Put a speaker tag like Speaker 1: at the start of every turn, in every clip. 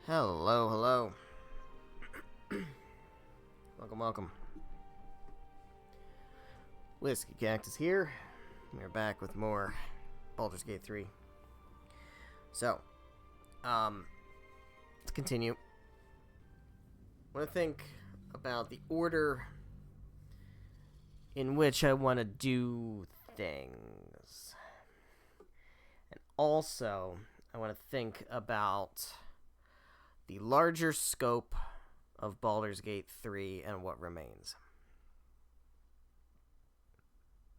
Speaker 1: Hello, hello. Welcome, welcome. Whiskey Cactus here. We're back with more Baldur's Gate 3. So, let's continue. I want to think about the order in which I want to do things. And also, I want to think about the larger scope of Baldur's Gate 3 and what remains.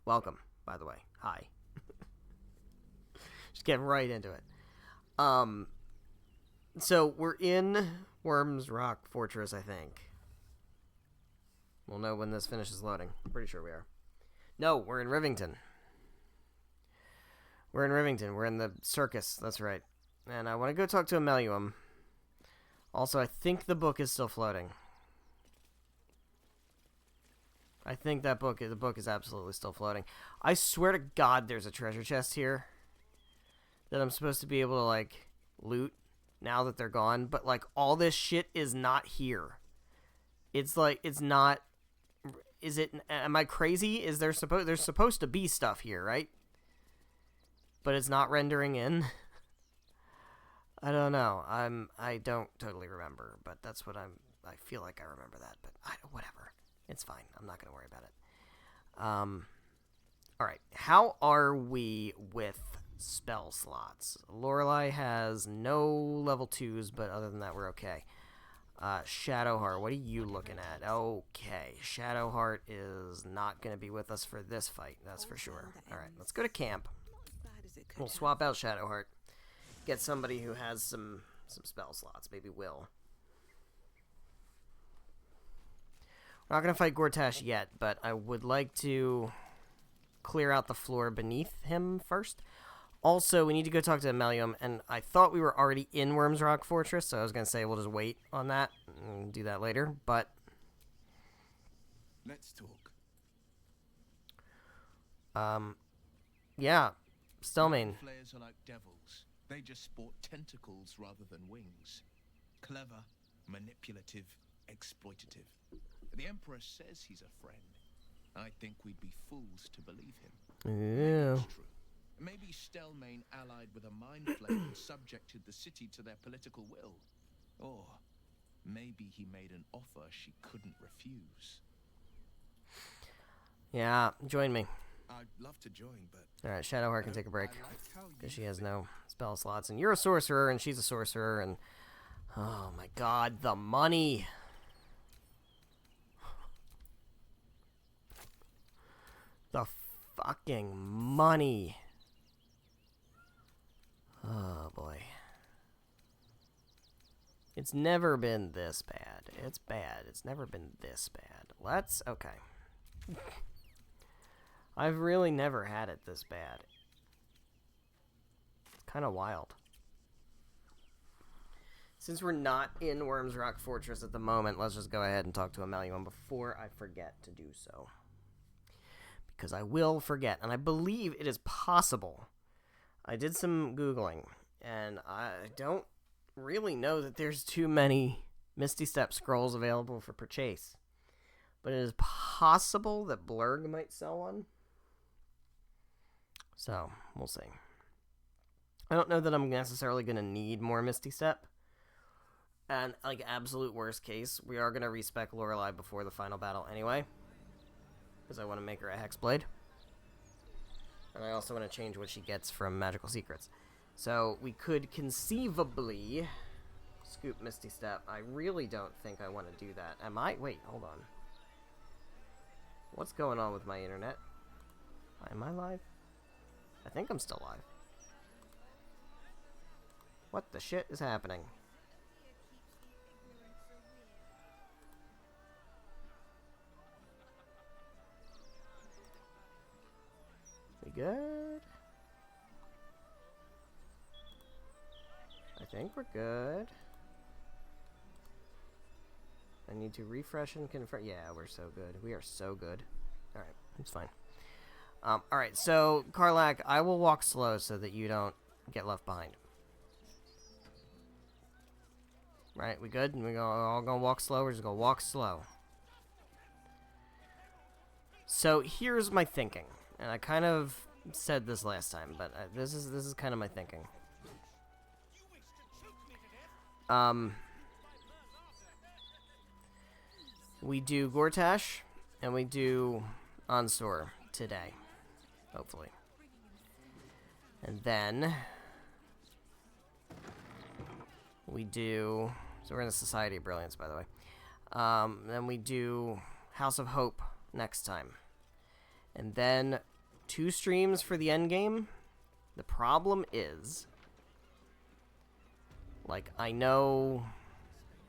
Speaker 1: Welcome, by the way. Hi. Just getting right into it. So we're in Worms Rock Fortress, I think. We'll know when this finishes loading. I'm pretty sure we are. No, we're in Rivington. We're in Rivington. We're in the circus. That's right. And I want to go talk to Ameluum. Also, I think the book is still floating. I think the book is absolutely still floating. I swear to God there's a treasure chest here that I'm supposed to be able to, like, loot now that they're gone. But, like, all this shit is not here. It's like, it's not... Is it... Am I crazy? There's supposed to be stuff here, right? But it's not rendering in. I don't know. I don't totally remember, but that's what I feel like I remember that, but whatever. It's fine. I'm not going to worry about it. All right. How are we with spell slots? Lorelei has no level 2s, but other than that, we're okay. Shadowheart, what are you looking at? Okay. Shadowheart is not going to be with us for this fight, that's for sure. All right. Let's go to camp. We'll swap out Shadowheart. Get somebody who has some spell slots. Maybe Will. We're not going to fight Gortash yet, but I would like to clear out the floor beneath him first. Also, we need to go talk to Ameluum, and I thought we were already in Worms Rock Fortress, so I was going to say we'll just wait on that and do that later, but...
Speaker 2: Let's talk.
Speaker 1: Yeah. Stelmane.
Speaker 2: Flayers are like devils. They just sport tentacles rather than wings. Clever, manipulative, exploitative. The Emperor says he's a friend. I think we'd be fools to believe him.
Speaker 1: Yeah.
Speaker 2: Maybe it's true. Maybe Stelmane allied with a mind flame and subjected the city to their political will. Or maybe he made an offer she couldn't refuse.
Speaker 1: Yeah, join me.
Speaker 2: I'd love to join, but...
Speaker 1: Alright, Shadowheart can take a break. Because she has no spell slots. And you're a sorcerer, and she's a sorcerer, and... Oh my god, the money! The fucking money! Oh boy. It's never been this bad. It's bad. It's never been this bad. Let's... Okay. I've really never had it this bad. It's kind of wild. Since we're not in Worms Rock Fortress at the moment, let's just go ahead and talk to Ameluum before I forget to do so. Because I will forget, and I believe it is possible. I did some Googling, and I don't really know that there's too many Misty Step scrolls available for purchase. But it is possible that Blurg might sell one. So, we'll see. I don't know that I'm necessarily going to need more Misty Step. And, like, absolute worst case, we are going to respec Lorelei before the final battle anyway. Because I want to make her a Hexblade. And I also want to change what she gets from Magical Secrets. So, we could conceivably scoop Misty Step. I really don't think I want to do that. Am I? Wait, hold on. What's going on with my internet? Am I live? I think I'm still live. What the shit is happening? We good? I think we're good. I need to refresh and confirm. Yeah, we're so good. We are so good. Alright, it's fine. Alright, so, Karlak, I will walk slow so that you don't get left behind. Right, we good? And we all gonna walk slow? We're just gonna walk slow. So here's my thinking, and I kind of said this last time, but this is kind of my thinking. We do Gortash, and we do Onsor today, hopefully. And then we do... So we're in the Society of Brilliance, by the way. Then we do House of Hope next time. And then 2 streams for the endgame. The problem is... Like, I know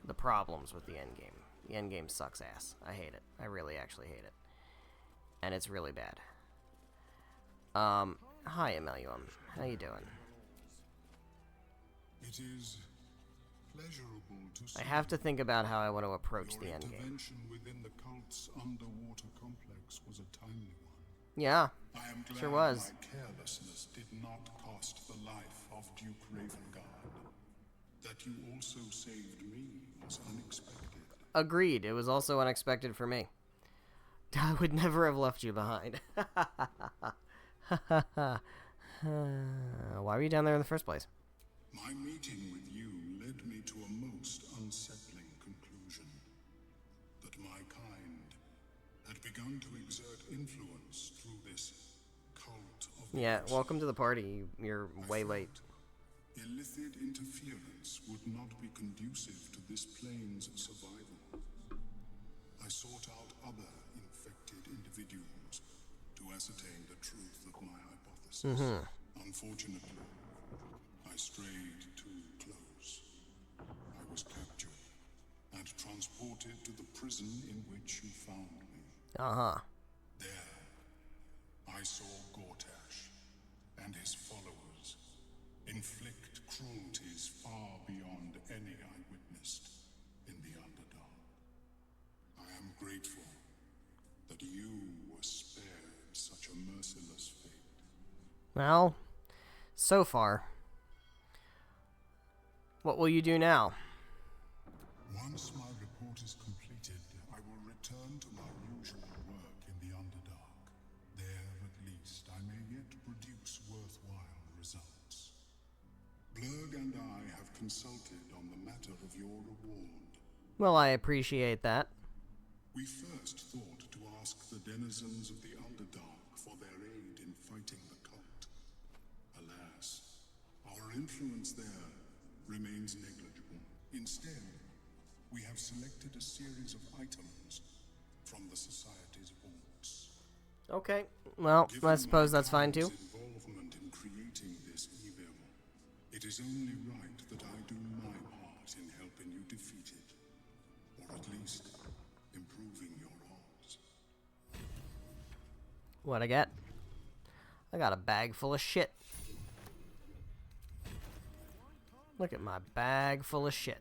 Speaker 1: the problems with the endgame. The endgame sucks ass. I hate it. I really actually hate it. And it's really bad. Hi, Emelium. How you doing?
Speaker 3: It is pleasurable to see
Speaker 1: I have to think about how I want to approach the endgame.
Speaker 3: intervention within the cult's underwater complex was a timely one.
Speaker 1: Yeah,
Speaker 3: I am glad
Speaker 1: sure was.
Speaker 3: my carelessness did not cost the life of Duke Ravengard. That you also saved me was unexpected.
Speaker 1: Agreed. It was also unexpected for me. I would never have left you behind. Why were you down there in the first place?
Speaker 3: My meeting with you led me to a most unsettling conclusion. That my kind had begun to exert influence through this cult of...
Speaker 1: Yeah, welcome to the party. You're way late.
Speaker 3: Illicit interference would not be conducive to this plane's survival. I sought out other infected individuals to ascertain the truth of my hypothesis. Unfortunately, I strayed too close. I was captured and transported to the prison in which you found me. There, I saw Gortash and his followers inflict cruelties far beyond any I witnessed in the Underdark. I am grateful that you were spared such a merciless fate.
Speaker 1: Well, so far. What will you do now?
Speaker 3: Once my report is completed, I will return to my usual work in the Underdark. There, at least, I may yet produce worthwhile results. Blurg and I have consulted on the matter of your reward.
Speaker 1: Well, I appreciate that.
Speaker 3: We first thought to ask the denizens of the Underdark for their aid in fighting the cult. Alas, our influence there remains negligible. Instead, we have selected a series of items from the Society's vaults.
Speaker 1: Okay, well, I suppose that's fine too.
Speaker 3: Involvement in creating this evil, it is only right that I do my part in helping you defeat it, or at least improving your odds.
Speaker 1: What'd I get? I got a bag full of shit. Look at my bag full of shit.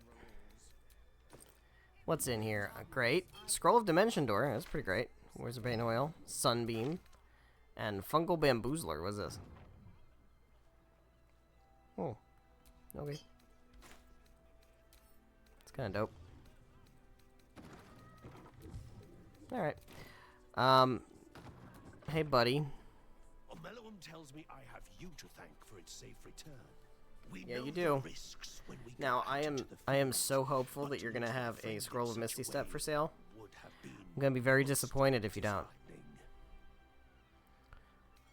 Speaker 1: What's in here? Great. Scroll of Dimension Door. That's pretty great. Where's the Bane Oil? Sunbeam. And Fungal Bamboozler. What's this? Oh. Okay. It's kind of dope. Alright. Hey, buddy.
Speaker 4: Omeluum tells me I have you to thank for its safe return. We
Speaker 1: Yeah,
Speaker 4: know
Speaker 1: you
Speaker 4: the
Speaker 1: do.
Speaker 4: risks when we
Speaker 1: Now,
Speaker 4: go out into the
Speaker 1: I am
Speaker 4: fields,
Speaker 1: so hopeful
Speaker 4: but
Speaker 1: that you're
Speaker 4: to
Speaker 1: gonna
Speaker 4: lose
Speaker 1: have
Speaker 4: a friend
Speaker 1: a
Speaker 4: in
Speaker 1: Scroll of
Speaker 4: such
Speaker 1: Misty
Speaker 4: a
Speaker 1: Step
Speaker 4: way
Speaker 1: for sale.
Speaker 4: would have been
Speaker 1: I'm gonna be very
Speaker 4: most
Speaker 1: disappointed if you don't.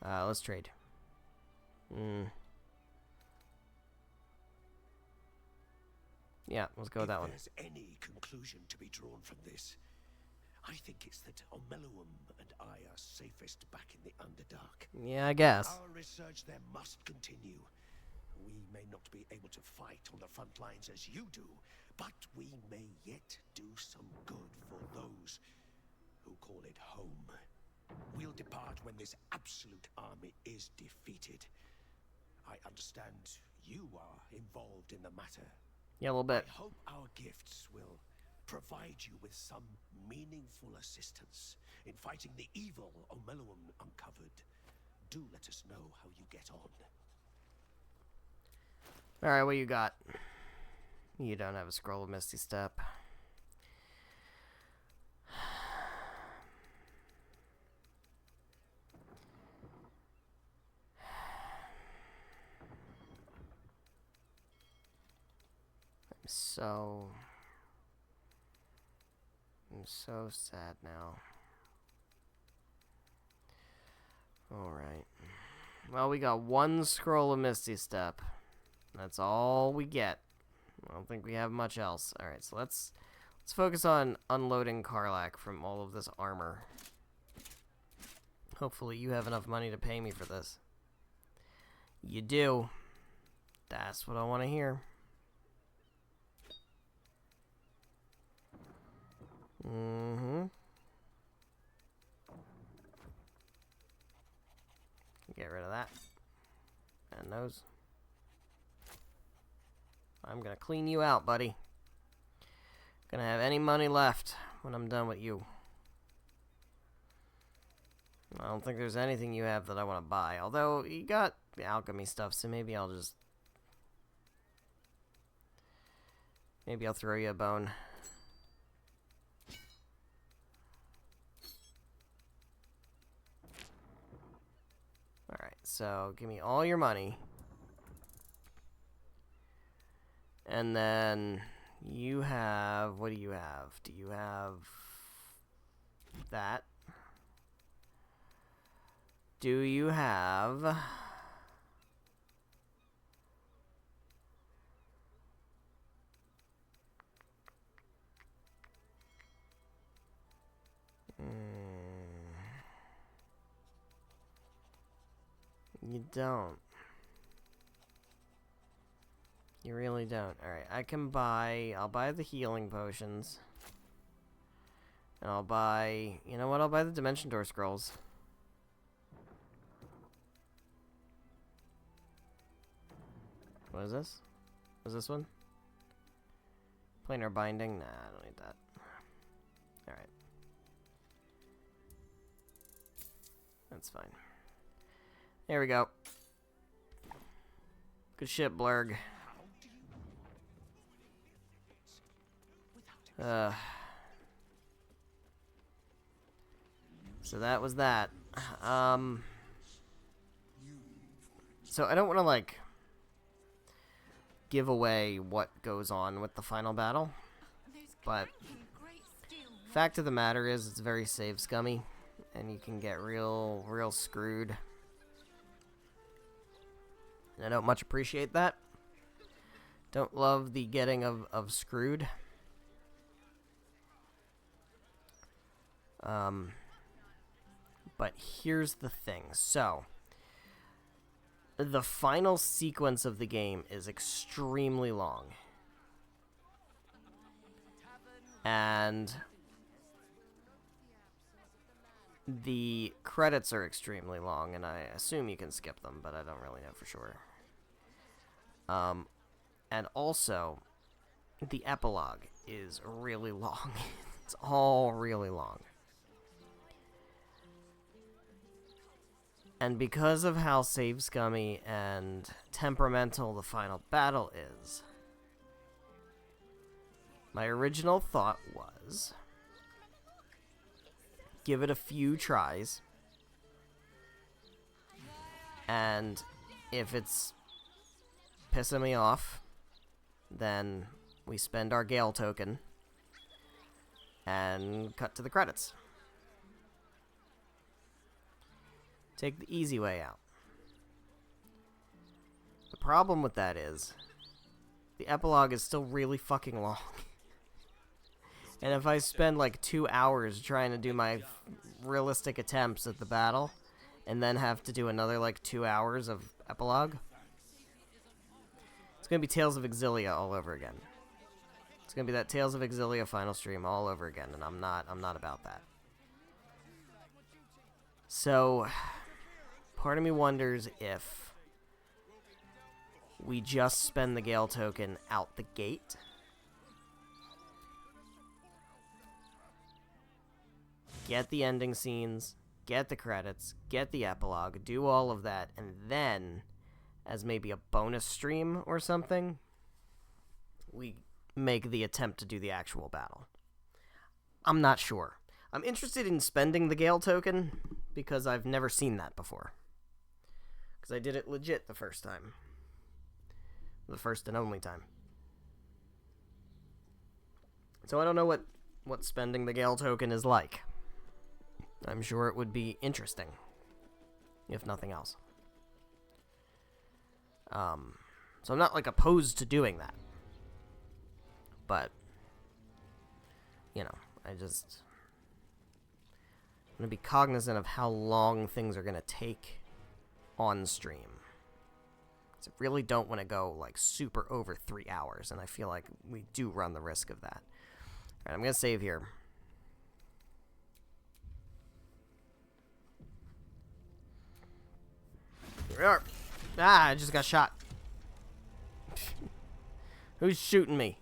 Speaker 4: disheartening.
Speaker 1: Let's trade. Yeah, let's go with that one.
Speaker 4: If there's any conclusion to be drawn from this, I think it's that Omeluum and I are safest back in the Underdark.
Speaker 1: Yeah, I guess.
Speaker 4: Our research there must continue. We may not be able to fight on the front lines as you do, but we may yet do some good for those who call it home. We'll depart when this absolute army is defeated. I understand you are involved in the matter.
Speaker 1: Yeah, a little bit.
Speaker 4: I hope our gifts will provide you with some meaningful assistance in fighting the evil Omeluum uncovered. Do let us know how you get on.
Speaker 1: Alright, what you got? You don't have a scroll of Misty Step. I'm so sad now. Alright. Well, we got one scroll of Misty Step. That's all we get. I don't think we have much else. Alright, so let's focus on unloading Karlach from all of this armor. Hopefully you have enough money to pay me for this. You do. That's what I want to hear. Get rid of that. And those. I'm gonna clean you out, buddy. Gonna have any money left when I'm done with you. I don't think there's anything you have that I want to buy. Although, you got the alchemy stuff, so maybe I'll just... Maybe I'll throw you a bone. Alright, so give me all your money. And then you have... What do you have? Do you have that? Do you have... You don't. You really don't. Alright, I'll buy the healing potions. And I'll buy... You know what? I'll buy the Dimension Door Scrolls. What is this? Is this one? Planar Binding? Nah, I don't need that. Alright. That's fine. There we go. Good shit, Blurg. So that was that. So I don't want to, like, give away what goes on with the final battle, but fact of the matter is it's very save scummy, and you can get real screwed. And I don't much appreciate that. Don't love the getting of screwed. But here's the thing. So, the final sequence of the game is extremely long. And the credits are extremely long, and I assume you can skip them, but I don't really know for sure. And also, the epilogue is really long. It's all really long. And because of how save scummy and temperamental the final battle is, my original thought was give it a few tries, and if it's pissing me off, then we spend our Gale token and cut to the credits. Take the easy way out. The problem with that is the epilogue is still really fucking long. And if I spend like 2 hours trying to do my realistic attempts at the battle, and then have to do another like 2 hours of epilogue, it's gonna be Tales of Exilia all over again. It's gonna be that Tales of Exilia final stream all over again, and I'm not about that. So, part of me wonders if we just spend the Gale token out the gate. Get the ending scenes, get the credits, get the epilogue, do all of that, and then, as maybe a bonus stream or something, we make the attempt to do the actual battle. I'm not sure. I'm interested in spending the Gale token because I've never seen that before. Because I did it legit the first time. The first and only time. So I don't know what spending the Gale token is like. I'm sure it would be interesting. If nothing else. So I'm not, like, opposed to doing that. But, you know, I'm going to be cognizant of how long things are going to take on stream. So I really don't want to go, like, super over 3 hours, and I feel like we do run the risk of that. Alright, I'm going to save here. Here we are. Ah, I just got shot. Who's shooting me?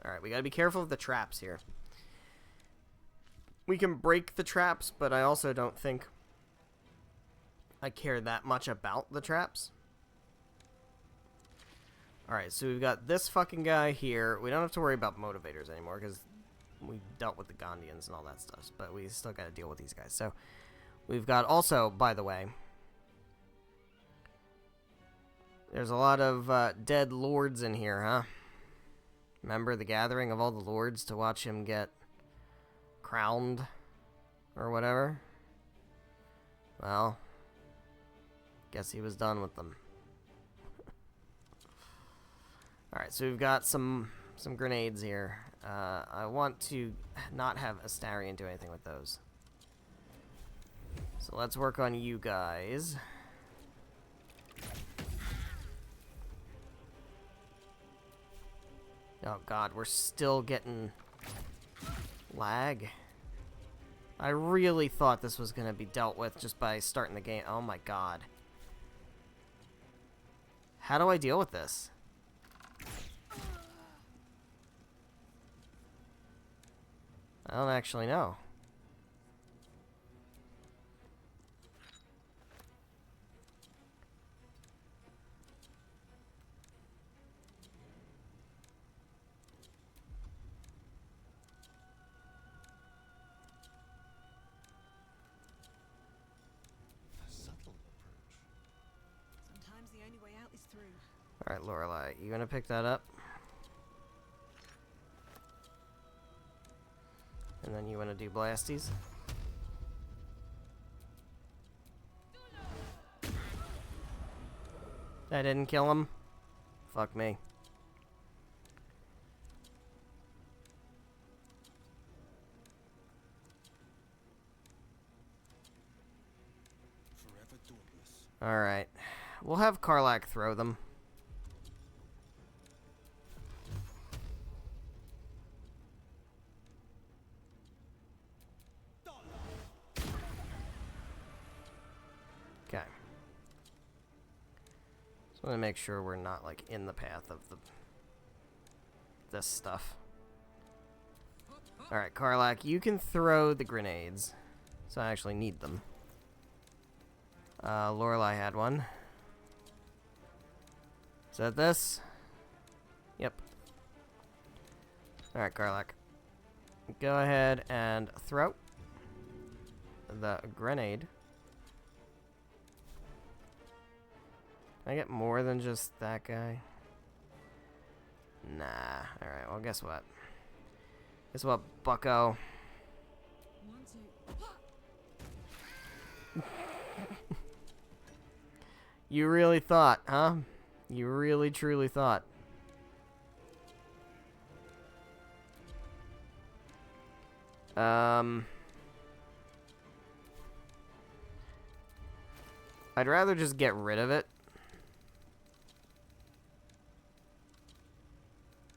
Speaker 1: Alright, we gotta be careful of the traps here. We can break the traps, but I also don't think I care that much about the traps. Alright, so we've got this fucking guy here. We don't have to worry about motivators anymore, because we dealt with the Gondians and all that stuff. But we still gotta deal with these guys. So, we've got also, by the way... There's a lot of dead lords in here, huh? Remember the gathering of all the lords to watch him get crowned or whatever? Well, guess he was done with them. Alright, so we've got some grenades here. I want to not have Astarion do anything with those. So let's work on you guys. Oh god, we're still getting lag. I really thought this was going to be dealt with just by starting the game. Oh my god. How do I deal with this? I don't actually know. Alright, Lorelei, you gonna pick that up? And then you wanna do blasties? That didn't kill him? Fuck me. Alright. We'll have Karlach throw them. Okay. Just want to make sure we're not, like, in the path of this stuff. Alright, Karlach, you can throw the grenades. So I actually need them. Lorelei had one. Is that this? Yep. Alright, Karlach. Go ahead and throw the grenade. Can I get more than just that guy? Nah. Alright, well, guess what? Guess what, bucko? You really thought, huh? You really, truly thought. I'd rather just get rid of it.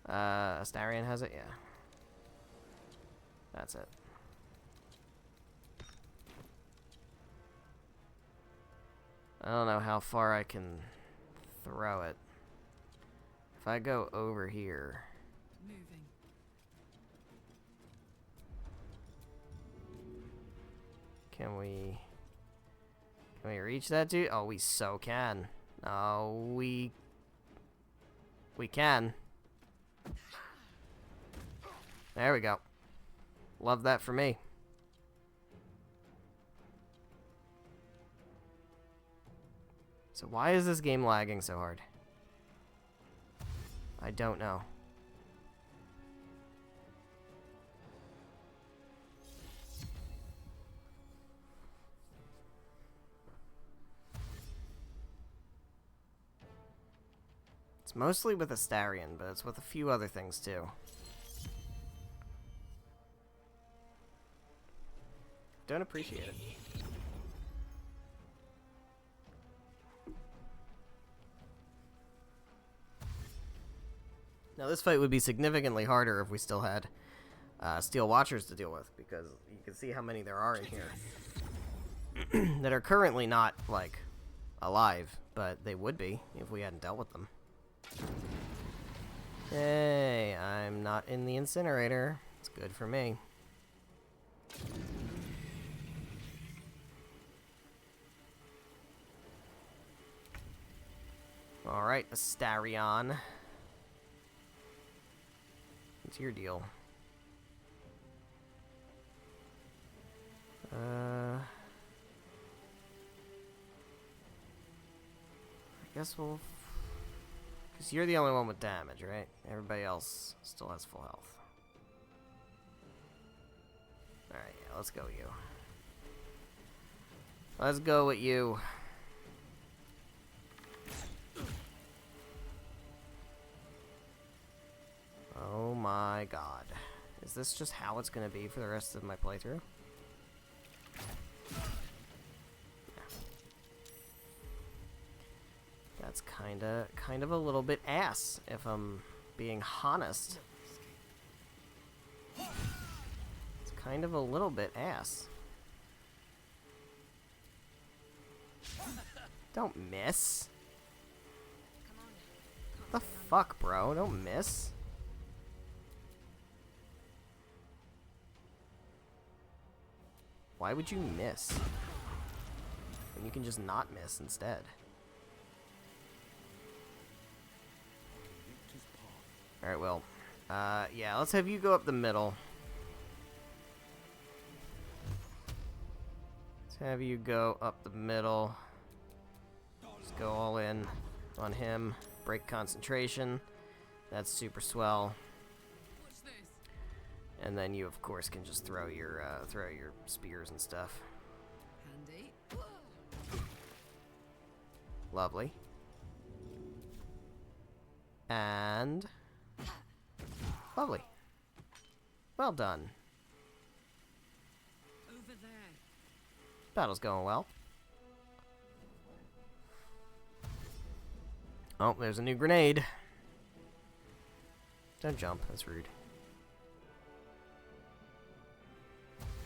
Speaker 1: Astarion has it? Yeah. That's it. I don't know how far I can throw it. If I go over here...
Speaker 5: Moving.
Speaker 1: Can we reach that dude? Oh, we so can. Oh, we can. There we go. Love that for me. So why is this game lagging so hard? I don't know. It's mostly with Astarion, but it's with a few other things too. Don't appreciate it. Now this fight would be significantly harder if we still had Steel Watchers to deal with, because you can see how many there are in here that are currently not, like, alive, but they would be if we hadn't dealt with them. Hey, I'm not in the incinerator. It's good for me. Alright, Astarion. What's your deal? I guess we'll... Because you're the only one with damage, right? Everybody else still has full health. Alright, yeah, let's go with you. Let's go with you. Oh my god. Is this just how it's gonna be for the rest of my playthrough? Yeah. That's kind of a little bit ass, if I'm being honest. It's kind of a little bit ass. Don't miss. What the fuck, bro? Don't miss. Why would you miss? And you can just not miss instead. Alright, well. Yeah, let's have you go up the middle. Let's have you go up the middle. Just go all in on him. Break concentration. That's super swell. And then you, of course, can just throw your spears and stuff.
Speaker 5: Handy.
Speaker 1: Lovely. And lovely. Well done.
Speaker 5: Over there.
Speaker 1: Battle's going well. Oh, there's a new grenade. Don't jump, that's rude.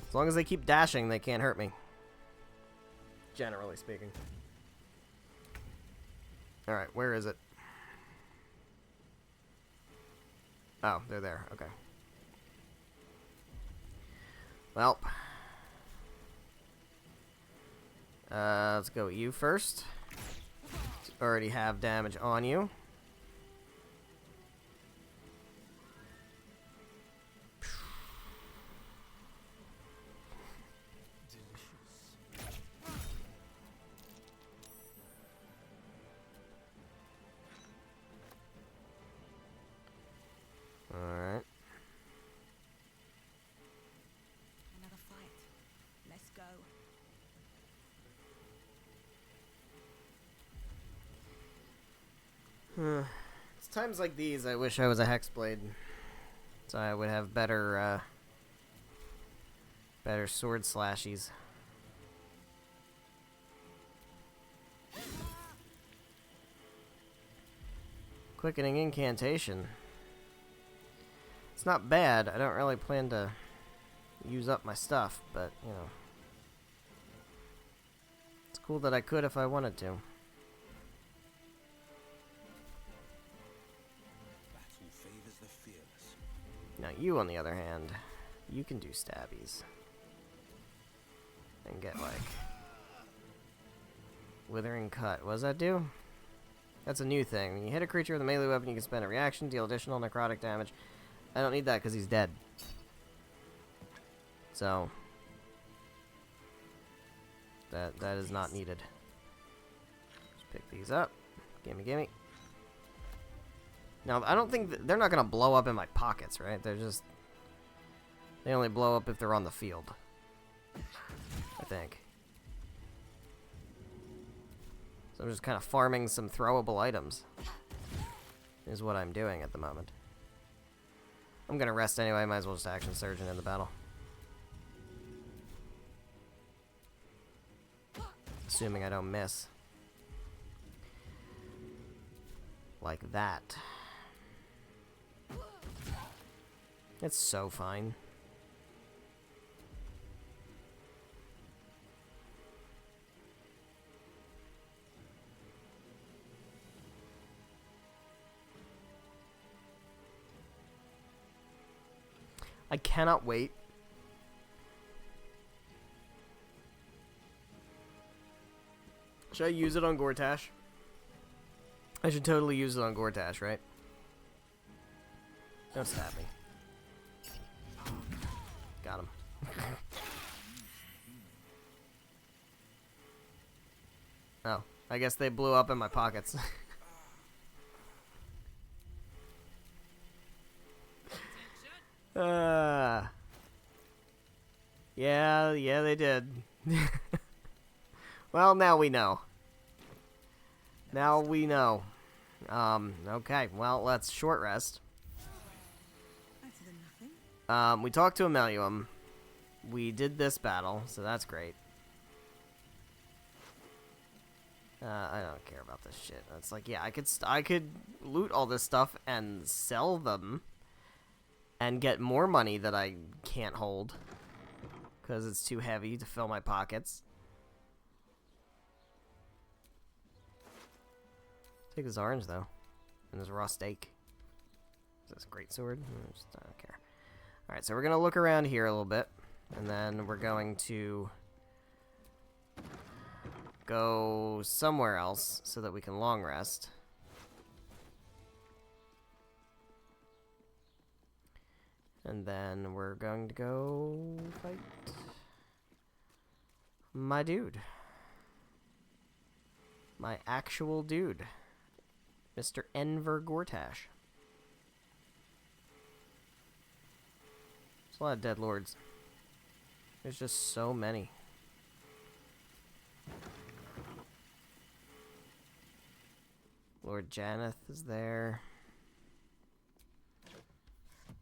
Speaker 1: As long as they keep dashing, they can't hurt me. Generally speaking. Alright, where is it? Oh, they're there. Okay. Well. Let's go with you first. Already have damage on you. Alright.
Speaker 5: Another fight. Let's go.
Speaker 1: It's times like these I wish I was a Hexblade, so I would have better better sword slashies. Quickening incantation. It's not bad. I don't really plan to use up my stuff, but you know, it's cool that I could if I wanted to. Now you, on the other hand, you can do stabbies. And get, like, Withering Cut. What does that do? That's a new thing. When you hit a creature with a melee weapon, you can spend a reaction, deal additional necrotic damage. I don't need that because he's dead. So that is not needed. Just pick these up. Gimme, gimme. Now, I don't think they're not gonna blow up in my pockets, right? They only blow up if they're on the field, I think. So I'm just kind of farming some throwable items, is what I'm doing at the moment. I'm gonna rest anyway, might as well just action surge in the battle. Assuming I don't miss. Like that. It's so fine. I cannot wait. Should I use it on Gortash? I should totally use it on Gortash, right? Don't stab me. Got him. Oh, I guess they blew up in my pockets. Yeah, they did. Well, now we know. Now we know. Okay, well, let's short rest.
Speaker 5: Better than nothing.
Speaker 1: We talked to Ameluum. We did this battle, so that's great. I don't care about this shit. It's like, yeah, I could loot all this stuff and sell them and get more money that I can't hold because it's too heavy to fill my pockets. Take this orange though, and this raw steak. Is this a great sword? I don't care. All right, so we're gonna look around here a little bit, and then we're going to go somewhere else so that we can long rest. And then we're going to go fight my dude. My actual dude. Mr. Enver Gortash. There's a lot of dead lords. There's just so many. Lord Janeth is there.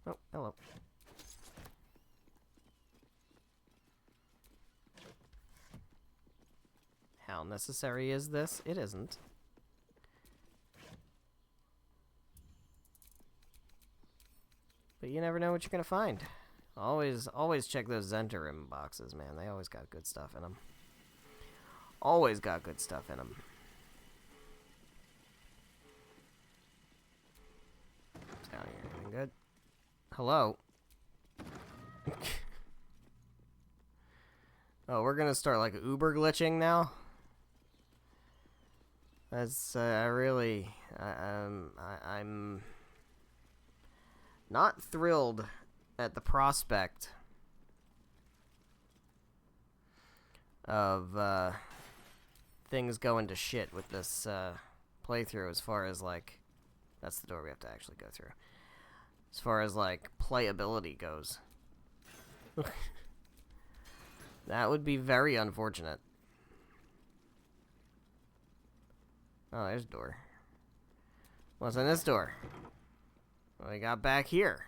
Speaker 1: Oh, hello. How necessary is this? It isn't. But you never know what you're gonna find. Always check those Zentarim boxes, man. They always got good stuff in them. Always got good stuff in them. What's down here? Anything good? Hello? Oh, we're gonna start like uber glitching now? That's, I'm not thrilled at the prospect of, things going to shit with this, playthrough as far as, like, that's the door we have to actually go through. As far as, like, playability goes. That would be very unfortunate. Oh, there's a door. What's in this door? What we got back here?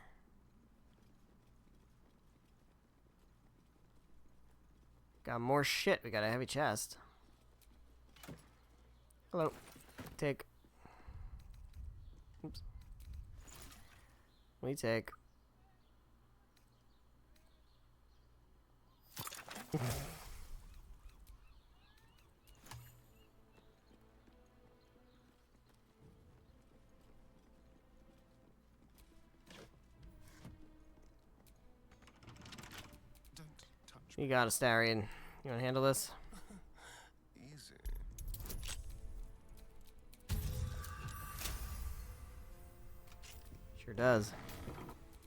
Speaker 1: Got more shit. We got a heavy chest. Hello. Take. Oops. We take. You got it, Starion. You wanna handle this?
Speaker 4: Easy.
Speaker 1: Sure does.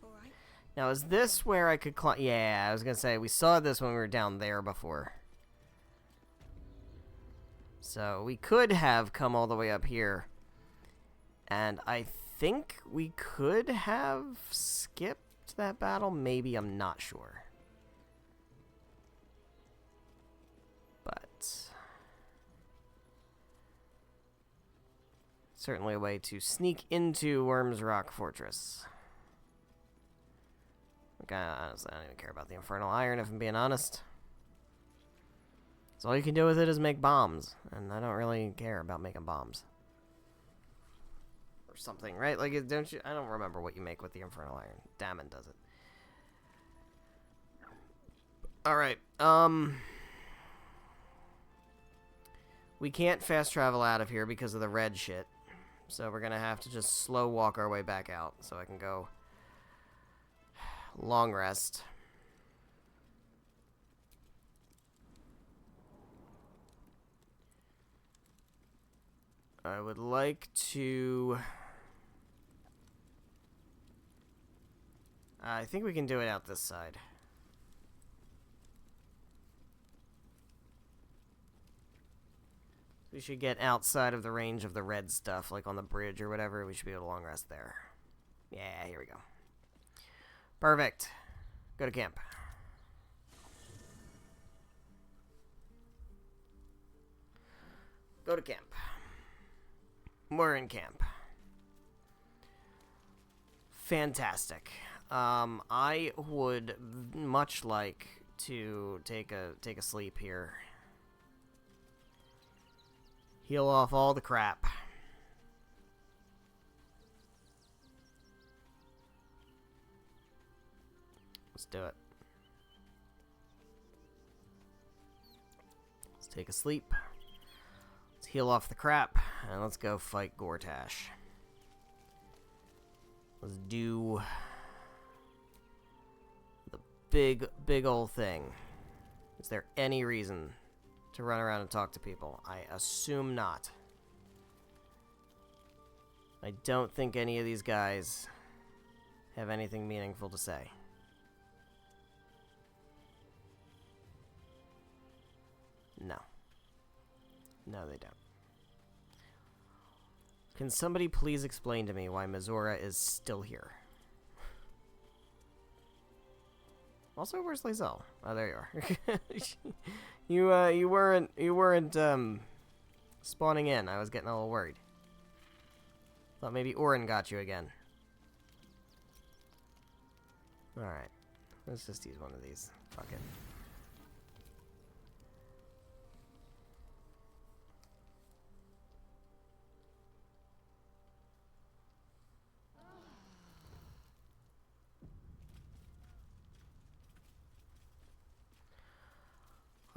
Speaker 5: All right.
Speaker 1: Now, is this where I could climb? Yeah, I was going to say, we saw this when we were down there before. So, we could have come all the way up here. And I think we could have skipped that battle. Maybe, I'm not sure. But certainly a way to sneak into Worm's Rock Fortress. Like, honestly, I don't even care about the Infernal Iron, if I'm being honest. So all you can do with it is make bombs, and I don't really care about making bombs. Or something, right? Like, don't you? I don't remember what you make with the Infernal Iron. Damon does it. Alright, we can't fast travel out of here because of the red shit. So we're gonna have to just slow walk our way back out so I can go long rest. I would like to... I think we can do it out this side. We should get outside of the range of the red stuff, like on the bridge or whatever. We should be able to long rest there. Yeah, here we go. Perfect. Go to camp. Go to camp. We're in camp. Fantastic. I would much like to take a sleep here. Heal off all the crap. Let's do it. Let's take a sleep. Let's heal off the crap. And let's go fight Gortash. Let's do the big old thing. Is there any reason to run around and talk to people? I assume not. I don't think any of these guys have anything meaningful to say. No. No, they don't. Can somebody please explain to me why Mizora is still here? Also, where's lae'zel? Oh, there you are. you weren't spawning in. I was getting a little worried. Thought maybe Orin got you again. Alright. Let's just use one of these. Fuck it.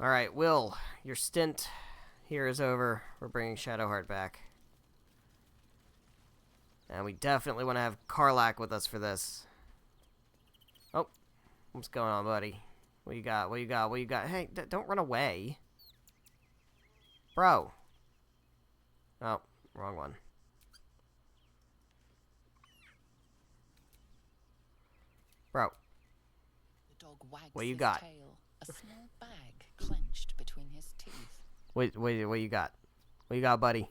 Speaker 1: Alright, Will, your stint here is over. We're bringing Shadowheart back. And we definitely want to have Karlach with us for this. Oh, what's going on, buddy? What you got? What you got? What you got? Hey, don't run away. Bro. Oh, wrong one. Bro.
Speaker 6: The dog wags
Speaker 1: What you
Speaker 6: his
Speaker 1: got?
Speaker 6: tail, a small bag clenched between his teeth.
Speaker 1: What you got? What you got, buddy?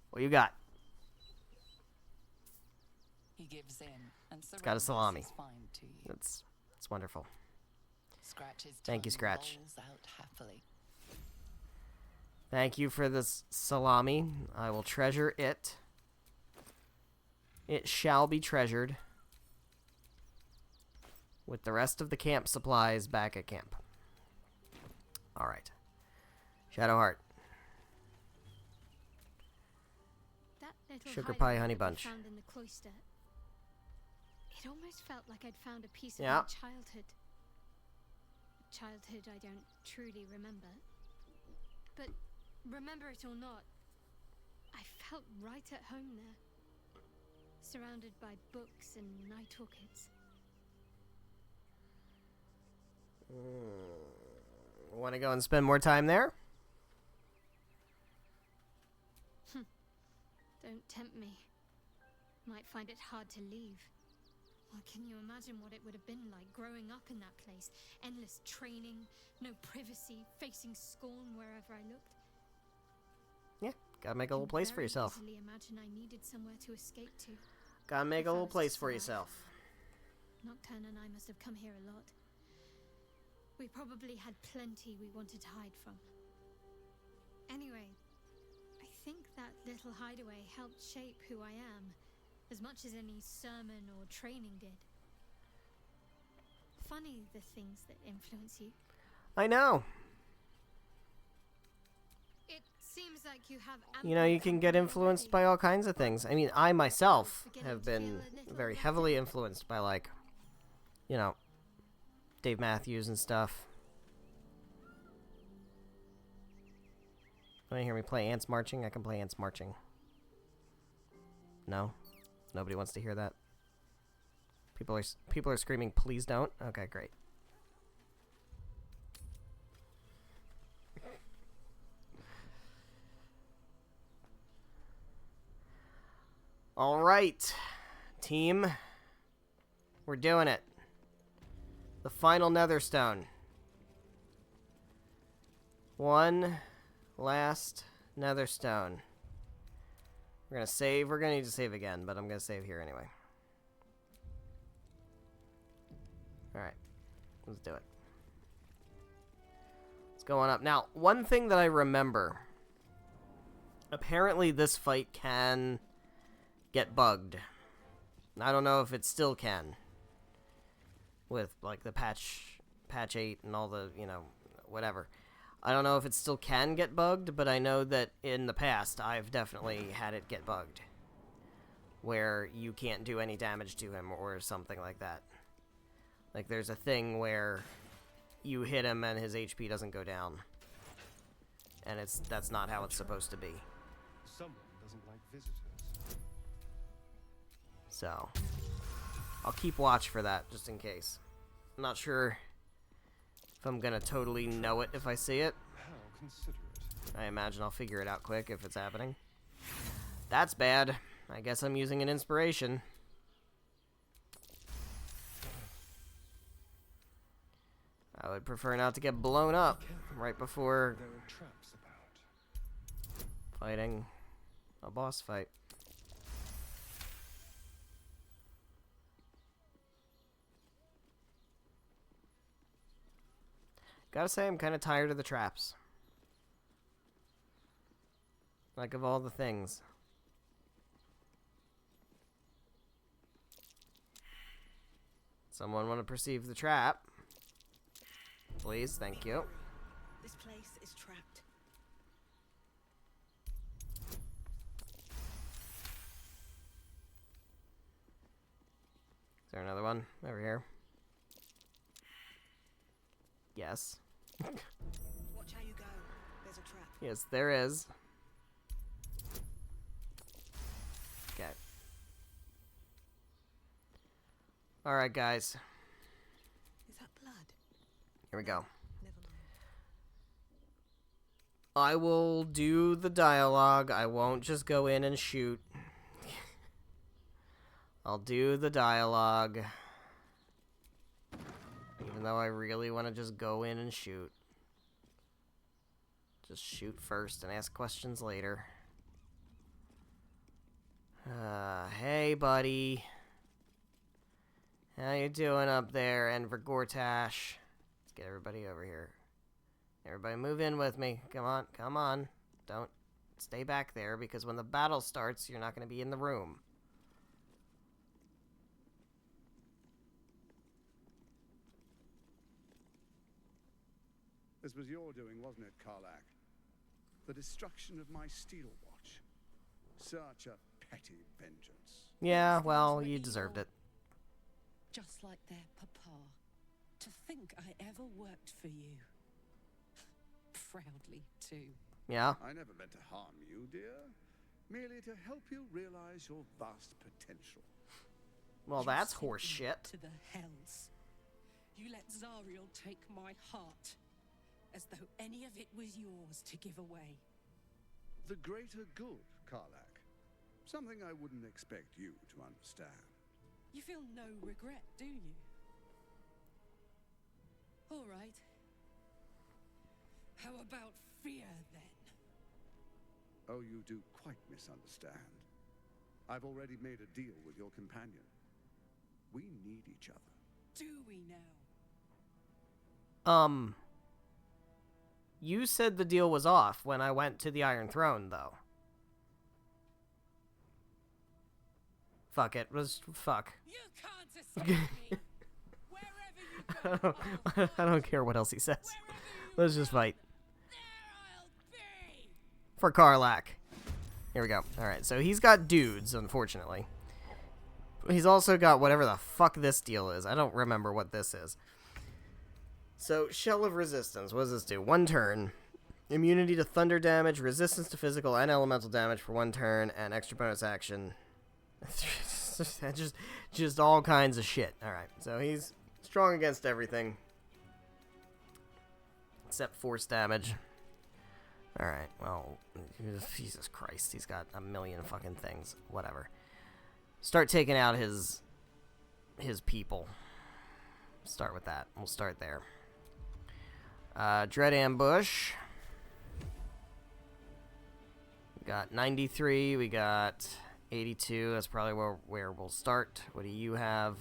Speaker 1: What you got?
Speaker 6: He gives in and
Speaker 1: got a salami.
Speaker 6: his find to you.
Speaker 1: That's wonderful.
Speaker 6: Scratches
Speaker 1: Thank you,
Speaker 6: tongue
Speaker 1: Scratch.
Speaker 6: rolls out happily.
Speaker 1: Thank you for this salami. I will treasure it. It shall be treasured. With the rest of the camp supplies back at camp. Alright. Shadowheart.
Speaker 5: That little
Speaker 1: Sugar
Speaker 5: hideout
Speaker 1: pie honey
Speaker 5: that we
Speaker 1: bunch.
Speaker 5: found in the cloister. It almost felt like I'd found a piece of
Speaker 1: Yeah.
Speaker 5: my childhood. A childhood I don't truly remember. But remember it or not, I felt right at home there. Surrounded by books and night orchids.
Speaker 1: Want to go and spend more time there?
Speaker 5: Don't tempt me. Might find it hard to leave. Well, can you imagine what it would have been like growing up in that place? Endless training, no privacy, facing scorn wherever I looked.
Speaker 1: Yeah, gotta make a little place for yourself.
Speaker 5: Easily imagine I needed somewhere to escape to.
Speaker 1: Gotta make
Speaker 5: If
Speaker 1: a
Speaker 5: I
Speaker 1: little
Speaker 5: was
Speaker 1: place
Speaker 5: to
Speaker 1: for
Speaker 5: survive.
Speaker 1: yourself.
Speaker 5: Nocturne and I must have come here a lot. We probably had plenty we wanted to hide from. Anyway, I think that little hideaway helped shape who I am, as much as any sermon or training did. Funny the things that influence you.
Speaker 1: I know.
Speaker 5: It seems like you have
Speaker 1: You know, you can get influenced by all kinds of things. I mean, I myself have been very heavily influenced by, like, you know, Dave Matthews and stuff. Want to hear me play Ants Marching? I can play Ants Marching. No? Nobody wants to hear that? People are screaming, please don't? Okay, great. All right, team. We're doing it. The final Netherstone. One last Netherstone. We're gonna save. We're gonna need to save again, but I'm gonna save here anyway. Alright. Let's do it. Let's go on up. Now, one thing that I remember. Apparently this fight can get bugged. I don't know if it still can. With, like, the patch 8 and all the, you know, whatever. I don't know if it still can get bugged, but I know that in the past, I've definitely had it get bugged. Where you can't do any damage to him or something like that. Like, there's a thing where you hit him and his HP doesn't go down. And that's not how it's supposed to be.
Speaker 7: Someone doesn't like visitors.
Speaker 1: So, I'll keep watch for that, just in case. I'm not sure if I'm gonna totally know it if I see it.
Speaker 7: How considerate.
Speaker 1: I imagine I'll figure it out quick if it's happening. That's bad. I guess I'm using an inspiration. I would prefer not to get blown up right before
Speaker 7: There are traps about.
Speaker 1: fighting a boss fight. Gotta say, I'm kind of tired of the traps. Like, of all the things. Someone want to perceive the trap? Please, thank you.
Speaker 8: This place is trapped.
Speaker 1: Is there another one over here? Yes.
Speaker 8: Watch how you go. There's a trap.
Speaker 1: Yes, there is. Okay. Alright, guys.
Speaker 8: Is that blood?
Speaker 1: Here we go.
Speaker 8: Never mind.
Speaker 1: I will do the dialogue. I won't just go in and shoot. I'll do the dialogue. Even though I really want to just go in and shoot. Just shoot first and ask questions later. Hey, buddy. How you doing up there, Enver Gortash? Let's get everybody over here. Everybody move in with me. Come on, come on. Don't stay back there, because when the battle starts, you're not going to be in the room.
Speaker 3: This was your doing, wasn't it, Karlach? The destruction of my steel watch. Such a petty vengeance.
Speaker 1: Yeah, well, you deserved it.
Speaker 6: Just like their papa. To think I ever worked for you. Proudly, too.
Speaker 1: Yeah?
Speaker 3: I never meant to harm you, dear. Merely to help you realize your vast potential.
Speaker 1: Well,
Speaker 6: You
Speaker 1: that's
Speaker 6: sent
Speaker 1: horse
Speaker 6: me
Speaker 1: shit.
Speaker 6: To the hells. You let Zariel take my heart. As though any of it was yours to give away.
Speaker 3: The greater good, Karlach. Something I wouldn't expect you to understand.
Speaker 6: You feel no regret, do you? All right. How about fear, then?
Speaker 9: Oh, you do quite misunderstand. I've already made a deal with your companion. We need each other.
Speaker 6: Do we now?
Speaker 1: You said the deal was off when I went to the Iron Throne, though. Fuck it. Fuck.
Speaker 6: You can't escape me. Wherever you go,
Speaker 1: I don't care what else he says. Let's just fight.
Speaker 6: there I'll be.
Speaker 1: For Karlak. Here we go. Alright, so he's got dudes, unfortunately. He's also got whatever the fuck this deal is. I don't remember what this is. So, Shell of Resistance. What does this do? 1 turn. Immunity to thunder damage, resistance to physical and elemental damage for 1 turn, and extra bonus action. just all kinds of shit. Alright, so he's strong against everything. Except force damage. Alright, well, Jesus Christ, he's got a million fucking things. Whatever. Start taking out his people. Start with that. We'll start there. Dread Ambush. We got 93, we got 82, that's probably where we'll start. What do you have?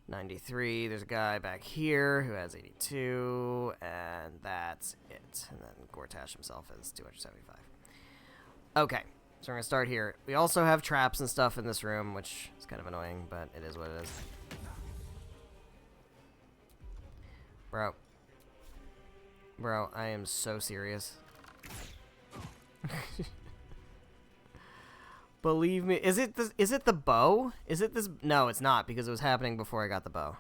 Speaker 1: 93, there's a guy back here who has 82, and that's it. And then Gortash himself is 275. Okay, so we're going to start here. We also have traps and stuff in this room, which is kind of annoying, but it is what it is. Bro, I am so serious. Believe me, is it the bow? Is it this? No, it's not, because it was happening before I got the bow.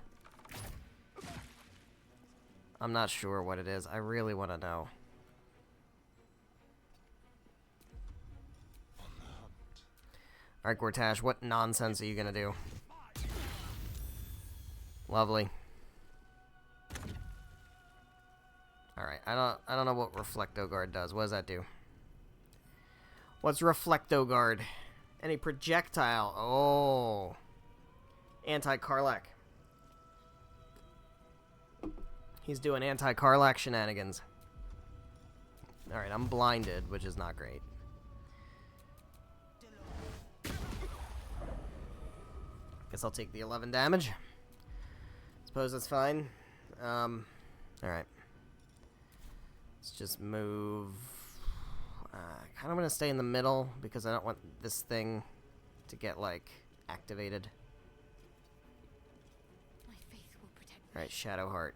Speaker 1: I'm not sure what it is. I really want to know. Alright, Gortash, what nonsense are you gonna do? Lovely. Alright, I don't know what Reflecto Guard does. What does that do? What's Reflecto Guard? Any projectile. Oh. Anti-Karlak. He's doing anti-Karlak shenanigans. Alright, I'm blinded, which is not great. Guess I'll take the 11 damage. Suppose that's fine. Alright. Let's just move. Kind of going to stay in the middle because I don't want this thing to get, like, activated.
Speaker 5: My faith will protect me.
Speaker 1: Alright, Shadowheart.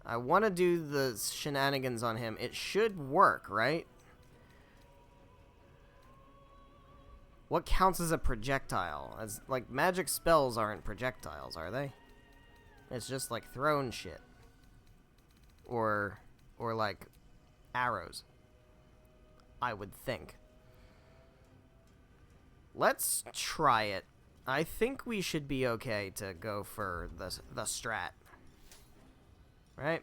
Speaker 1: I want to do the shenanigans on him. It should work, right? What counts as a projectile? As, like, magic spells aren't projectiles, are they? It's just, like, thrown shit. Or like, arrows. I would think. Let's try it. I think we should be okay to go for the strat. Right?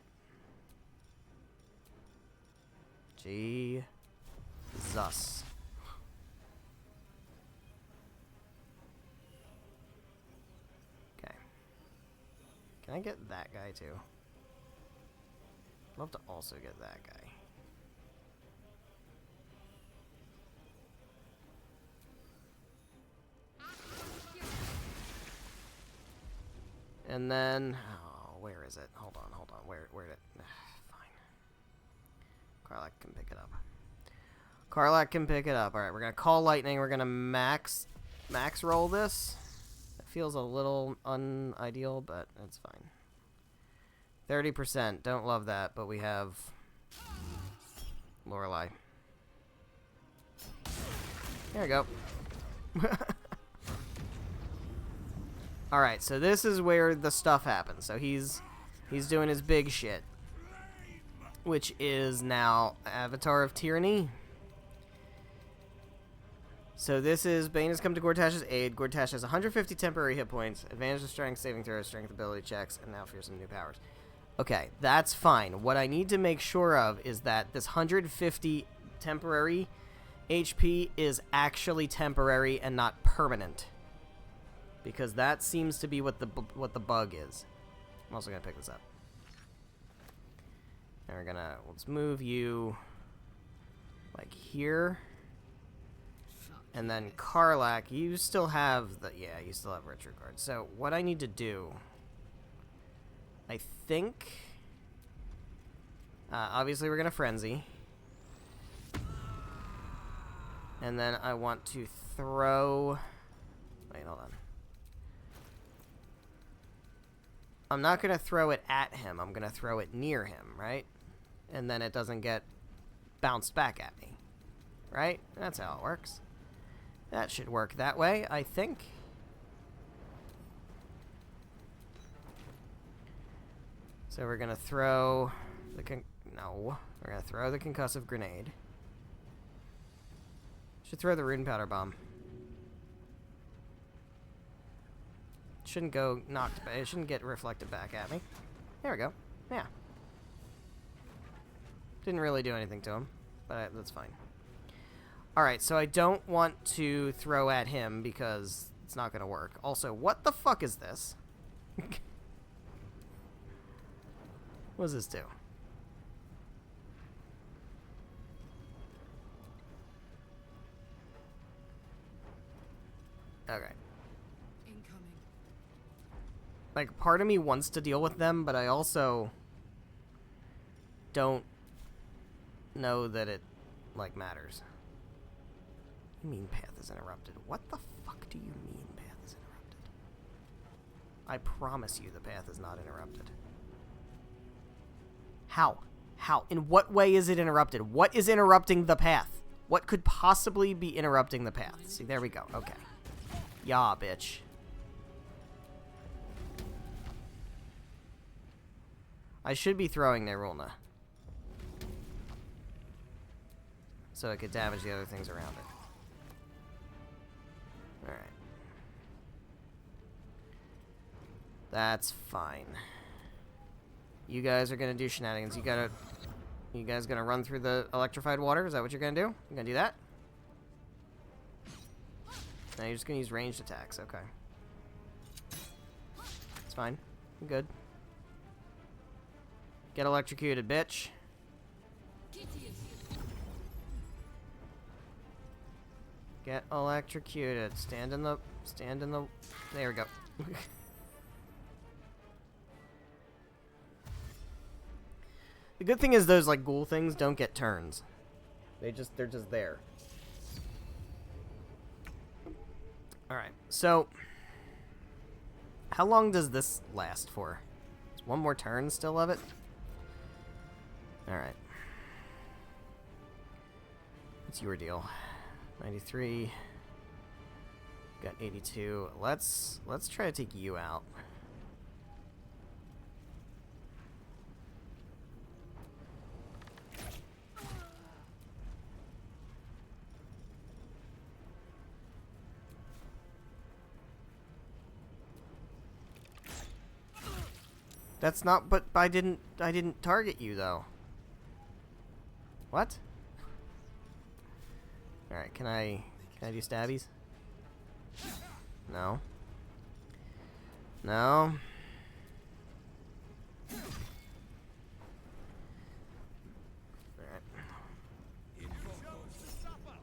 Speaker 1: Jesus. Okay. Can I get that guy too? I'd love to also get that guy. And then, oh, where is it? Hold on. Where did it? Fine. Karlak can pick it up. Karlak can pick it up. All right, we're gonna call lightning. We're gonna max roll this. It feels a little unideal, but it's fine. 30%. Don't love that, but we have Lorelei. There we go. Alright, so this is where the stuff happens. So he's doing his big shit, which is now Avatar of Tyranny. So this is Bane has come to Gortash's aid. Gortash has 150 temporary hit points, advantage of strength saving throws, strength ability checks, and now fears some new powers. Okay, that's fine. What I need to make sure of is that this 150 temporary HP is actually temporary and not permanent. Because that seems to be what the bug is. I'm also gonna pick this up. And we're gonna, let's move you like here. And then Karlak, you still have the, yeah, you still have retro guard. So what I need to do, I think, obviously we're gonna frenzy. And then I want to throw, wait, hold on. I'm not gonna throw it at him, I'm gonna throw it near him, right? And then it doesn't get bounced back at me, right? That's how it works. That should work that way, I think. So we're gonna throw the we're gonna throw the concussive grenade. Should throw the rune powder bomb. Shouldn't go knocked back. It shouldn't get reflected back at me. There we go. Yeah. Didn't really do anything to him, but that's fine. Alright, so I don't want to throw at him because it's not going to work. Also, what the fuck is this? What does this do? Okay.
Speaker 6: Incoming.
Speaker 1: Like, part of me wants to deal with them, but I also don't know that it, like, matters. You mean path is interrupted? What the fuck do you mean path is interrupted? I promise you the path is not interrupted. How? How? In what way is it interrupted? What is interrupting the path? What could possibly be interrupting the path? See, there we go. Okay. Yeah, bitch. I should be throwing Nerulna. So it could damage the other things around it. Alright. That's fine. You guys are gonna do shenanigans. You guys gonna run through the electrified water? Is that what you're gonna do? You gonna do that? No, you're just gonna use ranged attacks. Okay. It's fine. I'm good. Get electrocuted, bitch. Get electrocuted. Stand in the... There we go. The good thing is those, like, ghoul things don't get turns. They're just there. Alright, so... How long does this last for? Is one more turn still of it? Alright. What's your deal? 93. Got 82. Let's try to take you out. That's not, but I didn't target you though. What? Alright, can I do stabbies? No. No.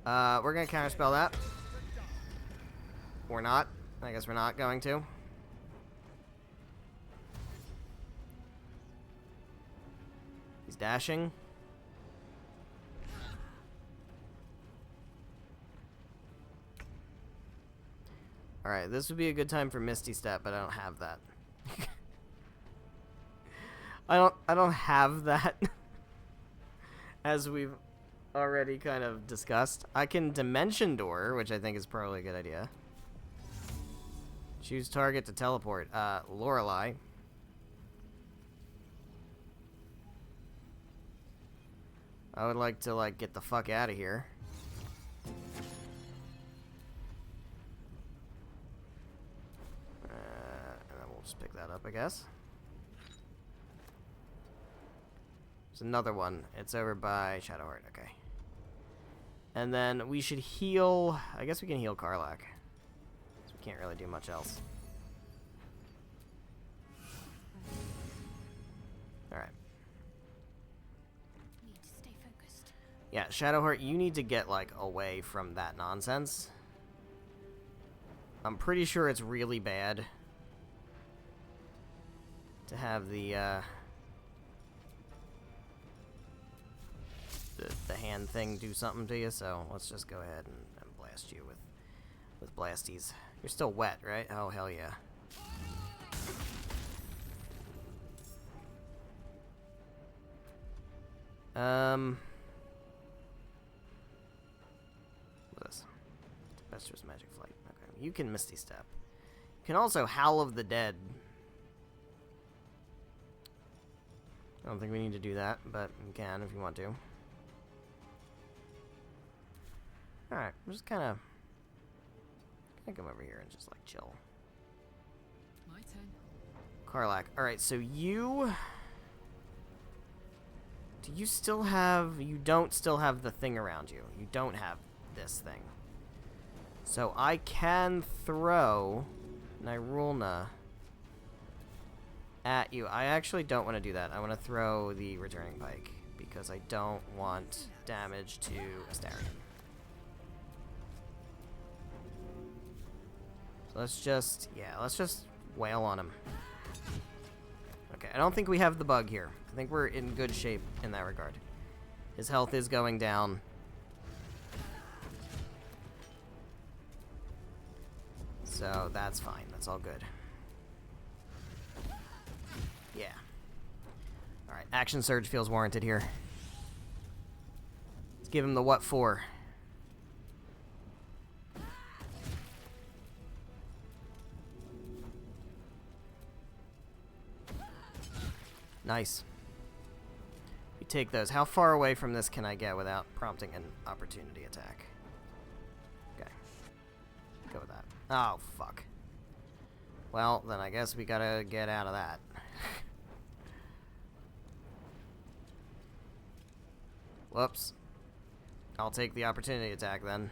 Speaker 1: Alright. We're gonna counterspell that. Or not. I guess we're not going to. He's dashing. Alright, this would be a good time for Misty Step, but I don't have that. I don't have that. As we've already kind of discussed. I can Dimension Door, which I think is probably a good idea. Choose target to teleport. Lorelei. I would like to, like, get the fuck out of here. And then we'll just pick that up, I guess. There's another one. It's over by Shadowheart. Okay. And then we should heal... I guess we can heal Karlak. So we can't really do much else. Alright.
Speaker 5: Need to stay focused.
Speaker 1: Yeah, Shadowheart, you need to get, like, away from that nonsense. I'm pretty sure it's really bad to have the hand thing do something to you, so let's just go ahead and blast you with blasties. You're still wet, right? Oh, hell yeah. What's this? Investor's Magic Flight. Okay, you can Misty Step. You can also Howl of the Dead. I don't think we need to do that, but you can if you want to. Alright, I'm just kind of come over here and just, like, chill.
Speaker 6: My turn.
Speaker 1: Karlak. Alright, so you... Do you still have... You don't still have the thing around you. You don't have this thing. So I can throw Nirulna at you. I actually don't want to do that. I want to throw the Returning Pike because I don't want damage to Astarion. So let's just wail on him. Okay, I don't think we have the bug here. I think we're in good shape in that regard. His health is going down. So that's fine. That's all good. Yeah. Alright, Action Surge feels warranted here. Let's give him the what for. Nice. You take those. How far away from this can I get without prompting an opportunity attack? Okay. Go with that. Oh, fuck. Well, then I guess we gotta get out of that. Whoops. I'll take the opportunity attack then.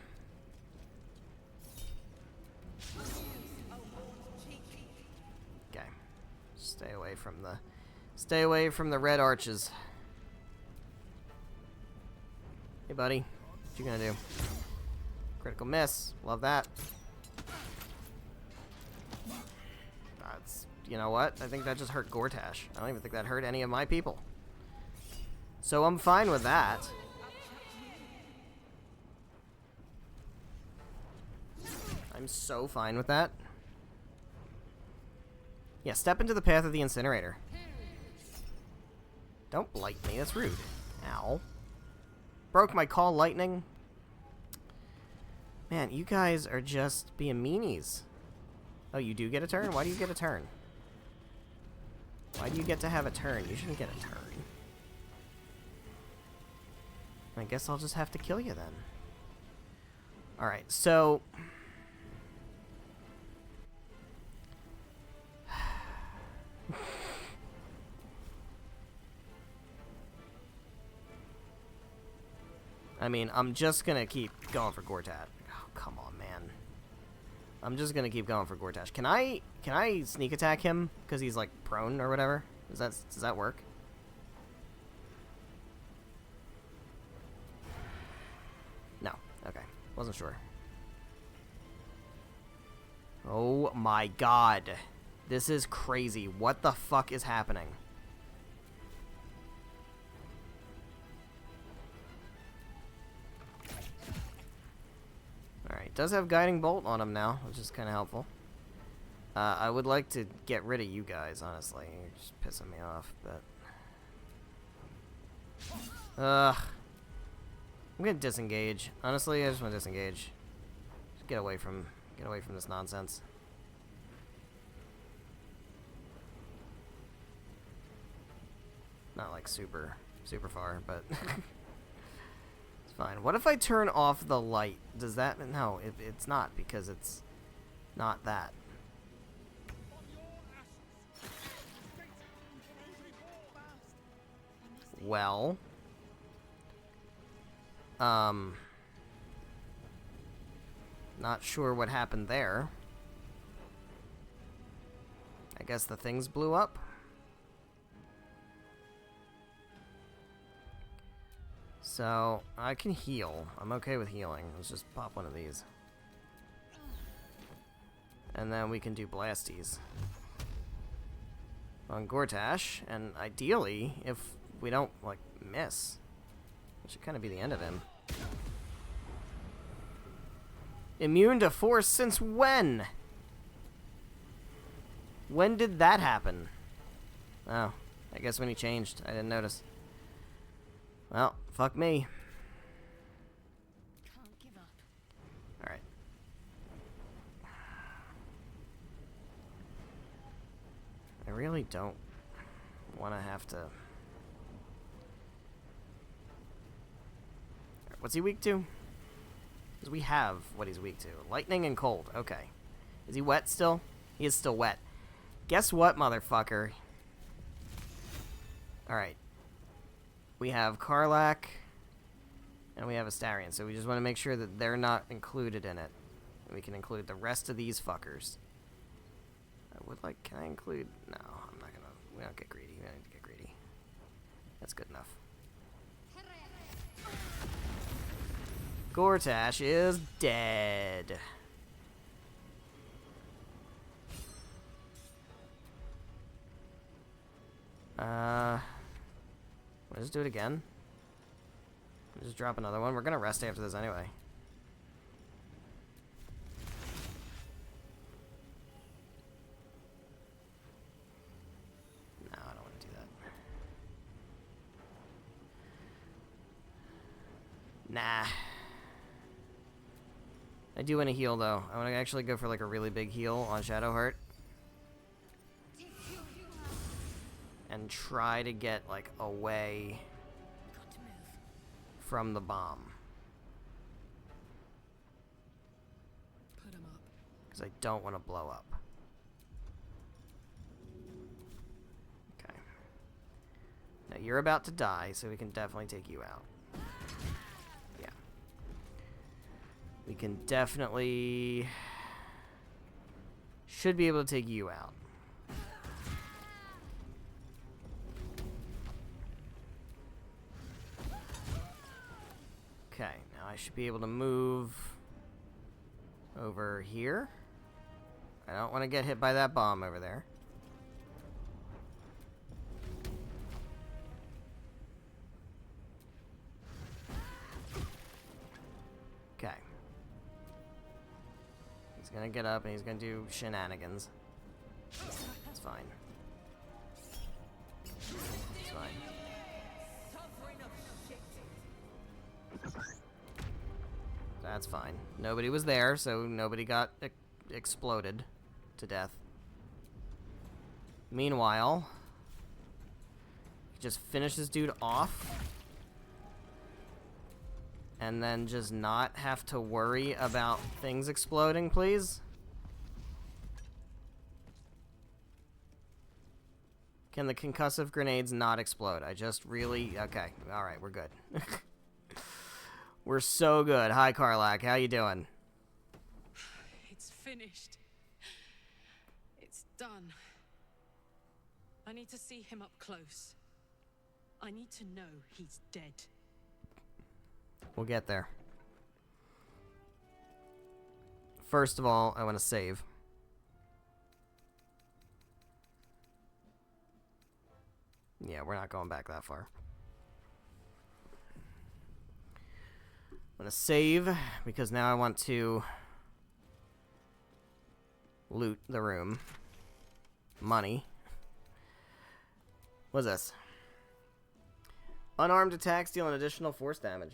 Speaker 1: Okay. Stay away from the red arches. Hey, buddy. What you gonna do? Critical miss. Love that. That's... You know what? I think that just hurt Gortash. I don't even think that hurt any of my people. So I'm fine with that. I'm so fine with that. Yeah, step into the path of the incinerator. Don't blight me, that's rude. Ow. Broke my call lightning. Man, you guys are just being meanies. Oh, you do get a turn? Why do you get a turn? Why do you get to have a turn? You shouldn't get a turn. I guess I'll just have to kill you then. Alright, so... I mean, I'm just gonna keep going for Gortat. Oh, come on, man. I'm just gonna keep going for Gortash. Can I sneak attack him because he's like prone or whatever? Does that work? No. Okay. Wasn't sure. Oh my god. This is crazy. What the fuck is happening? Alright, does have Guiding Bolt on him now, which is kind of helpful. I would like to get rid of you guys, honestly. You're just pissing me off, but... I'm gonna disengage. Honestly, I just want to disengage. Just get away from this nonsense. Not like super far, but... Fine. What if I turn off the light? Does that... No, it's not, because it's not that. Well... Not sure what happened there. I guess the things blew up. So, I can heal. I'm okay with healing. Let's just pop one of these. And then we can do blasties on Gortash. And ideally, if we don't, like, miss, it should kind of be the end of him. Immune to force since when? When did that happen? Oh, I guess when he changed. I didn't notice. Well, fuck me.
Speaker 6: Can't give up.
Speaker 1: Alright. I really don't want to have to... What's he weak to? Because we have what he's weak to. Lightning and cold. Okay. Is he wet still? He is still wet. Guess what, motherfucker? Alright. We have Karlach, and we have Astarion, so we just want to make sure that they're not included in it. We can include the rest of these fuckers. I would like... Can I include... No, I'm not gonna... We don't get greedy. We don't need to get greedy. That's good enough. Gortash is dead. Let's do it again. Just drop another one. We're gonna rest after this anyway. No, I don't want to do that. Nah. I do want to heal, though. I want to actually go for, like, a really big heal on Shadowheart. And try to get, like, away from the bomb.
Speaker 6: Put 'em up.
Speaker 1: Because I don't want to blow up. Okay. Now, you're about to die, so we can definitely take you out. Yeah. We can definitely... Should be able to take you out. Okay, now I should be able to move over here. I don't want to get hit by that bomb over there. Okay. He's gonna get up and he's gonna do shenanigans. That's fine. It's fine. That's fine. Nobody was there, so nobody got exploded to death. Meanwhile, just finish this dude off. And then just not have to worry about things exploding, please. Can the concussive grenades not explode? I just really... Okay, alright, we're good. We're so good. Hi, Karlach. How you doing?
Speaker 6: It's finished. It's done. I need to see him up close. I need to know he's dead.
Speaker 1: We'll get there. First of all, I want to save. Yeah, we're not going back that far. I'm going to save, because now I want to loot the room. Money. What's this? Unarmed attacks deal an additional force damage.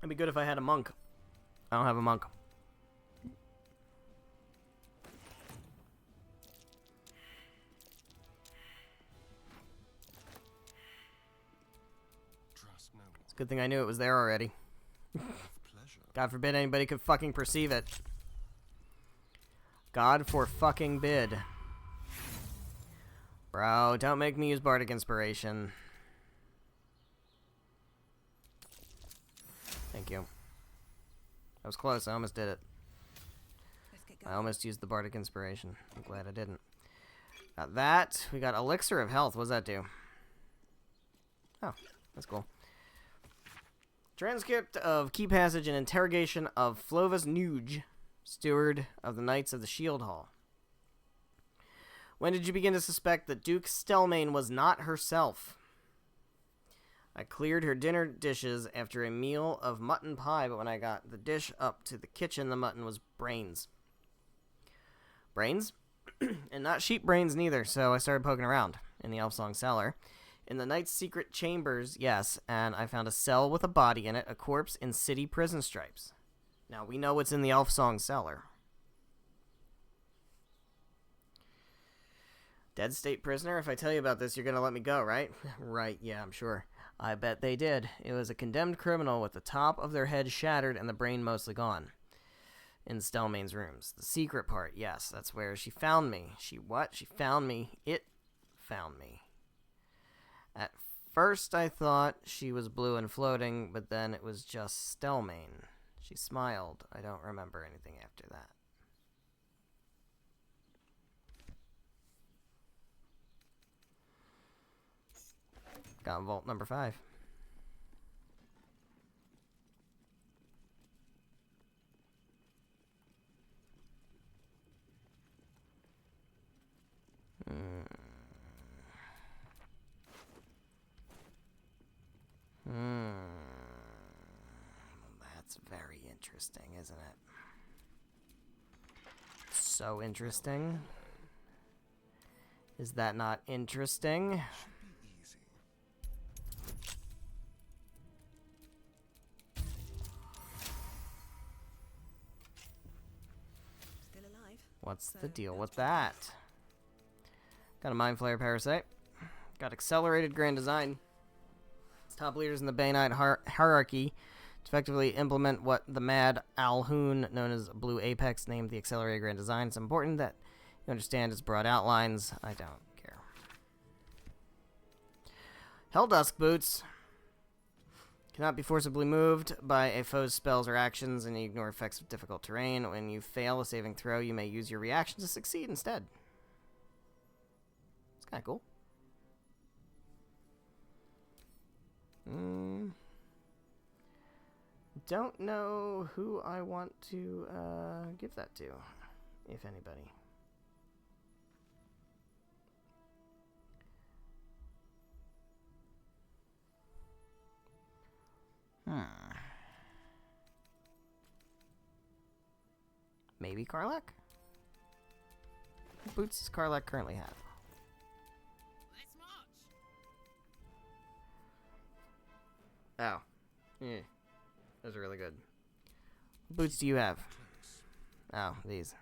Speaker 1: It'd be good if I had a monk. I don't have a monk. It's a good thing I knew it was there already. God forbid anybody could fucking perceive it. God for fucking bid. Bro, don't make me use Bardic Inspiration. Thank you. That was close. I almost did it.
Speaker 8: Let's get go.
Speaker 1: I almost used the Bardic Inspiration. I'm glad I didn't. Got that. We got Elixir of Health. What does that do? Oh, that's cool. Transcript of Key Passage and Interrogation of Flovus Nuge, Steward of the Knights of the Shield Hall. When did you begin to suspect that Duke Stelmane was not herself? I cleared her dinner dishes after a meal of mutton pie, but when I got the dish up to the kitchen, the mutton was brains. Brains? And not sheep brains neither, so I started poking around in the Elfsong cellar. In the knight's secret chambers, yes, and I found a cell with a body in it, a corpse in city prison stripes. Now, we know what's in the Elfsong cellar. Dead state prisoner? If I tell you about this, you're going to let me go, right? Right, yeah, I'm sure. I bet they did. It was a condemned criminal with the top of their head shattered and the brain mostly gone. In Stelmane's rooms. The secret part, yes, that's where she found me. She what? She found me. It found me. At first I thought she was blue and floating, but then it was just Stelmane. She smiled. I don't remember anything after that. Got vault number 5. That's very interesting, isn't it? So interesting. Is that not interesting?
Speaker 8: Still alive.
Speaker 1: What's the deal with that? Got a Mind Flayer Parasite. Got Accelerated Grand Design. Its top leaders in the Bainite hierarchy to effectively implement what the Mad Alhoon, known as Blue Apex, named the Accelerated Grand Design. It's important that you understand its broad outlines. I don't care. Helldusk Boots. Cannot be forcibly moved by a foe's spells or actions, and you ignore effects of difficult terrain. When you fail a saving throw, you may use your reaction to succeed instead. It's kind of cool. Don't know who I want to give that to, if anybody. Maybe Karlach? What boots does Karlach currently have? Oh. Yeah. Those are really good. What boots do you have? Oh, these.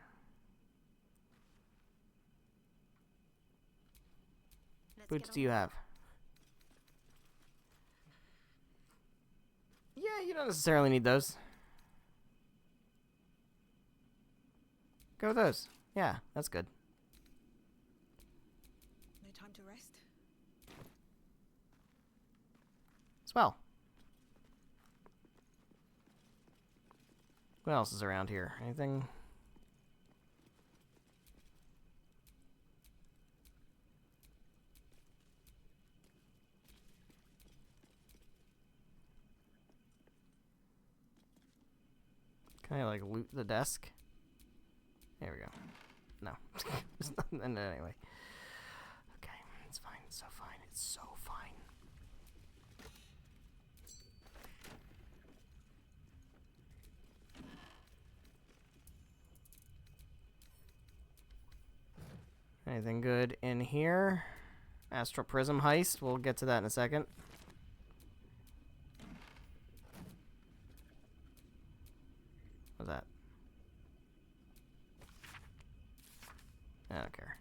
Speaker 1: Boots do you have? Yeah, you don't necessarily need those. Go with those. Yeah, that's good.
Speaker 8: No time to rest.
Speaker 1: Swell. What else is around here? Anything? Can I, like, loot the desk? There we go. No. There's nothing in it anyway. Okay, it's fine. It's so fine. It's so fine. Anything good in here? Astral Prism Heist. We'll get to that in a second. What's that? I don't care.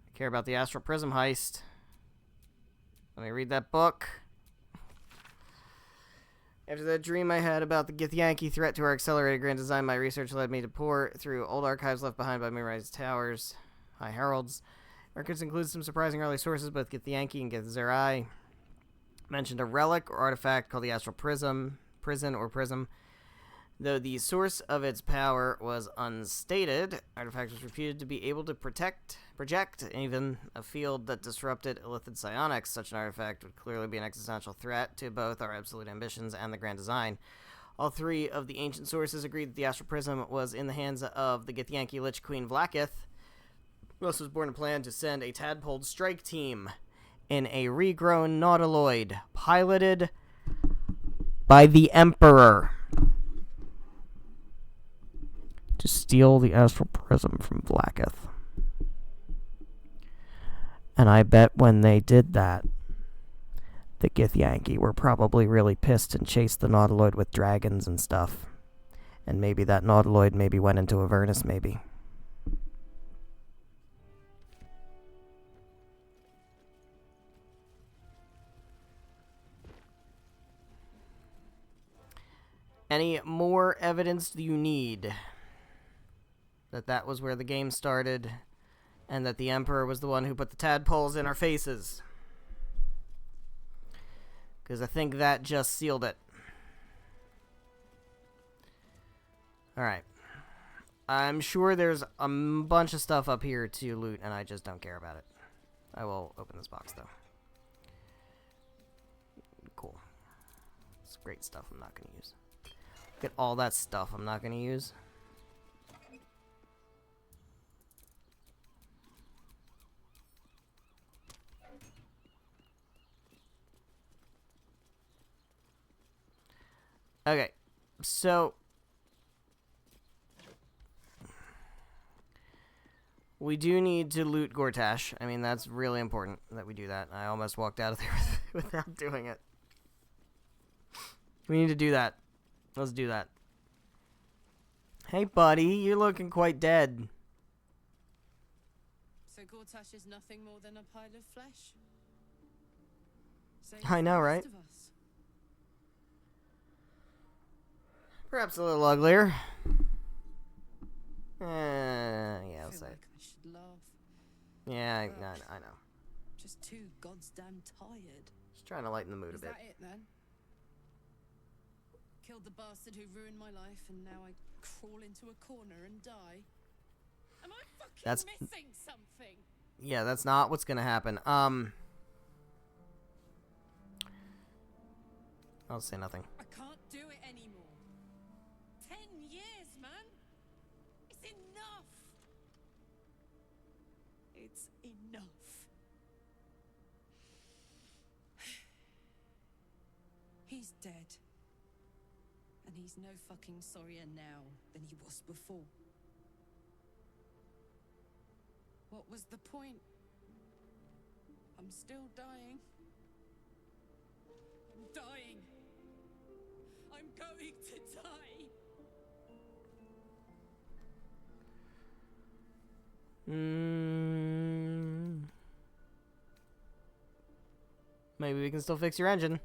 Speaker 1: I care about the Astral Prism Heist. Let me read that book. After that dream I had about the Githyanki threat to our accelerated grand design, my research led me to pore through old archives left behind by Moonrise Towers, High Heralds. Records include some surprising early sources, both Githyanki and Githzerai. Mentioned a relic or artifact called the Astral Prism, Though the source of its power was unstated, artifact was reputed to be able to project even a field that disrupted illithid psionics. Such an artifact would clearly be an existential threat to both our absolute ambitions and the grand design. All three of the ancient sources agreed that the Astral Prism was in the hands of the Githyanki Lich Queen Vlaakith, who also was born a plan to send a tadpole strike team in a regrown nautiloid piloted by the Emperor to steal the Astral Prism from Vlaakith. And I bet when they did that, the Githyanki were probably really pissed and chased the nautiloid with dragons and stuff. And maybe that nautiloid maybe went into Avernus, maybe. Any more evidence do you need that that was where the game started and that the Emperor was the one who put the tadpoles in our faces? Because I think that just sealed it. Alright. I'm sure there's a bunch of stuff up here to loot, and I just don't care about it. I will open this box, though. Cool. It's great stuff I'm not going to use. Look at all that stuff I'm not going to use. Okay, so we do need to loot Gortash. I mean, that's really important that we do that. I almost walked out of there without doing it. We need to do that. Let's do that. Hey, buddy, you're looking quite dead.
Speaker 6: So Gortash is nothing more than a pile of flesh? Same
Speaker 1: I
Speaker 6: as
Speaker 1: know,
Speaker 6: the
Speaker 1: right?
Speaker 6: rest of us.
Speaker 1: Perhaps a little uglier. Yeah, I'll say it.
Speaker 6: I should laugh.
Speaker 1: Yeah, I know.
Speaker 6: Just too goddamn tired.
Speaker 1: Just trying to lighten the mood a
Speaker 6: Is
Speaker 1: bit.
Speaker 6: that it then? Killed the bastard who ruined my life, and now I crawl into a corner and die. Am I fucking missing something?
Speaker 1: Yeah, that's not what's gonna happen. I'll say nothing.
Speaker 6: I can't do it anymore. 10 years, man. It's enough. It's enough. He's dead. And he's no fucking sorrier now than he was before. What was the point? I'm still dying. I'm dying. I'm going to die.
Speaker 1: Maybe we can still fix your engine.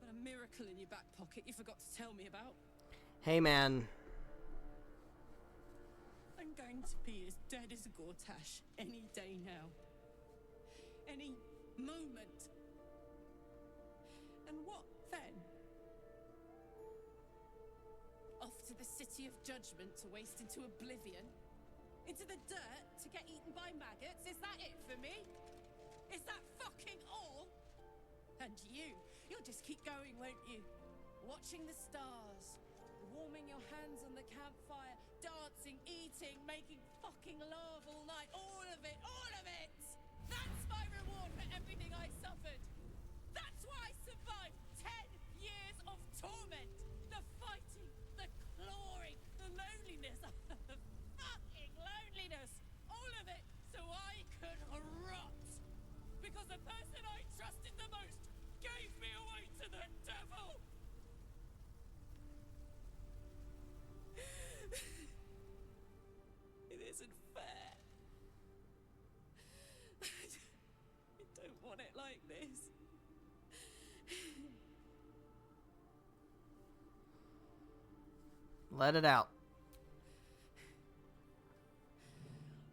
Speaker 6: Got a miracle in your back pocket you forgot to tell me about.
Speaker 1: Hey, man.
Speaker 6: I'm going to be as dead as Gortash any day now. Any moment. And what then? Off to the City of Judgment to waste into oblivion? Into the dirt to get eaten by maggots? Is that it for me? Is that fucking all? And you'll just keep going, won't you? Watching the stars, warming your hands on the campfire, dancing, eating, making fucking love all night. All of it, all of it! That's my reward for everything I suffered. That's why I survived 10 years of torment. The fighting, the clawing, the loneliness, the fucking loneliness. All of it so I could rot. Because the person I trusted the most gave me away to the devil. It isn't fair. I don't want it like this.
Speaker 1: Let it out.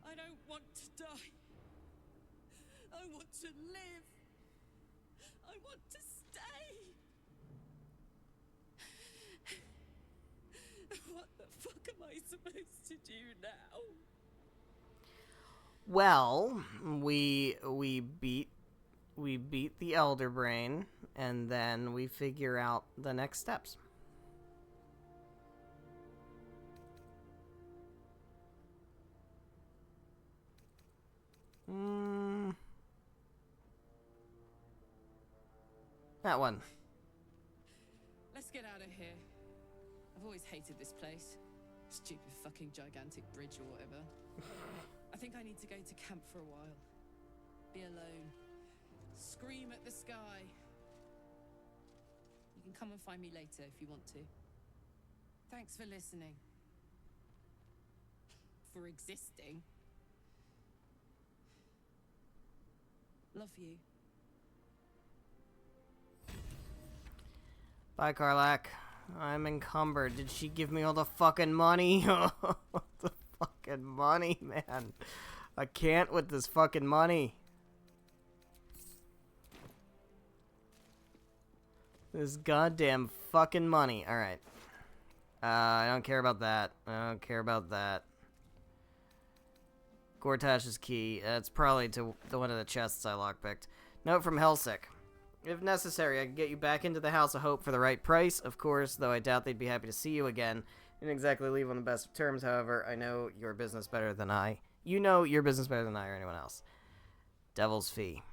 Speaker 6: I don't want to die. I want to live. I want to stay. What the fuck am I supposed to do now?
Speaker 1: Well, we beat the Elder Brain, and then we figure out the next steps. That one.
Speaker 6: Let's get out of here. I've always hated this place. Stupid fucking gigantic bridge or whatever. I think I need to go to camp for a while. Be alone. Scream at the sky. You can come and find me later if you want to. Thanks for listening. For existing. Love you.
Speaker 1: Bye, Karlak. I'm encumbered. Did she give me all the fucking money? The fucking money, man. I can't with this fucking money. This goddamn fucking money. Alright. I don't care about that. I don't care about that. Gortash's key. It's probably to one of the chests I lockpicked. Note from Helsik. If necessary, I can get you back into the House of Hope for the right price, of course, though I doubt they'd be happy to see you again. Didn't exactly leave on the best of terms, however. I know your business better than I. You know your business better than I or anyone else. Devil's Fee.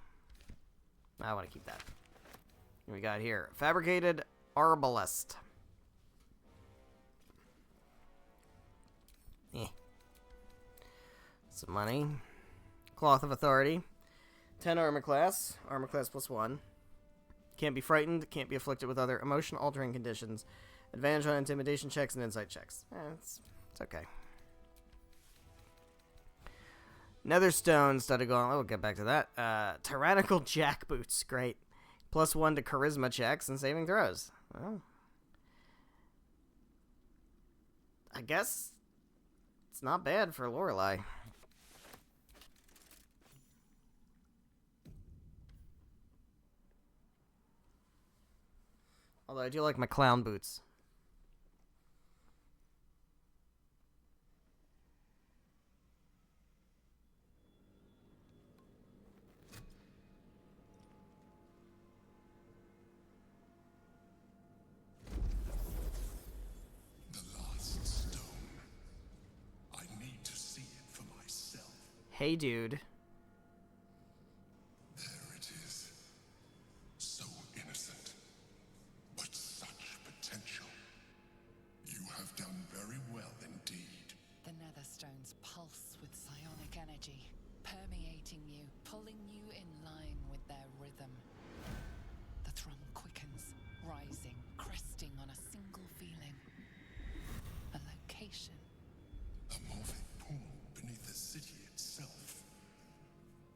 Speaker 1: I want to keep that. What we got here? Fabricated Arbalest. Some money. Cloth of Authority. 10 armor class. Armor class +1. Can't be frightened. Can't be afflicted with other emotion-altering conditions. Advantage on intimidation checks and insight checks. It's okay. Netherstone, studded gauntlet. We'll get back to that. Tyrannical jackboots. Great. +1 to charisma checks and saving throws. Well, I guess it's not bad for Lorelei. Although I do like my clown boots.
Speaker 3: The last stone. I need to see it for myself.
Speaker 1: Hey, dude.
Speaker 3: There it is. So innocent, but such potential. You have done very well indeed.
Speaker 10: The Netherstones pulse with psionic energy, permeating you, pulling you in line with their rhythm. The thrum quickens, rising, cresting on a single feeling. A location.
Speaker 3: A morphic pool beneath the city itself.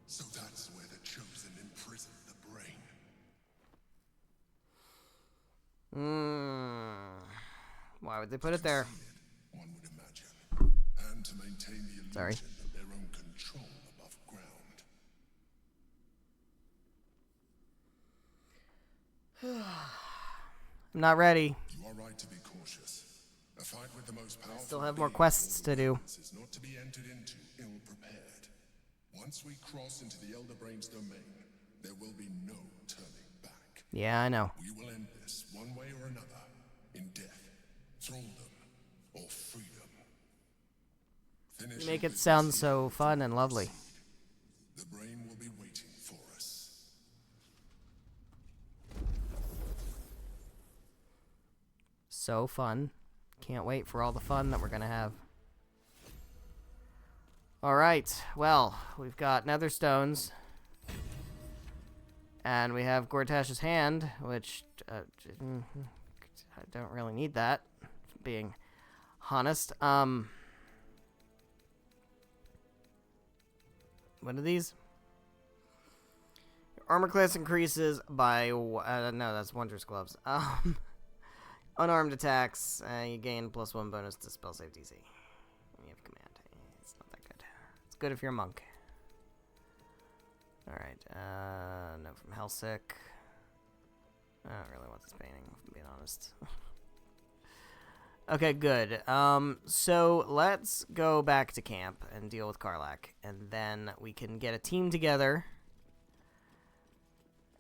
Speaker 3: So that's where the Chosen imprisoned the brain.
Speaker 1: Why would they put it there?
Speaker 3: One would imagine. And to maintain the illusion
Speaker 1: Sorry.
Speaker 3: of their own control above ground.
Speaker 1: I'm not ready.
Speaker 3: You are right to be cautious. A fight with the most powerful
Speaker 1: Still have more
Speaker 3: being
Speaker 1: quests to do.
Speaker 3: is not to be entered into ill-prepared. Once we cross into the Elder Brain's domain, there will be no turning back.
Speaker 1: Yeah, I know.
Speaker 3: We will end this one way or another, in death, thraldom, or freedom. Finish
Speaker 1: You make
Speaker 3: your
Speaker 1: it sound
Speaker 3: business
Speaker 1: so
Speaker 3: here
Speaker 1: fun and lovely.
Speaker 3: The brain will be waiting for us.
Speaker 1: So fun. Can't wait for all the fun that we're gonna have. Alright, well, we've got Netherstones. And we have Gortash's hand, which I don't really need that, being honest. What are these? Your armor class increases by no, that's Wondrous Gloves. Unarmed attacks, you gain +1 bonus to spell save DC. You have command. It's not that good. It's good if you're a monk. Alright, no from Helsik. I don't really want this painting, if I'm being honest. Okay, good. So let's go back to camp and deal with Karlak, and then we can get a team together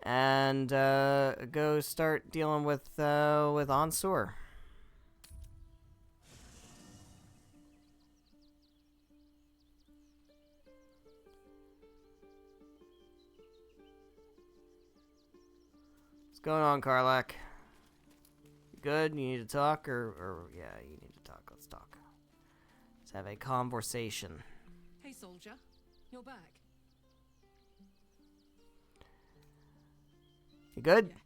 Speaker 1: and go start dealing with Onsor. What's going on, Karlak? Good? You need to talk, or yeah, you need to talk. Let's talk. Let's have a conversation.
Speaker 6: Hey, soldier. You're back.
Speaker 1: You good?
Speaker 6: Yeah.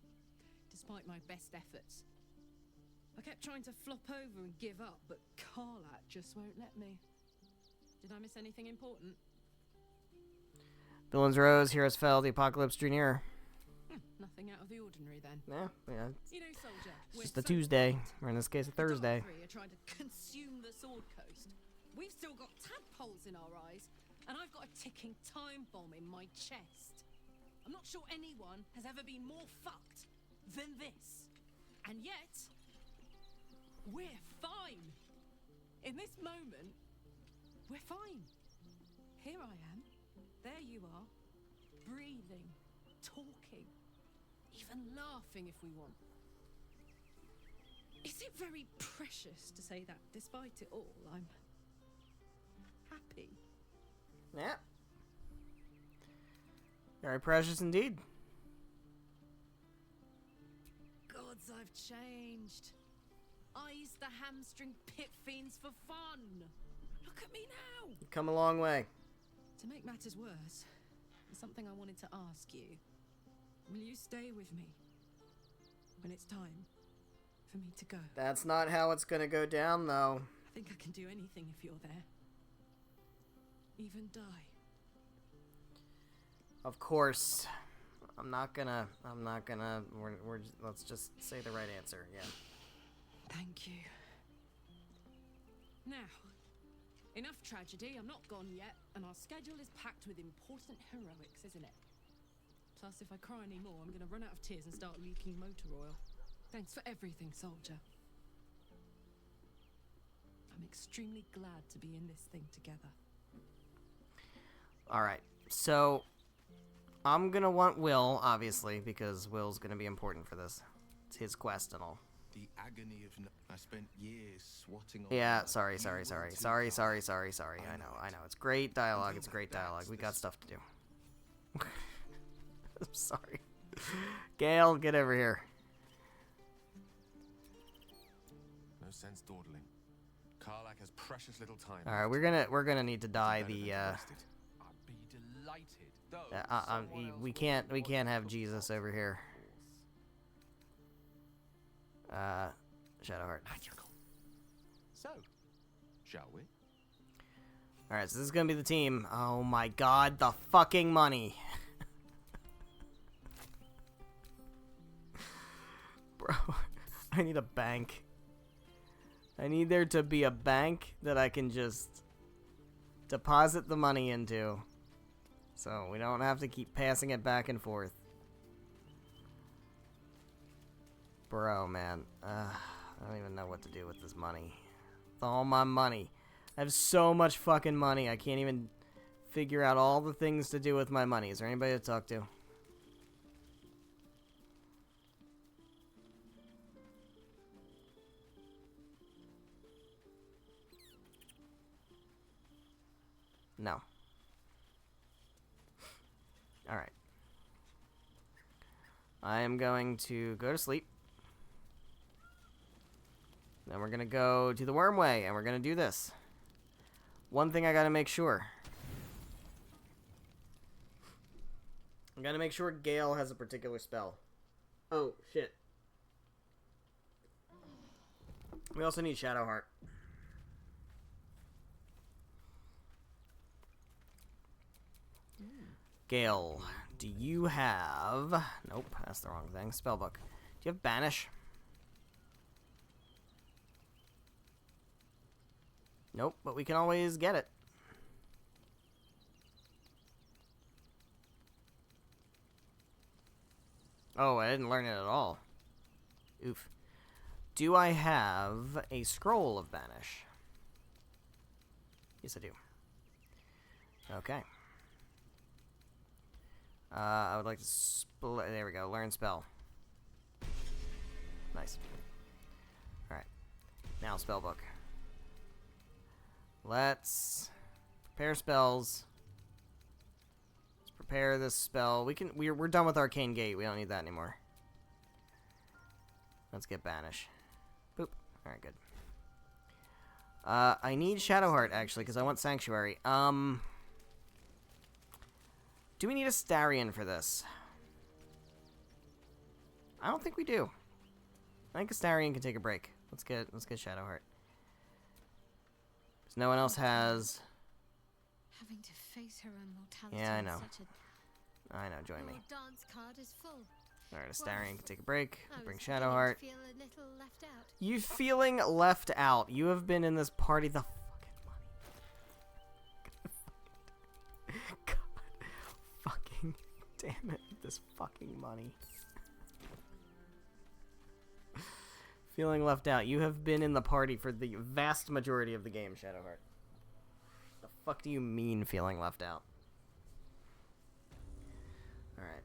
Speaker 6: Despite my best efforts. I kept trying to flop over and give up, but Karlak just won't let me. Did I miss anything important?
Speaker 1: Villains rose, heroes fell, the apocalypse drew near.
Speaker 6: Nothing out of the ordinary then.
Speaker 1: Yeah.
Speaker 6: You know, soldier,
Speaker 1: It's just a Tuesday, or in this case, a Thursday.
Speaker 6: The Dark Three are trying to consume the Sword Coast. We've still got tadpoles in our eyes, and I've got a ticking time bomb in my chest. I'm not sure anyone has ever been more fucked than this. And yet, we're fine. In this moment, we're fine. Here I am. There you are. Breathing. Talking. Even laughing if we want. Is it very precious to say that despite it all, I'm happy?
Speaker 1: Yeah. Very precious indeed.
Speaker 6: Gods, I've changed. I used to hamstring pit fiends for fun. Look at me now.
Speaker 1: You've come a long way.
Speaker 6: To make matters worse, there's something I wanted to ask you. Will you stay with me when it's time for me to go?
Speaker 1: That's not how it's gonna go down, though.
Speaker 6: I think I can do anything if you're there. Even die.
Speaker 1: Of course. Let's just say the right answer, yeah.
Speaker 6: Thank you. Now, enough tragedy, I'm not gone yet, and our schedule is packed with important heroics, isn't it? Plus, if I cry anymore, I'm gonna run out of tears and start leaking motor oil. Thanks for everything, soldier. I'm extremely glad to be in this thing together.
Speaker 1: Alright, so I'm gonna want Will, obviously, because Will's gonna be important for this. It's his quest and all.
Speaker 2: The agony of I spent years swatting on.
Speaker 1: Yeah, sorry. I know. It's great dialogue. It's great dialogue. We got stuff to do. I'm sorry. Gale, get over here.
Speaker 7: No sense dawdling. Karlak has precious little time.
Speaker 1: All right, we're gonna need to dye the.
Speaker 7: I'd be delighted. Though
Speaker 1: We can't have Jesus over here. Shadowheart.
Speaker 7: Magical. So, shall we?
Speaker 1: All right, so this is gonna be the team. Oh my God, the fucking money. Bro, I need a bank. I need there to be a bank that I can just deposit the money into. So we don't have to keep passing it back and forth. Bro, man. I don't even know what to do with this money. With all my money. I have so much fucking money. I can't even figure out all the things to do with my money. Is there anybody to talk to? No. Alright. I am going to go to sleep. Then we're going to go to the Wormway, and we're going to do this. One thing I got to make sure. I got to make sure Gale has a particular spell. Oh, shit. We also need Shadowheart. Gale, do you have... Nope, that's the wrong thing. Spellbook. Do you have Banish? Nope, but we can always get it. Oh, I didn't learn it at all. Oof. Do I have a scroll of banish? Yes, I do. Okay. I would like to split. There we go. Learn spell. Nice. Alright. Now, spellbook. Let's prepare spells. Let's prepare this spell. We're done with Arcane Gate. We don't need that anymore. Let's get banish. Boop. Alright, good. I need Shadowheart, actually, because I want Sanctuary. Do we need a Starion for this? I don't think we do. I think a Starion can take a break. Let's get Shadowheart. Because no one else has...
Speaker 5: Having to face her own mortality.
Speaker 1: Yeah, I know.
Speaker 5: Such
Speaker 1: I know, join me.
Speaker 5: Your dance card is full.
Speaker 1: Alright, a Starion can take a break.
Speaker 5: I
Speaker 1: Bring
Speaker 5: was beginning to
Speaker 1: Shadowheart.
Speaker 5: feel a little left out.
Speaker 1: You feeling left out. You have been in this party the fucking money. God fucking damn it. This fucking money. Feeling left out. You have been in the party for the vast majority of the game, Shadowheart. The fuck do you mean feeling left out? Alright.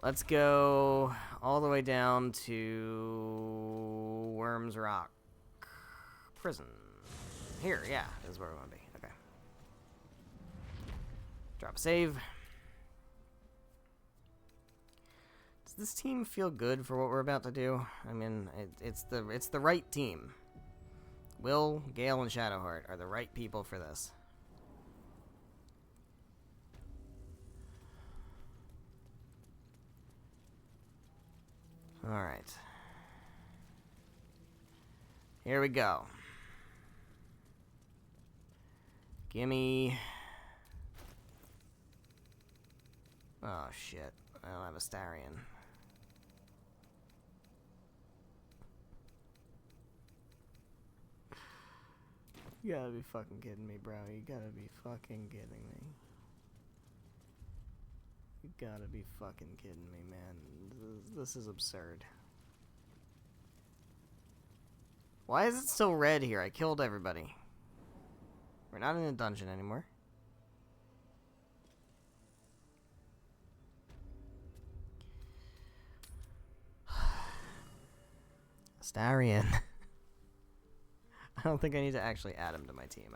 Speaker 1: Let's go all the way down to Worms Rock Prison. Here, yeah, this is where we want to be. Okay. Drop a save. Does this team feel good for what we're about to do? I mean, it's the right team. Will, Gale, and Shadowheart are the right people for this. Alright. Here we go. Gimme... Oh, shit. I don't have a Starion. You gotta be fucking kidding me, bro. You gotta be fucking kidding me. You gotta be fucking kidding me, man. This is absurd. Why is it still red here? I killed everybody. We're not in a dungeon anymore. Starion. I don't think I need to actually add him to my team.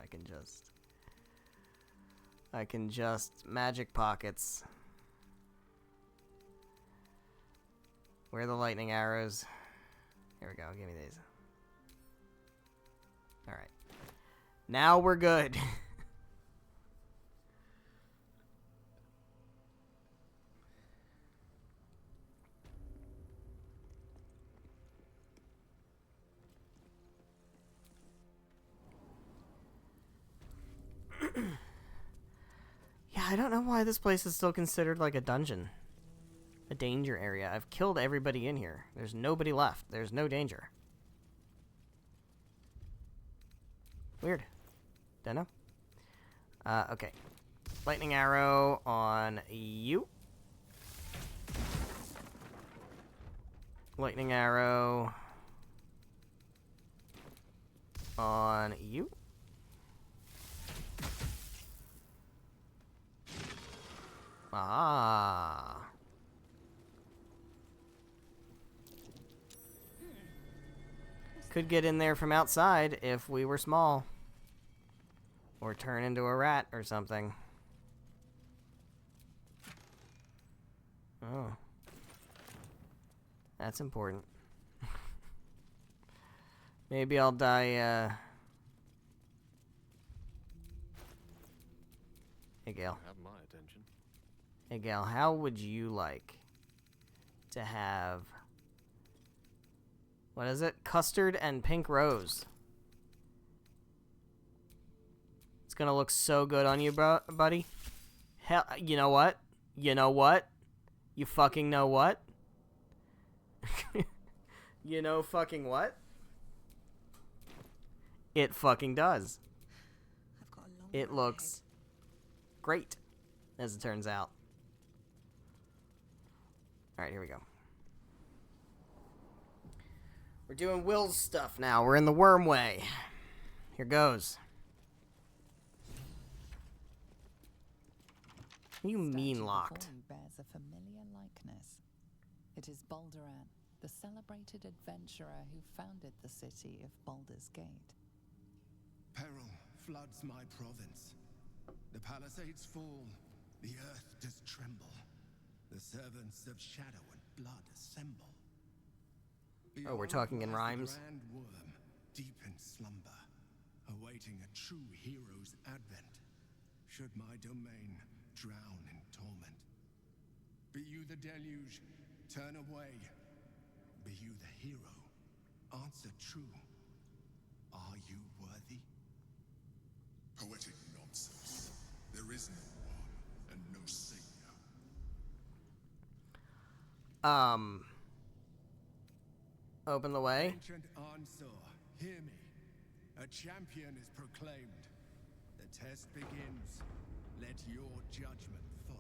Speaker 1: I can just magic pockets. Where are the lightning arrows? Here we go. Give me these. Alright. Now we're good. Yeah, I don't know why this place is still considered like a dungeon. A danger area. I've killed everybody in here. There's nobody left. There's no danger. Weird. Don't know. Okay. Lightning arrow on you. Lightning arrow on you. Ah. Could get in there from outside if we were small. Or turn into a rat or something. Oh. That's important. Maybe I'll die, Hey, Gale.
Speaker 7: Have my attention.
Speaker 1: Hey, Gale, how would you like to have... What is it? Custard and pink rose. It's gonna look so good on you, buddy. Hell, you know what? You know what? You fucking know what? You know fucking what? It fucking does.
Speaker 8: I've got a long
Speaker 1: It
Speaker 8: road
Speaker 1: looks great, as it turns out. Alright, here we go. We're doing Will's stuff now. We're in the worm way. Here goes. What do you mean locked?
Speaker 10: Statue before you bears a familiar likeness. It is Baldur, the celebrated adventurer who founded the city of Baldur's Gate.
Speaker 2: Peril floods my province. The palisades fall. The earth does tremble. The servants of shadow and blood assemble.
Speaker 1: Oh, we're talking in rhymes.
Speaker 2: The grand worm, deep in slumber, awaiting a true hero's advent. Should my domain drown in torment. Be you the deluge, turn away. Be you the hero, answer true. Are you worthy?
Speaker 3: Poetic nonsense. There is no one and no savior.
Speaker 1: Open the way.
Speaker 2: Ancient Ansar, hear me. A champion is proclaimed. The test begins. Let your judgment follow.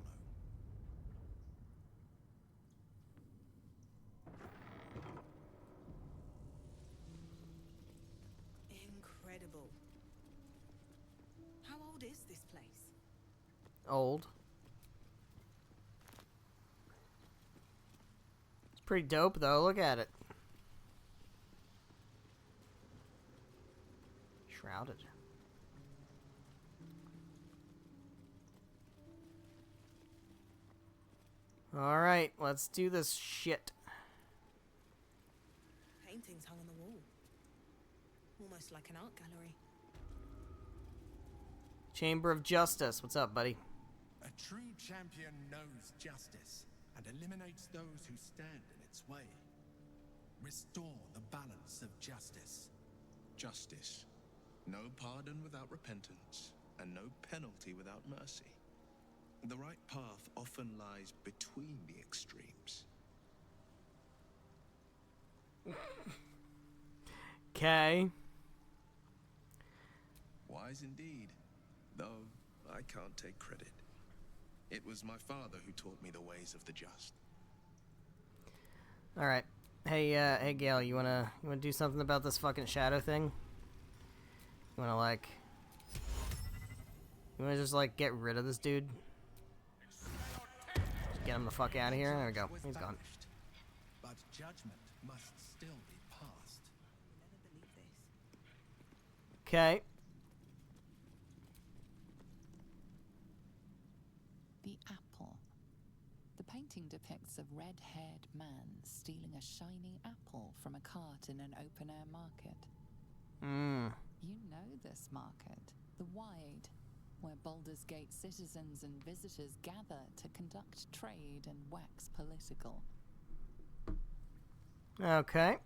Speaker 8: Incredible. How old is this place?
Speaker 1: Old. It's pretty dope, though. Look at it. Shrouded. Alright, let's do this shit.
Speaker 8: Paintings hung on the wall. Almost like an art gallery.
Speaker 1: Chamber of Justice. What's up, buddy?
Speaker 2: A true champion knows justice and eliminates those who stand in its way. Restore the balance of justice. Justice. No pardon without repentance, and no penalty without mercy. The right path often lies between the extremes.
Speaker 1: Okay.
Speaker 2: Wise indeed, though I can't take credit. It was my father who taught me the ways of the just.
Speaker 1: All right. Hey, Gale, you wanna do something about this fucking shadow thing? You wanna just like get rid of this dude? Just get him the fuck out of here. There we go. He's gone.
Speaker 2: But judgment must still be passed.
Speaker 8: Never believe this.
Speaker 1: Okay.
Speaker 10: The apple. The painting depicts a red-haired man stealing a shiny apple from a cart in an open-air market. You know this market, the Wide, where Baldur's Gate citizens and visitors gather to conduct trade and wax political.
Speaker 1: Okay.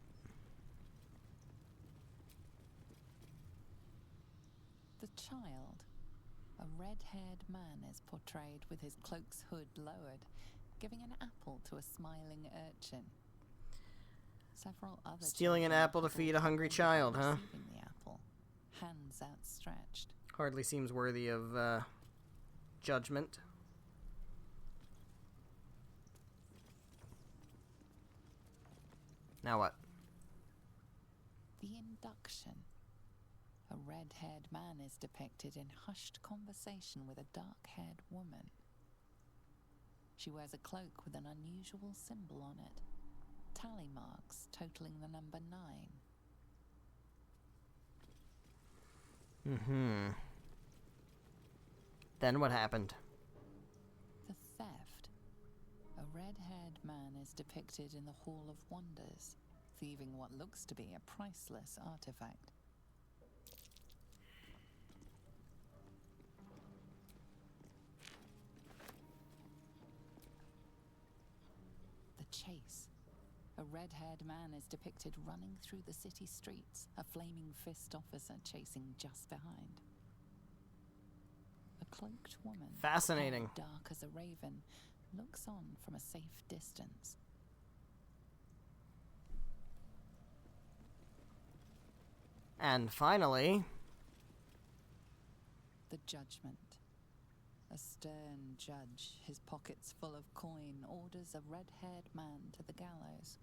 Speaker 10: The child. A red-haired man is portrayed with his cloak's hood lowered, giving an apple to a smiling urchin. Several other
Speaker 1: Stealing an
Speaker 10: children
Speaker 1: apple to
Speaker 10: huddled
Speaker 1: feed a hungry
Speaker 10: around
Speaker 1: child, huh?
Speaker 10: receiving the apple, hands outstretched.
Speaker 1: Hardly seems worthy of judgment. Now what?
Speaker 10: The induction. A red-haired man is depicted in hushed conversation with a dark-haired woman. She wears a cloak with an unusual symbol on it. Tally marks totaling the number 9.
Speaker 1: Then what happened?
Speaker 10: The theft. A red-haired man is depicted in the Hall of Wonders, thieving what looks to be a priceless artifact. The chase. A red-haired man is depicted running through the city streets, a flaming fist officer chasing just behind. A cloaked woman,
Speaker 1: Fascinating.
Speaker 10: hair dark as a raven, looks on from a safe distance.
Speaker 1: And finally,
Speaker 10: The judgment. A stern judge, his pockets full of coin, orders a red-haired man to the gallows.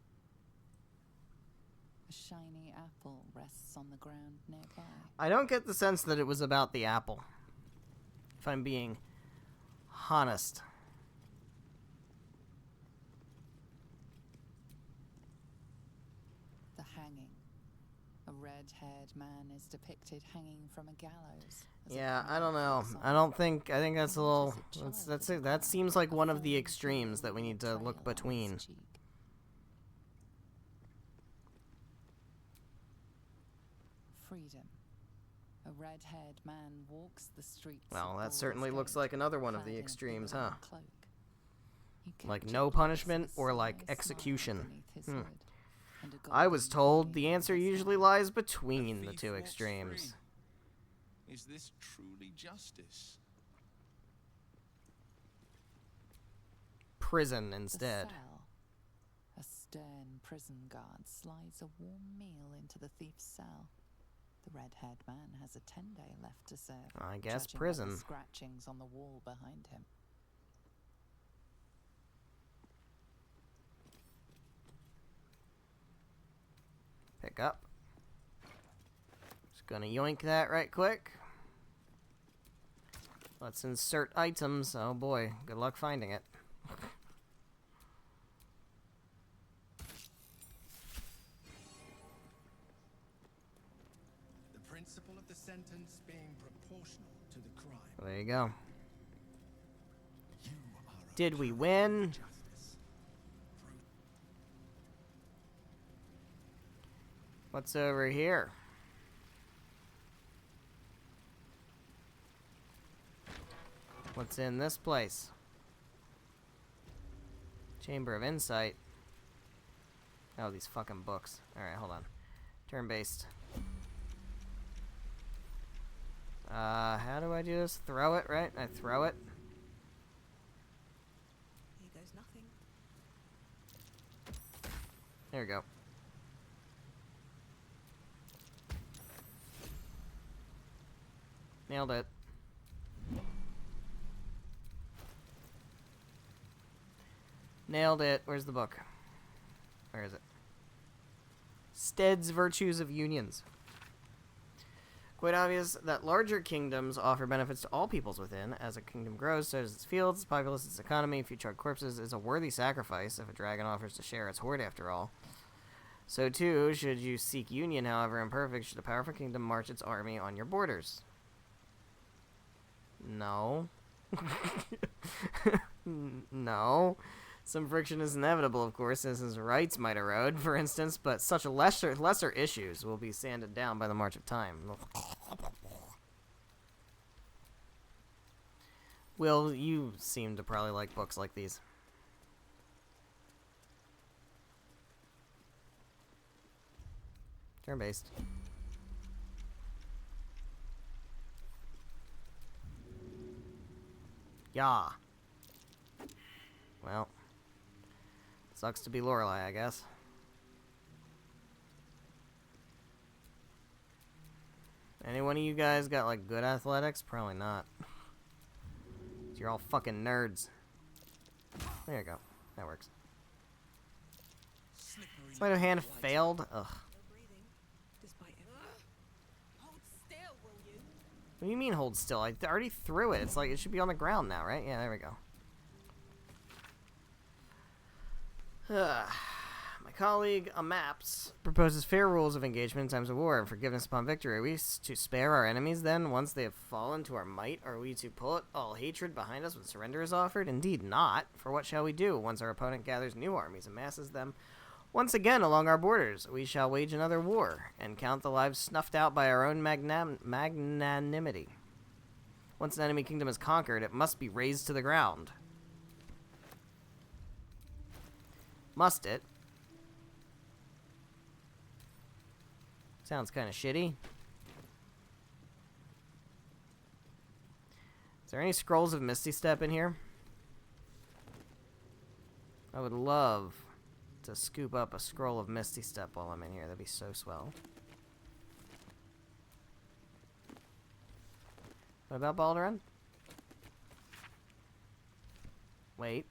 Speaker 10: A shiny apple rests on the ground nearby.
Speaker 1: I don't get the sense that it was about the apple, if I'm being honest.
Speaker 10: The hanging. A red-haired man is depicted hanging from a gallows.
Speaker 1: Yeah, I don't know. I think that's a little... That seems like one of the extremes that we need to look between.
Speaker 10: Freedom. A red-haired man walks the streets.
Speaker 1: Well,
Speaker 10: of
Speaker 1: that
Speaker 10: Baldur's
Speaker 1: certainly looks
Speaker 10: Gate,
Speaker 1: like another one of the
Speaker 10: clad in
Speaker 1: extremes,
Speaker 10: hood
Speaker 1: huh?
Speaker 10: and cloak. He
Speaker 1: Like
Speaker 10: captured
Speaker 1: no
Speaker 10: glimpse of
Speaker 1: punishment
Speaker 10: a
Speaker 1: or like
Speaker 10: sly smile
Speaker 1: execution.
Speaker 10: beneath his hood, and a
Speaker 1: I was
Speaker 10: golden
Speaker 1: told the
Speaker 10: ring in
Speaker 1: answer
Speaker 10: his
Speaker 1: usually
Speaker 10: hand.
Speaker 1: lies between the
Speaker 2: thief
Speaker 1: two
Speaker 2: walks
Speaker 1: extremes.
Speaker 2: free. Is this truly justice?
Speaker 1: Prison
Speaker 10: The
Speaker 1: instead.
Speaker 10: cell. A stern prison guard slides a warm meal into the thief's cell. The red-haired man has a 10-day left to serve.
Speaker 1: I guess
Speaker 10: judging by
Speaker 1: prison.
Speaker 10: the scratchings on the wall behind him.
Speaker 1: Pick up. Just gonna yoink that right quick. Let's insert items. Oh boy, good luck finding it.
Speaker 11: The principle of the sentence being proportional to the crime.
Speaker 1: There you go.
Speaker 11: You are a
Speaker 1: Did we win?
Speaker 11: justice.
Speaker 1: What's over here? What's in this place? Chamber of Insight. Oh, these fucking books. Alright, hold on. Turn-based. How do I do this? Throw it, right? I throw it.
Speaker 8: Here goes nothing.
Speaker 1: There we go. Nailed it. Nailed it. Where's the book? Where is it? Stead's Virtues of Unions. Quite obvious that larger kingdoms offer benefits to all peoples within. As a kingdom grows, so does its fields, its populace, its economy. A few charred corpses is a worthy sacrifice if a dragon offers to share its hoard after all. So too, should you seek union, however imperfect, should a powerful kingdom march its army on your borders. No. No. Some friction is inevitable, of course, as his rights might erode, for instance, but such lesser issues will be sanded down by the march of time. Will, you seem to probably like books like these. Turn-based. Yeah. Well. Sucks to be Lorelei, I guess. Any one of you guys got, like, good athletics? Probably not. You're all fucking nerds. There you go. That works. Sleight of hand failed? Ugh.
Speaker 8: No breathing, despite everything.
Speaker 6: Hold still, will you?
Speaker 1: What do you mean hold still? I already threw it. It's like it should be on the ground now, right? Yeah, there we go. My colleague, Maps, proposes fair rules of engagement in times of war and forgiveness upon victory. Are we to spare our enemies, then, once they have fallen to our might? Are we to put all hatred behind us when surrender is offered? Indeed not. For what shall we do once our opponent gathers new armies and masses them once again along our borders? We shall wage another war and count the lives snuffed out by our own magnanimity. Once an enemy kingdom is conquered, it must be razed to the ground. Must it? Sounds kind of shitty. Is there any scrolls of Misty Step in here? I would love to scoop up a scroll of Misty Step while I'm in here. That'd be so swell. What about Baldur? Wait.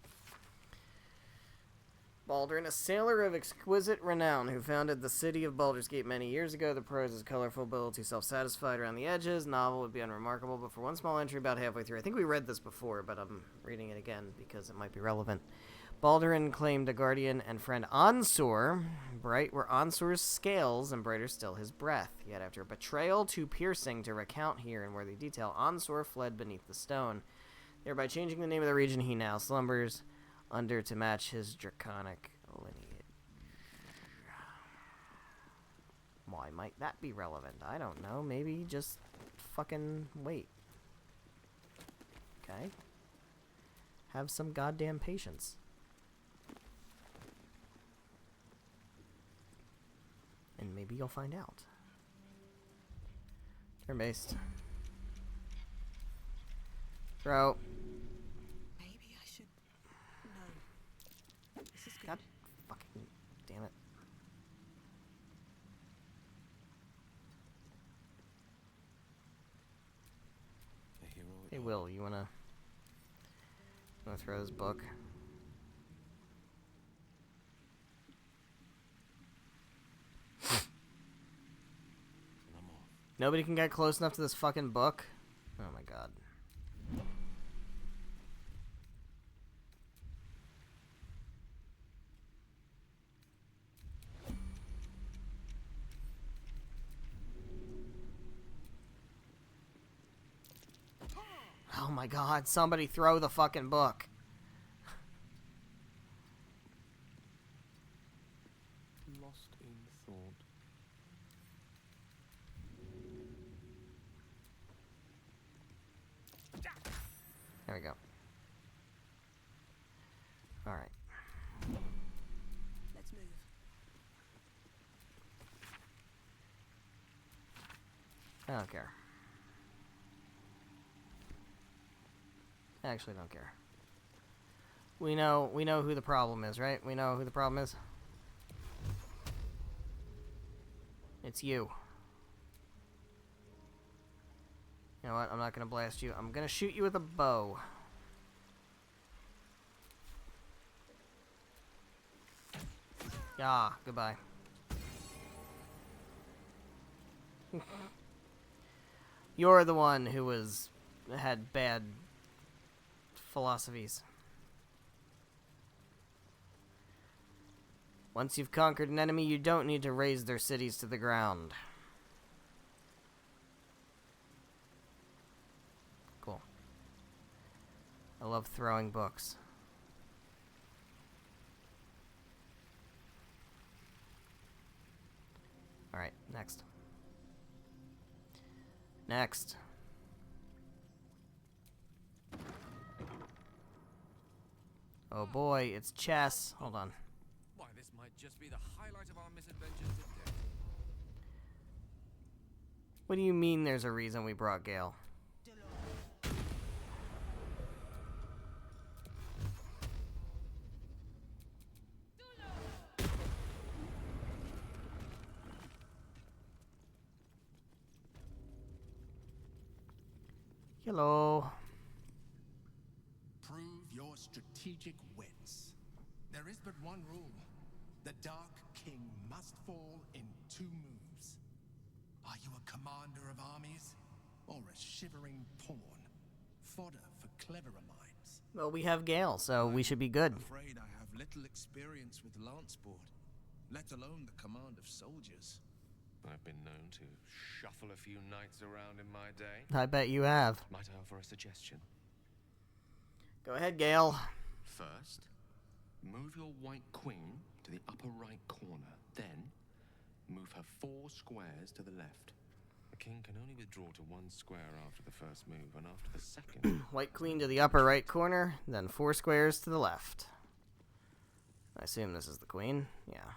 Speaker 1: Baldur, a sailor of exquisite renown who founded the city of Baldur's Gate many years ago. The prose is colorful, but a little too self-satisfied around the edges. Novel would be unremarkable, but for one small entry about halfway through. I think we read this before, but I'm reading it again because it might be relevant. Baldurin claimed a guardian and friend Ansor. Bright were Ansor's scales, and brighter still his breath. Yet after a betrayal too piercing to recount here in worthy detail, Ansor fled beneath the stone. Thereby changing the name of the region he now slumbers under to match his draconic lineage. Why might that be relevant? I don't know. Maybe just fucking wait. Okay. Have some goddamn patience. And maybe you'll find out. Turn-based. Throw.
Speaker 8: Maybe I should. No. This is good.
Speaker 1: God fucking damn it. Hey Will, you wanna throw this book? Nobody can get close enough to this fucking book? Oh my god. Oh my god, somebody throw the fucking book.
Speaker 7: Lost in thought.
Speaker 1: There we go. Alright.
Speaker 8: Let's move.
Speaker 1: I don't care. I actually don't care. We know who the problem is, right? We know who the problem is. It's you. You know what? I'm not gonna blast you. I'm gonna shoot you with a bow. Ah, goodbye. You're the one who had bad philosophies. Once you've conquered an enemy, you don't need to raze their cities to the ground. Cool. I love throwing books. Alright, next. Next. Oh boy, it's chess. Hold on.
Speaker 7: Why, this might just be the highlight of our misadventures today.
Speaker 1: What do you mean there's a reason we brought Gale? Hello.
Speaker 11: Prove your strategic wits. There is but one rule. The Dark King must fall in 2 moves. Are you a commander of armies, or a shivering pawn? Fodder for cleverer minds.
Speaker 1: Well, we have Gale, so we should be good.
Speaker 2: I'm afraid I have little experience with lance sport, let alone the command of soldiers.
Speaker 7: I've been known to shuffle a few knights around in my day.
Speaker 1: I bet you have.
Speaker 7: Might I offer a suggestion?
Speaker 1: Go ahead, Gale.
Speaker 7: First, move your white queen to the upper right corner. Then, move her 4 squares to the left. The king can only withdraw to 1 square after the first move, and after the second...
Speaker 1: White queen to the upper right corner, then 4 squares to the left. I assume this is the queen. Yeah.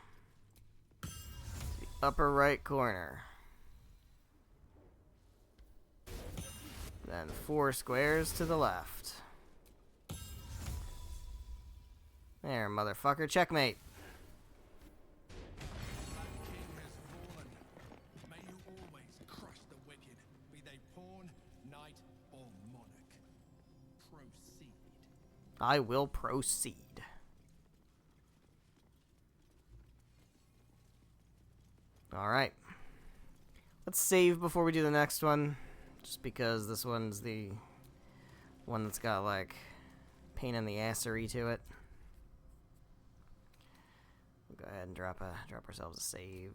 Speaker 1: The upper right corner. Then 4 squares to the left. There, motherfucker. Checkmate.
Speaker 11: King has fallen. May you always crush the wicked, be they pawn, knight, or monarch. Proceed.
Speaker 1: I will proceed. Alright. Let's save before we do the next one. Just because this one's the one that's got, like, pain in the assery to it. We'll go ahead and drop ourselves a save.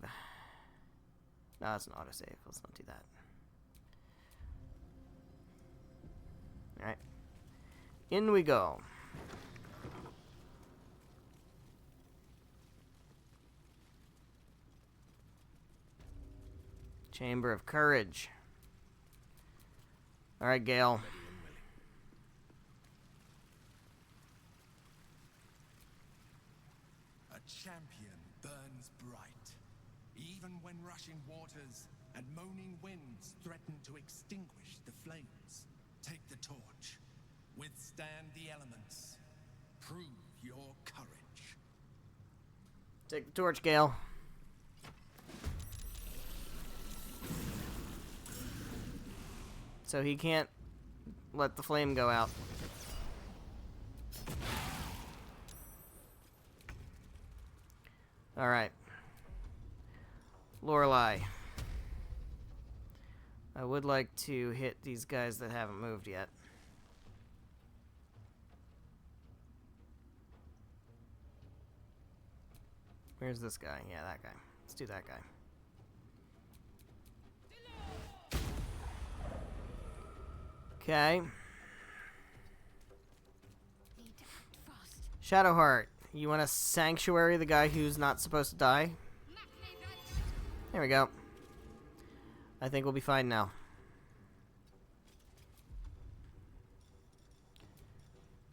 Speaker 1: No, it's an autosave. Let's not do that. Alright. In we go. Chamber of Courage. Alright, Gale.
Speaker 11: A champion burns bright, even when rushing waters and moaning winds threaten to extinguish the flames. Take the torch. Withstand the elements. Prove your courage.
Speaker 1: Take the torch, Gale. So he can't let the flame go out. Alright. Lorelei. I would like to hit these guys that haven't moved yet. Where's this guy? Yeah, that guy. Let's do that guy. Okay. Shadowheart, you want to sanctuary the guy who's not supposed to die? There we go. I think we'll be fine now.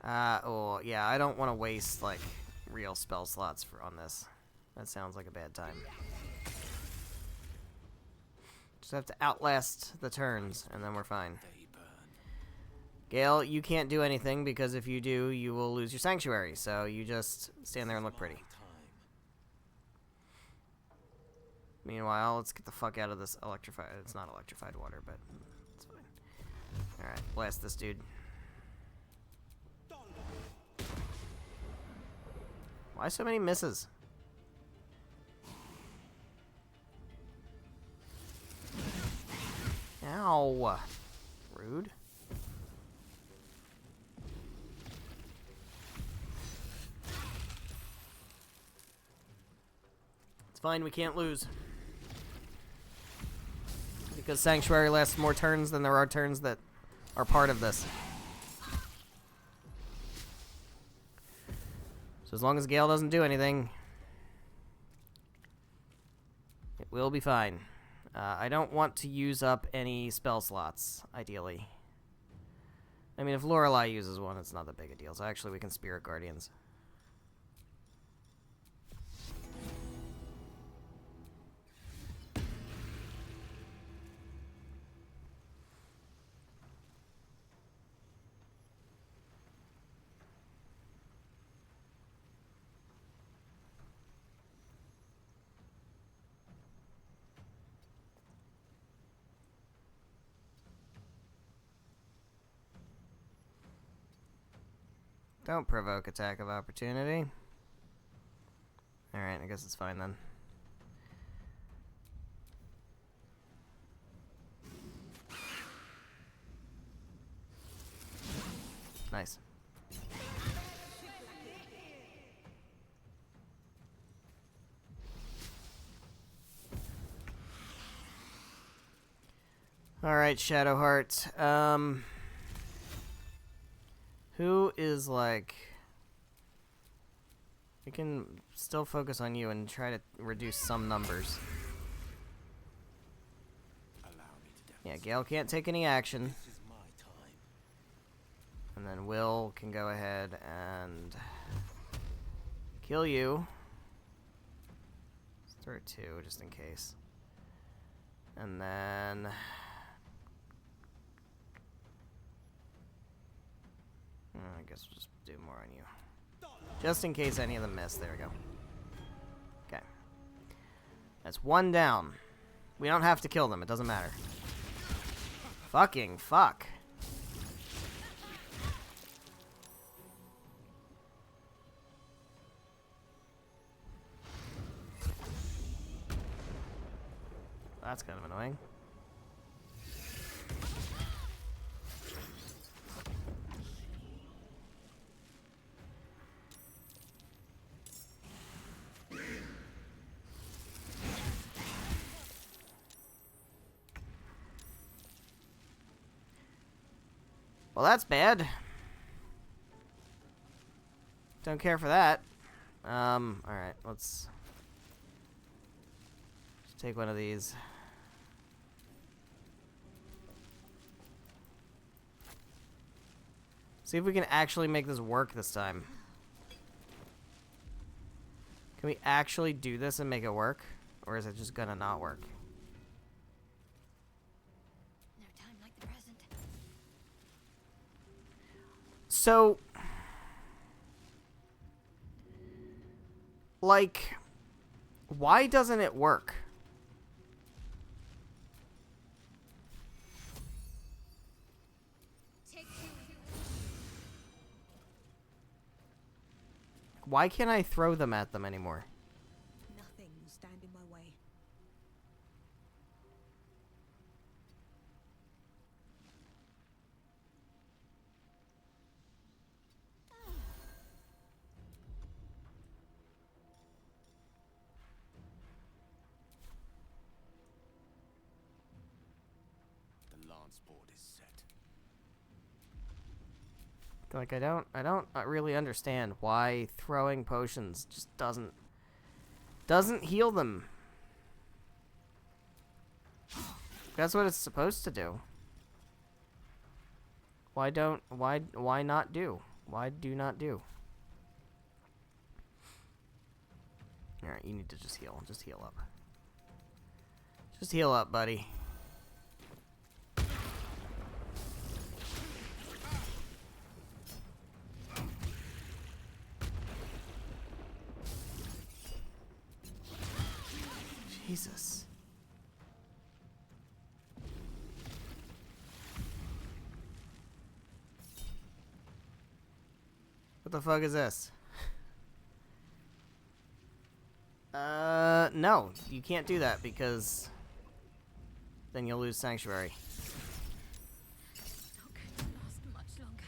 Speaker 1: Oh, yeah, I don't want to waste, like, real spell slots on this. That sounds like a bad time. Just have to outlast the turns, and then we're fine. Gale, you can't do anything, because if you do, you will lose your sanctuary, so you just stand there and look pretty. Meanwhile, let's get the fuck out of this electrified... It's not electrified water, but it's fine. Alright, blast this dude. Why so many misses? Ow! Rude. It's fine, we can't lose. Because Sanctuary lasts more turns than there are turns that are part of this. So as long as Gale doesn't do anything, it will be fine. I don't want to use up any spell slots, ideally. I mean, if Lorelei uses one, it's not that big a deal. So actually, we can Spirit Guardians. Don't provoke attack of opportunity. Alright, I guess it's fine then. Nice. Alright, Shadowheart. Who is like... We can still focus on you and try to reduce some numbers. Yeah, Gale can't take any action. And then Will can go ahead and kill you. Let's throw 2 just in case. And then... I guess we'll just do more on you. Just in case any of them miss. There we go. Okay. That's 1 down. We don't have to kill them. It doesn't matter. Fucking fuck. that's kind of annoying. Well, that's bad. Don't care for that. Alright, let's take one of these. See if we can actually make this work this time. Can we actually do this and make it work? Or is it just gonna not work?
Speaker 5: No time like the present.
Speaker 1: So, like, why doesn't it work? Why can't I throw them at them anymore?
Speaker 8: Nothing will stand in my way.
Speaker 7: The lance board is set.
Speaker 1: Like, I don't really understand why throwing potions just doesn't heal them. That's what it's supposed to do. Why not do? Why do not do? Alright, you need to just heal. Just heal up. Just heal up, buddy. Jesus. What the fuck is this? No, you can't do that because then you'll lose Sanctuary.
Speaker 5: Not going to last much longer.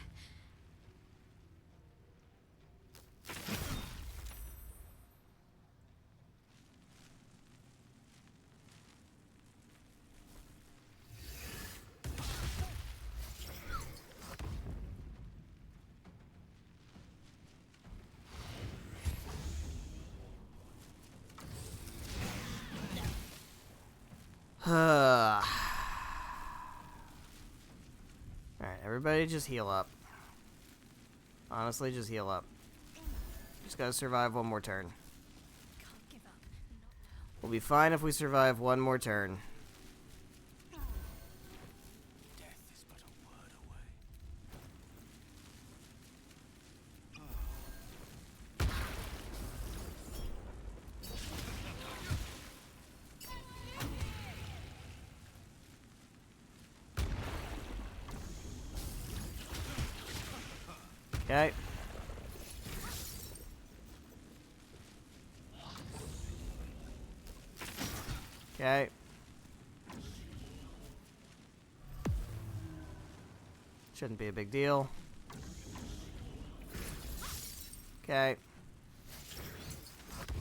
Speaker 1: Alright, everybody just heal up. Honestly, just heal up. Just gotta survive one more turn.
Speaker 5: Can't give up.
Speaker 1: We'll be fine if we survive one more turn.
Speaker 7: Death is but a word away.
Speaker 1: Okay. Okay. Shouldn't be a big deal. Okay.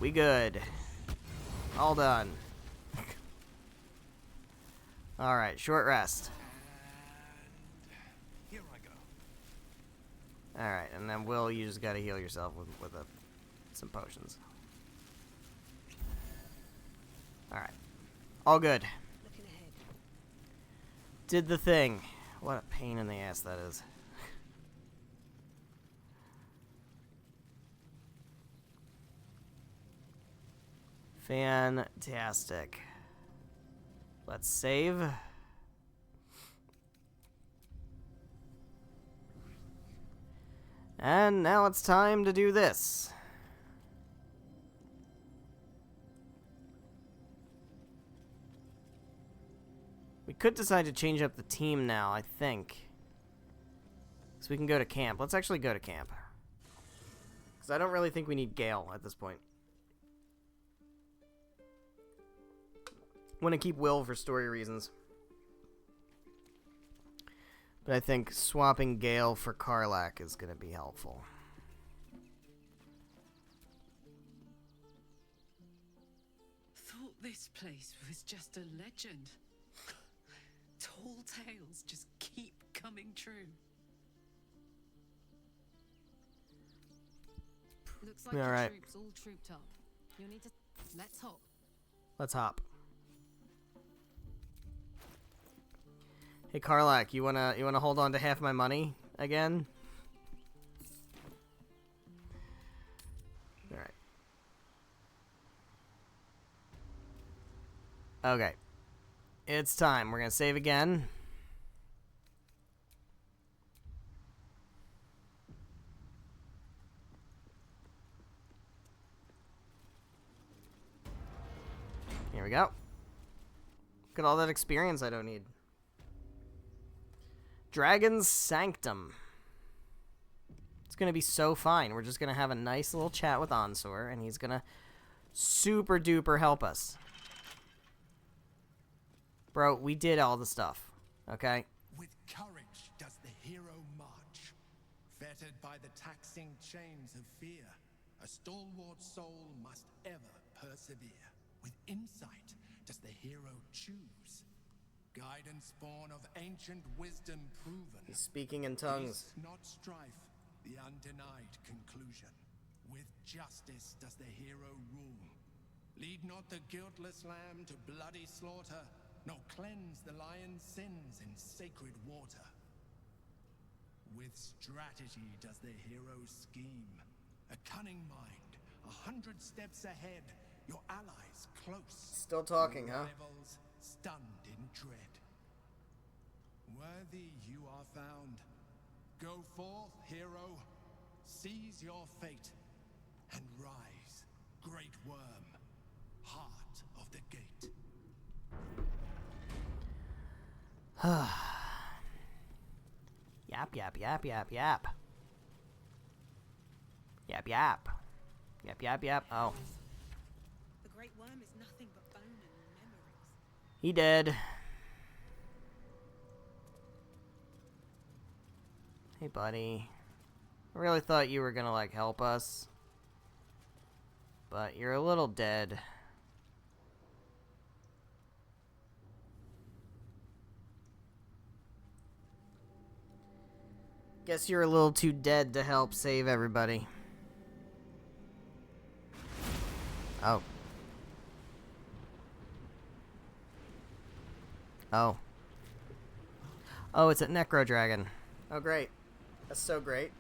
Speaker 1: We good. All done. Alright, short rest.
Speaker 2: Here I go.
Speaker 1: Alright, and then Will, you just gotta heal yourself with some potions. Alright. All good.
Speaker 8: Looking ahead.
Speaker 1: Did the thing. What a pain in the ass that is. Fantastic. Let's save. And now it's time to do this. We could decide to change up the team now, I think. So we can go to camp. Let's actually go to camp. Because I don't really think we need Gale at this point. Want to keep Will for story reasons. But I think swapping Gale for Karlak is going to be helpful.
Speaker 10: Thought this place was just a legend. Tall tales just keep coming true.
Speaker 5: Looks like
Speaker 1: All
Speaker 5: the
Speaker 1: right.
Speaker 5: troops all trooped up. You'll need to... Let's hop.
Speaker 1: Let's hop. Hey Karlak, you wanna hold on to half my money again? All right. Okay. It's time. We're gonna save again. Here we go. Look at all that experience I don't need. Dragon's Sanctum. It's going to be so fine. We're just going to have a nice little chat with Ansur, and he's going to super duper help us. Bro, we did all the stuff, okay?
Speaker 11: With courage does the hero march, fettered by the taxing chains of fear. A stalwart soul must ever persevere. With insight does the hero choose, guidance born of ancient wisdom proven.
Speaker 1: He's speaking in tongues.
Speaker 11: Peace, not strife, the undenied conclusion. With justice does the hero rule. Lead not the guiltless lamb to bloody slaughter, nor cleanse the lion's sins in sacred water. With strategy does the hero scheme, a cunning mind, 100 steps ahead, your allies close.
Speaker 1: Still talking, huh?
Speaker 11: Rivals stunned in dread. Worthy you are found. Go forth, hero, seize your fate, and rise, great worm, heart of the gate.
Speaker 1: Yap, yap, yap, yap, yap. Yap, yap. Yap, yap, yap. Oh.
Speaker 8: The great worm is nothing but bone and memories.
Speaker 1: He dead. Hey, buddy. I really thought you were gonna, like, help us. But you're a little dead. Guess you're a little too dead to help save everybody. Oh. Oh. Oh, it's a Necro Dragon. Oh, great. That's so great.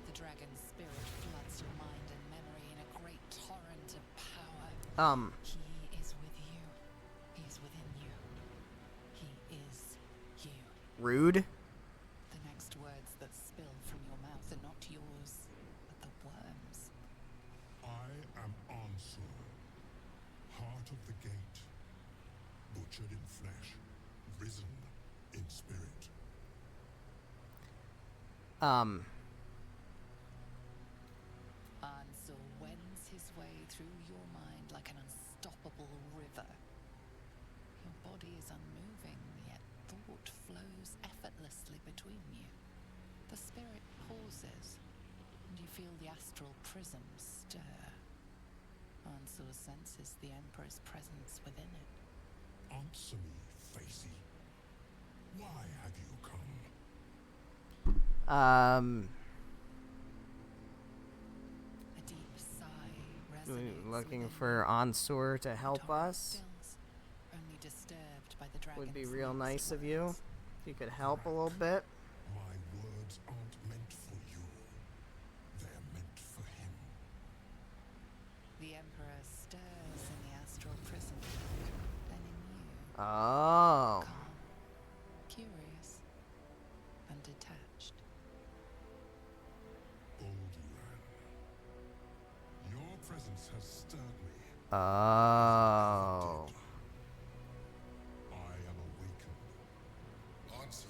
Speaker 10: The dragon's spirit floods your mind and memory in a great torrent of power. He is with you. He is within you. He is you.
Speaker 1: Rude.
Speaker 10: The next words that spill from your mouth are not yours, but the worm's.
Speaker 3: I am Ansur, heart of the gate, butchered in flesh, risen in spirit.
Speaker 10: Ansur wends his way through your mind like an unstoppable river. Your body is unmoving, yet thought flows effortlessly between you. The spirit pauses, and you feel the astral prism stir. Ansur senses the Emperor's presence within it.
Speaker 3: Answer me, Facey. Why have you come?
Speaker 10: A deep sigh resonates
Speaker 1: Looking
Speaker 10: within
Speaker 1: for
Speaker 10: you.
Speaker 1: Ansur to help
Speaker 10: Torrent
Speaker 1: us.
Speaker 10: stills, only disturbed by the
Speaker 1: Would be
Speaker 10: dragon's
Speaker 1: real
Speaker 10: next
Speaker 1: nice of you.
Speaker 10: words.
Speaker 1: If you could help a little bit.
Speaker 3: My words aren't meant for you. They're meant for him.
Speaker 10: The Emperor stirs in the astral prison, then in you.
Speaker 1: Oh.
Speaker 10: Calm, curious,
Speaker 1: Oh.
Speaker 3: I am awakened. Answer.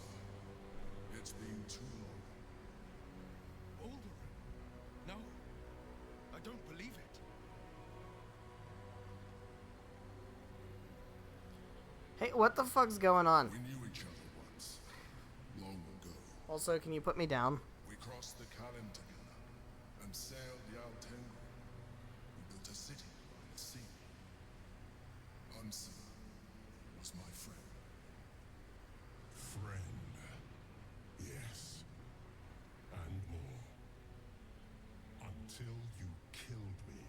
Speaker 3: It's been too long.
Speaker 2: Baldur! No, I don't believe it.
Speaker 1: Hey, what the fuck's going on?
Speaker 3: We knew each other once, long ago.
Speaker 1: Also, can you put me down?
Speaker 3: We crossed the Kalin together and sailed the Altengo. We built a city by the sea. Answer was my friend. Friend. Yes. And more. Until you killed me.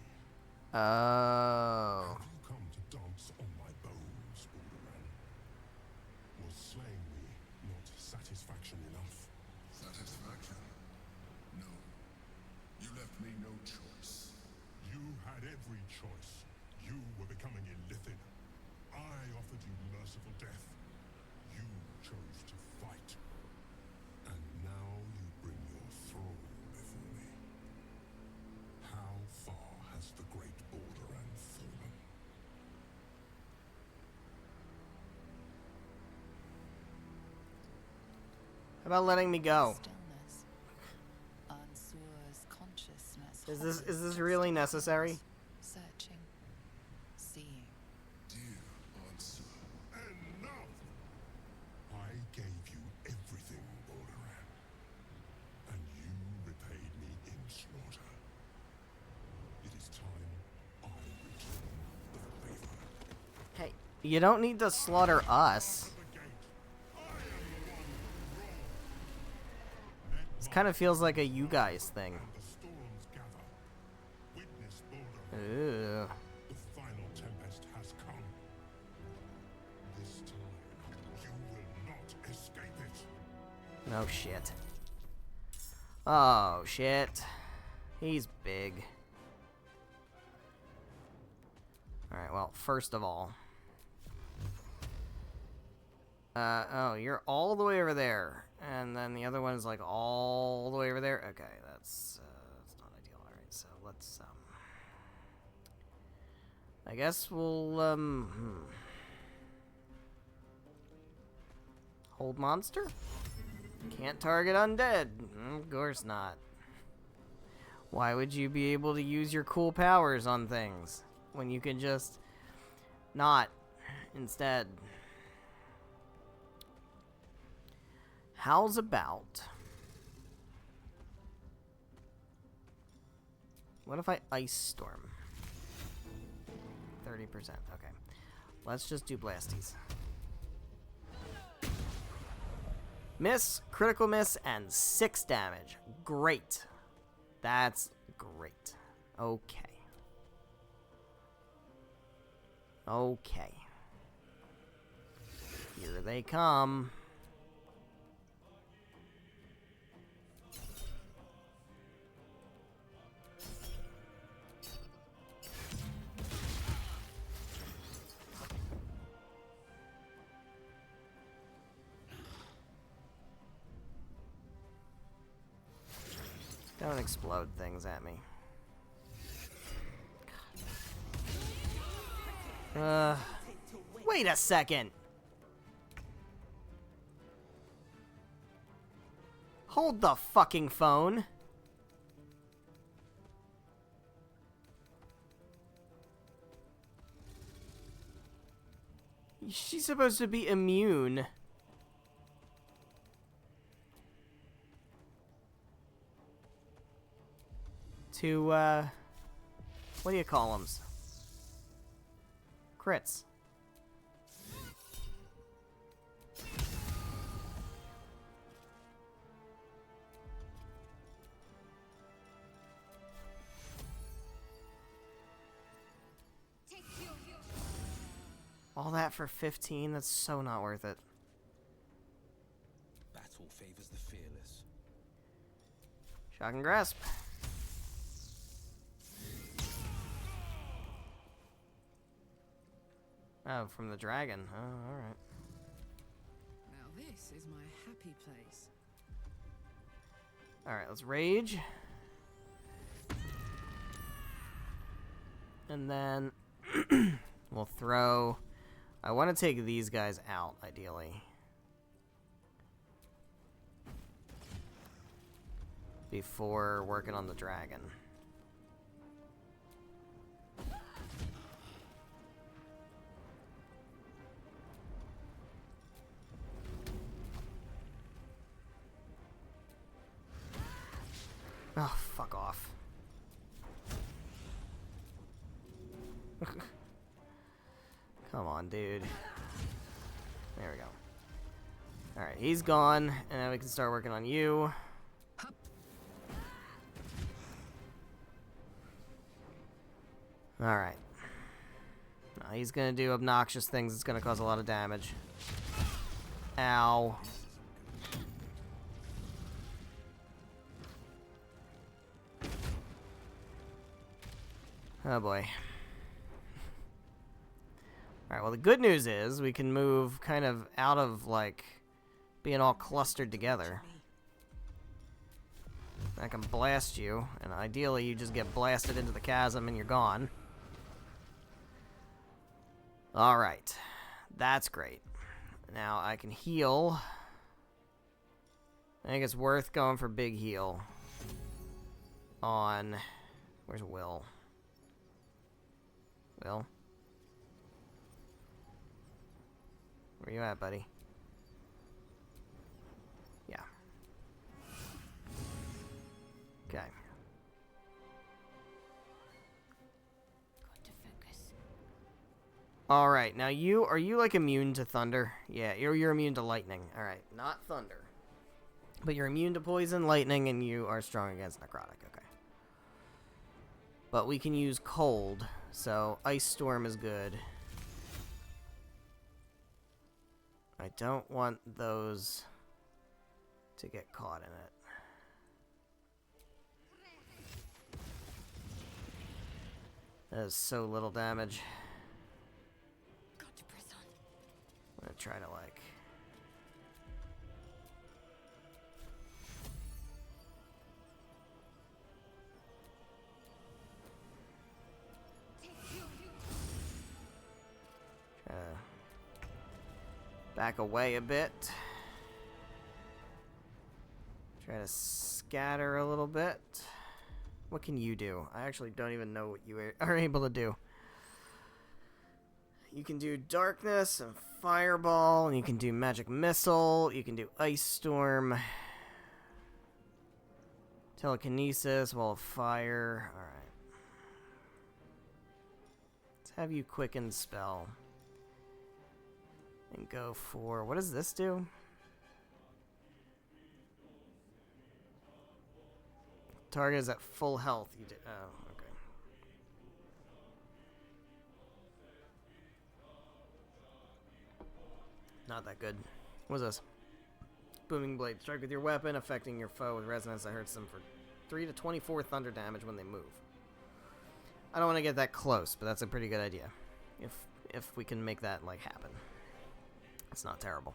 Speaker 1: Oh.
Speaker 3: Have you come to dance on my bones, Baldur? Was slaying me not satisfaction enough? Satisfaction? No. You left me no choice. You had every choice. You were becoming illithid. I offered you merciful death. You chose to fight. And now you bring your throne before me. How far has the great Baldur fallen?
Speaker 1: How about letting me go?
Speaker 10: Stillness. Ansur's consciousness.
Speaker 1: Is this really necessary?
Speaker 10: Searching. Seeing.
Speaker 3: Dear Ansur, enough! I gave you everything, Baldur, and you repaid me in slaughter. It is time I return the favor.
Speaker 1: Hey, you don't need to slaughter us.
Speaker 3: The gate. I am the one who wrong.
Speaker 1: This kind of feels like a you guys thing.
Speaker 3: The storms gather. Witness Baldur.
Speaker 1: Ooh.
Speaker 3: The final tempest has come. This time, you will not escape it.
Speaker 1: No shit. Oh shit. He's big. Alright, well, first of all. Oh, you're all the way over there. And then the other one is like all the way over there. Okay, that's not ideal. Alright, so let's, I guess we'll, hold monster? Can't target undead. Of course not. Why would you be able to use your cool powers on things when you can just not instead? How's about... What if I Ice Storm? 30%, okay. Let's just do Blasties. Miss, critical miss, and 6 damage. Great. That's great. Okay. Okay. Here they come. Don't explode things at me. Wait a second. Hold the fucking phone. She's supposed to be immune. To, what do you call them? Crits. All that for 15? That's so not worth it.
Speaker 12: Battle favors the fearless.
Speaker 1: Shock and grasp. Oh, from the dragon. Oh, alright.
Speaker 6: Now this is my happy place.
Speaker 1: Alright, let's rage. And then... We'll throw... I want to take these guys out, ideally. Before working on the dragon. Oh, fuck off. Come on, dude. There we go. Alright, he's gone, and now we can start working on you. Alright. Now he's gonna do obnoxious things that's gonna cause a lot of damage. Ow. Oh boy. Alright, well the good news is we can move kind of out of, like, being all clustered together. I can blast you, and ideally you just get blasted into the chasm and you're gone. Alright. That's great. Now I can heal. I think it's worth going for big heal. On... Where's Will? Will? Where you at, buddy? Yeah. Okay.
Speaker 5: Got to focus.
Speaker 1: Alright, now are you like immune to thunder? Yeah, you're immune to lightning. Alright, not thunder. But you're immune to poison, lightning, and you are strong against necrotic. Okay. But we can use cold, so ice storm is good. I don't want those to get caught in it. That is so little damage.
Speaker 5: Got to press on.
Speaker 1: I'm gonna try to, like... try to back away a bit. Try to scatter a little bit. What can you do? I actually don't even know what you are able to do. You can do darkness and fireball, and you can do magic missile, you can do ice storm, telekinesis, wall of fire. Alright. Let's have you quicken spell. And go for... What does this do? Target is at full health. You did... Oh, okay. Not that good. What's this? Booming blade. Strike with your weapon, affecting your foe with resonance that hurts them for 3 to 24 thunder damage when they move. I don't want to get that close, but that's a pretty good idea. If we can make that, like, happen. It's not terrible.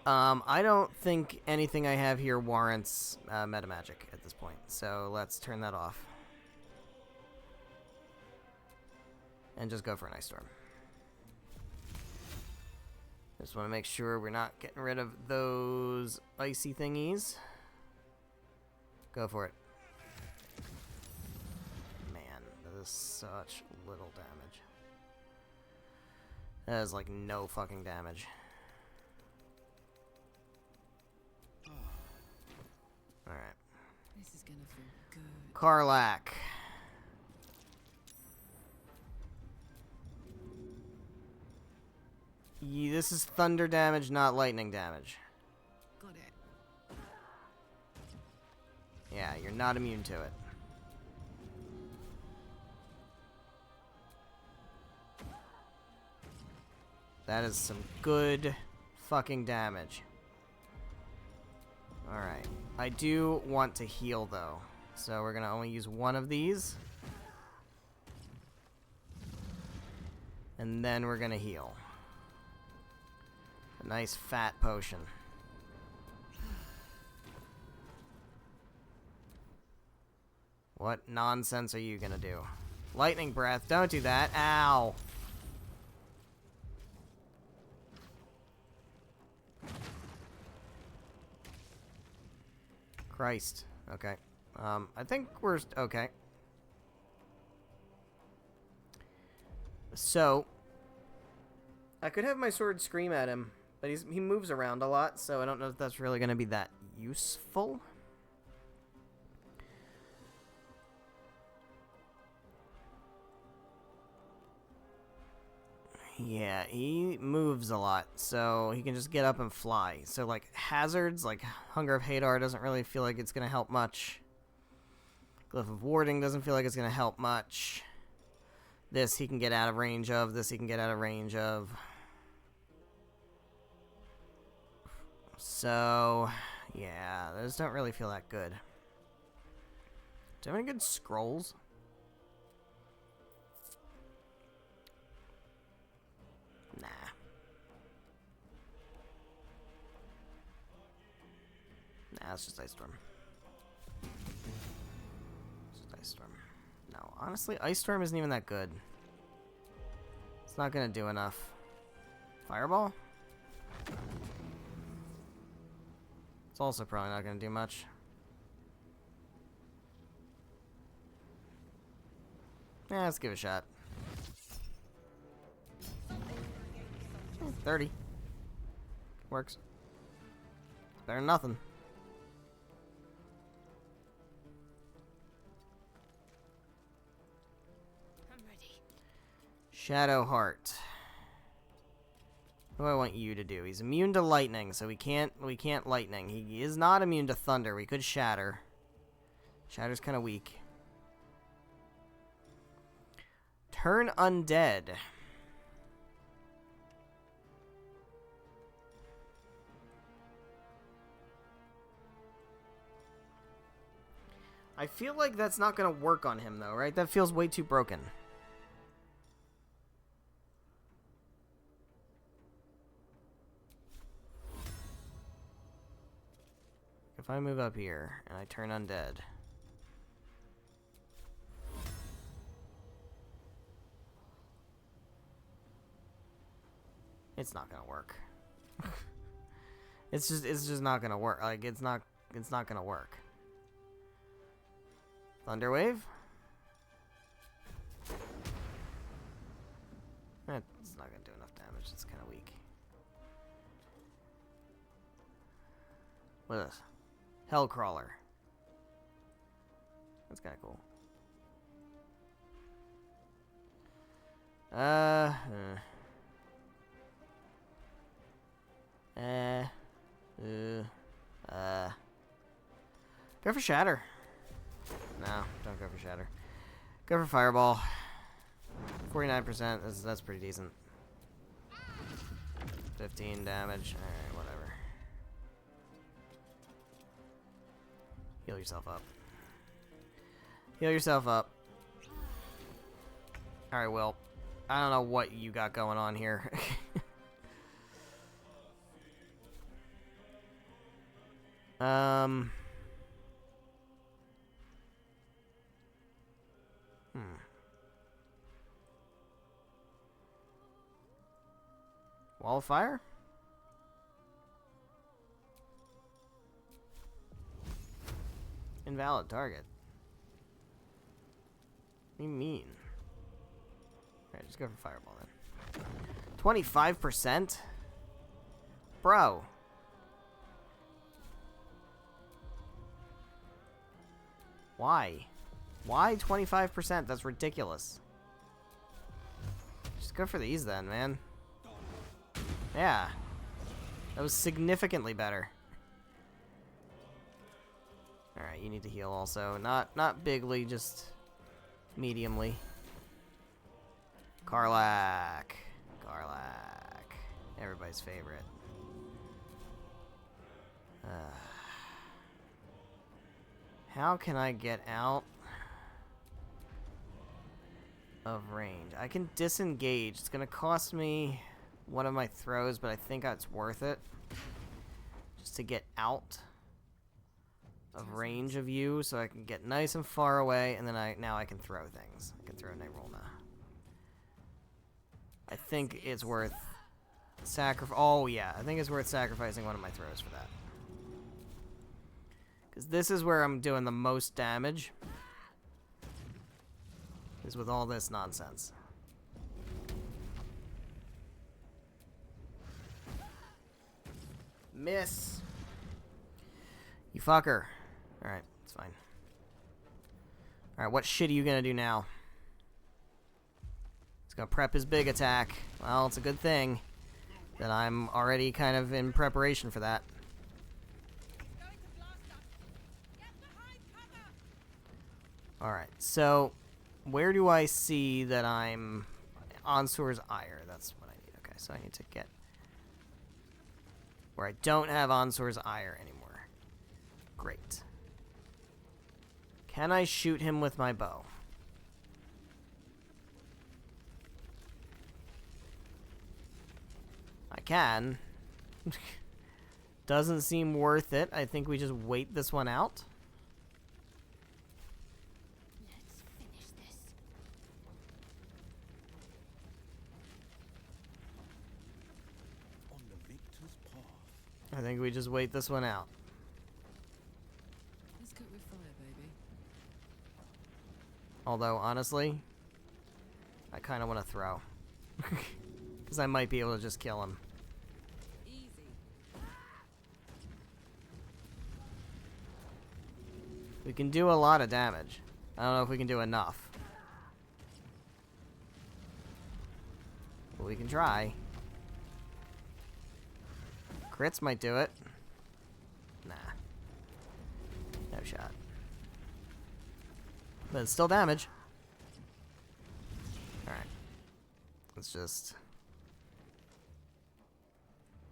Speaker 1: I don't think anything I have here warrants meta magic at this point, so let's turn that off. And just go for an ice storm. Just want to make sure we're not getting rid of those icy thingies. Go for it. Man, that is such little damage. That is like no fucking damage. Alright.
Speaker 10: This is gonna feel good.
Speaker 1: Karlak. This is thunder damage, not lightning damage.
Speaker 10: Got it.
Speaker 1: Yeah, you're not immune to it. That is some good fucking damage. Alright. I do want to heal, though. So we're going to only use one of these. And then we're going to heal. A nice fat potion. What nonsense are you going to do? Lightning breath. Don't do that. Ow. Christ. Okay. I think we're okay. So, I could have my sword scream at him, but he moves around a lot, so I don't know if that's really going to be that useful. Yeah, he moves a lot, so he can just get up and fly. So, like, hazards, like Hunger of Hadar doesn't really feel like it's going to help much. Glyph of Warding doesn't feel like it's going to help much. This he can get out of range of. This he can get out of range of. So, yeah, those don't really feel that good. Do you have any good scrolls? Nah. Nah, it's just Ice Storm. It's just Ice Storm. No, honestly, Ice Storm isn't even that good. It's not gonna do enough. Fireball? It's also probably not gonna do much. Yeah, let's give it a shot. 30. Works. Better than nothing.
Speaker 5: I'm ready.
Speaker 1: Shadow Heart. What do I want you to do? He's immune to lightning, so we can't lightning. He is not immune to thunder. We could shatter. Shatter's kind of weak. Turn undead. I feel like that's not going to work on him, though, right? That feels way too broken. If I move up here and I turn undead... it's not going to work. It's just not going to work. Like, it's not going to work. Thunderwave? It's not going to do enough damage. It's kind of weak. What is this? Hellcrawler. That's kind of cool. Go for Shatter. No, don't go for Shatter. Go for Fireball. 49%. That's pretty decent. 15 damage. Alright, whatever. Heal yourself up. Heal yourself up. Alright, well, I don't know what you got going on here. Wall of Fire? Invalid target. What do you mean? Alright, just go for Fireball then. 25%? Bro. Why? Why 25%? That's ridiculous. Just go for these then, man. Yeah. That was significantly better. Alright, you need to heal also. Not bigly, just mediumly. Karlach. Karlach. Everybody's favorite. How can I get out of range? I can disengage. It's gonna cost me one of my throws, but I think it's worth it. Just to get out of range of you, so I can get nice and far away, and then now I can throw things. I can throw Nyrulna. I think it's worth Oh yeah, I think it's worth sacrificing one of my throws for that. Because this is where I'm doing the most damage. Is with all this nonsense. Miss. You fucker. Alright, it's fine. Alright, what shit are you gonna do now? He's gonna prep his big attack. Well, it's a good thing that I'm already kind of in preparation for that. Alright, so where do I see that I'm Ansur's Ire? That's what I need. Okay, so I need to get where I don't have Ansur's Ire anymore. Great. Can I shoot him with my bow? I can. Doesn't seem worth it. I think we just wait this one out.
Speaker 5: Let's finish this.
Speaker 12: On the victor's path.
Speaker 1: I think we just wait this one out.
Speaker 10: Let's cook with fire, baby.
Speaker 1: Although, honestly, I kind of want to throw. Because I might be able to just kill him.
Speaker 10: Easy.
Speaker 1: We can do a lot of damage. I don't know if we can do enough. But we can try. Crits might do it. Nah. No shot. But it's still damage. Alright. Let's just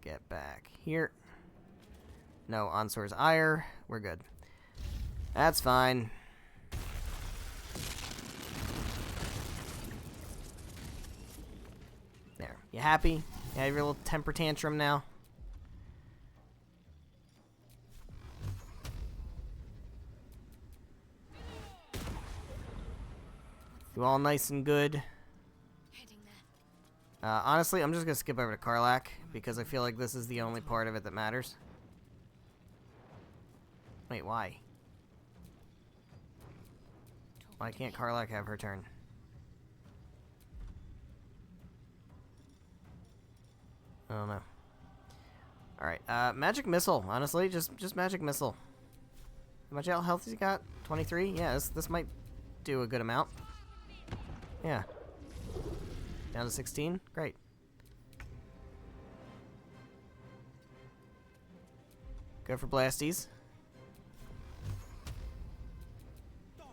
Speaker 1: get back here. No Ansur's Ire. We're good. That's fine. There. You happy? You have your little temper tantrum now? You all nice and good?
Speaker 5: Heading there.
Speaker 1: Honestly, I'm just gonna skip over to Karlach because I feel like this is the only part of it that matters. Wait, why? Why can't Karlach have her turn? I don't know. Alright, Magic Missile, honestly, just Magic Missile. How much health has he got? 23? Yeah, this might do a good amount. Yeah. Down to 16? Great. Go for Blasties.
Speaker 10: Bye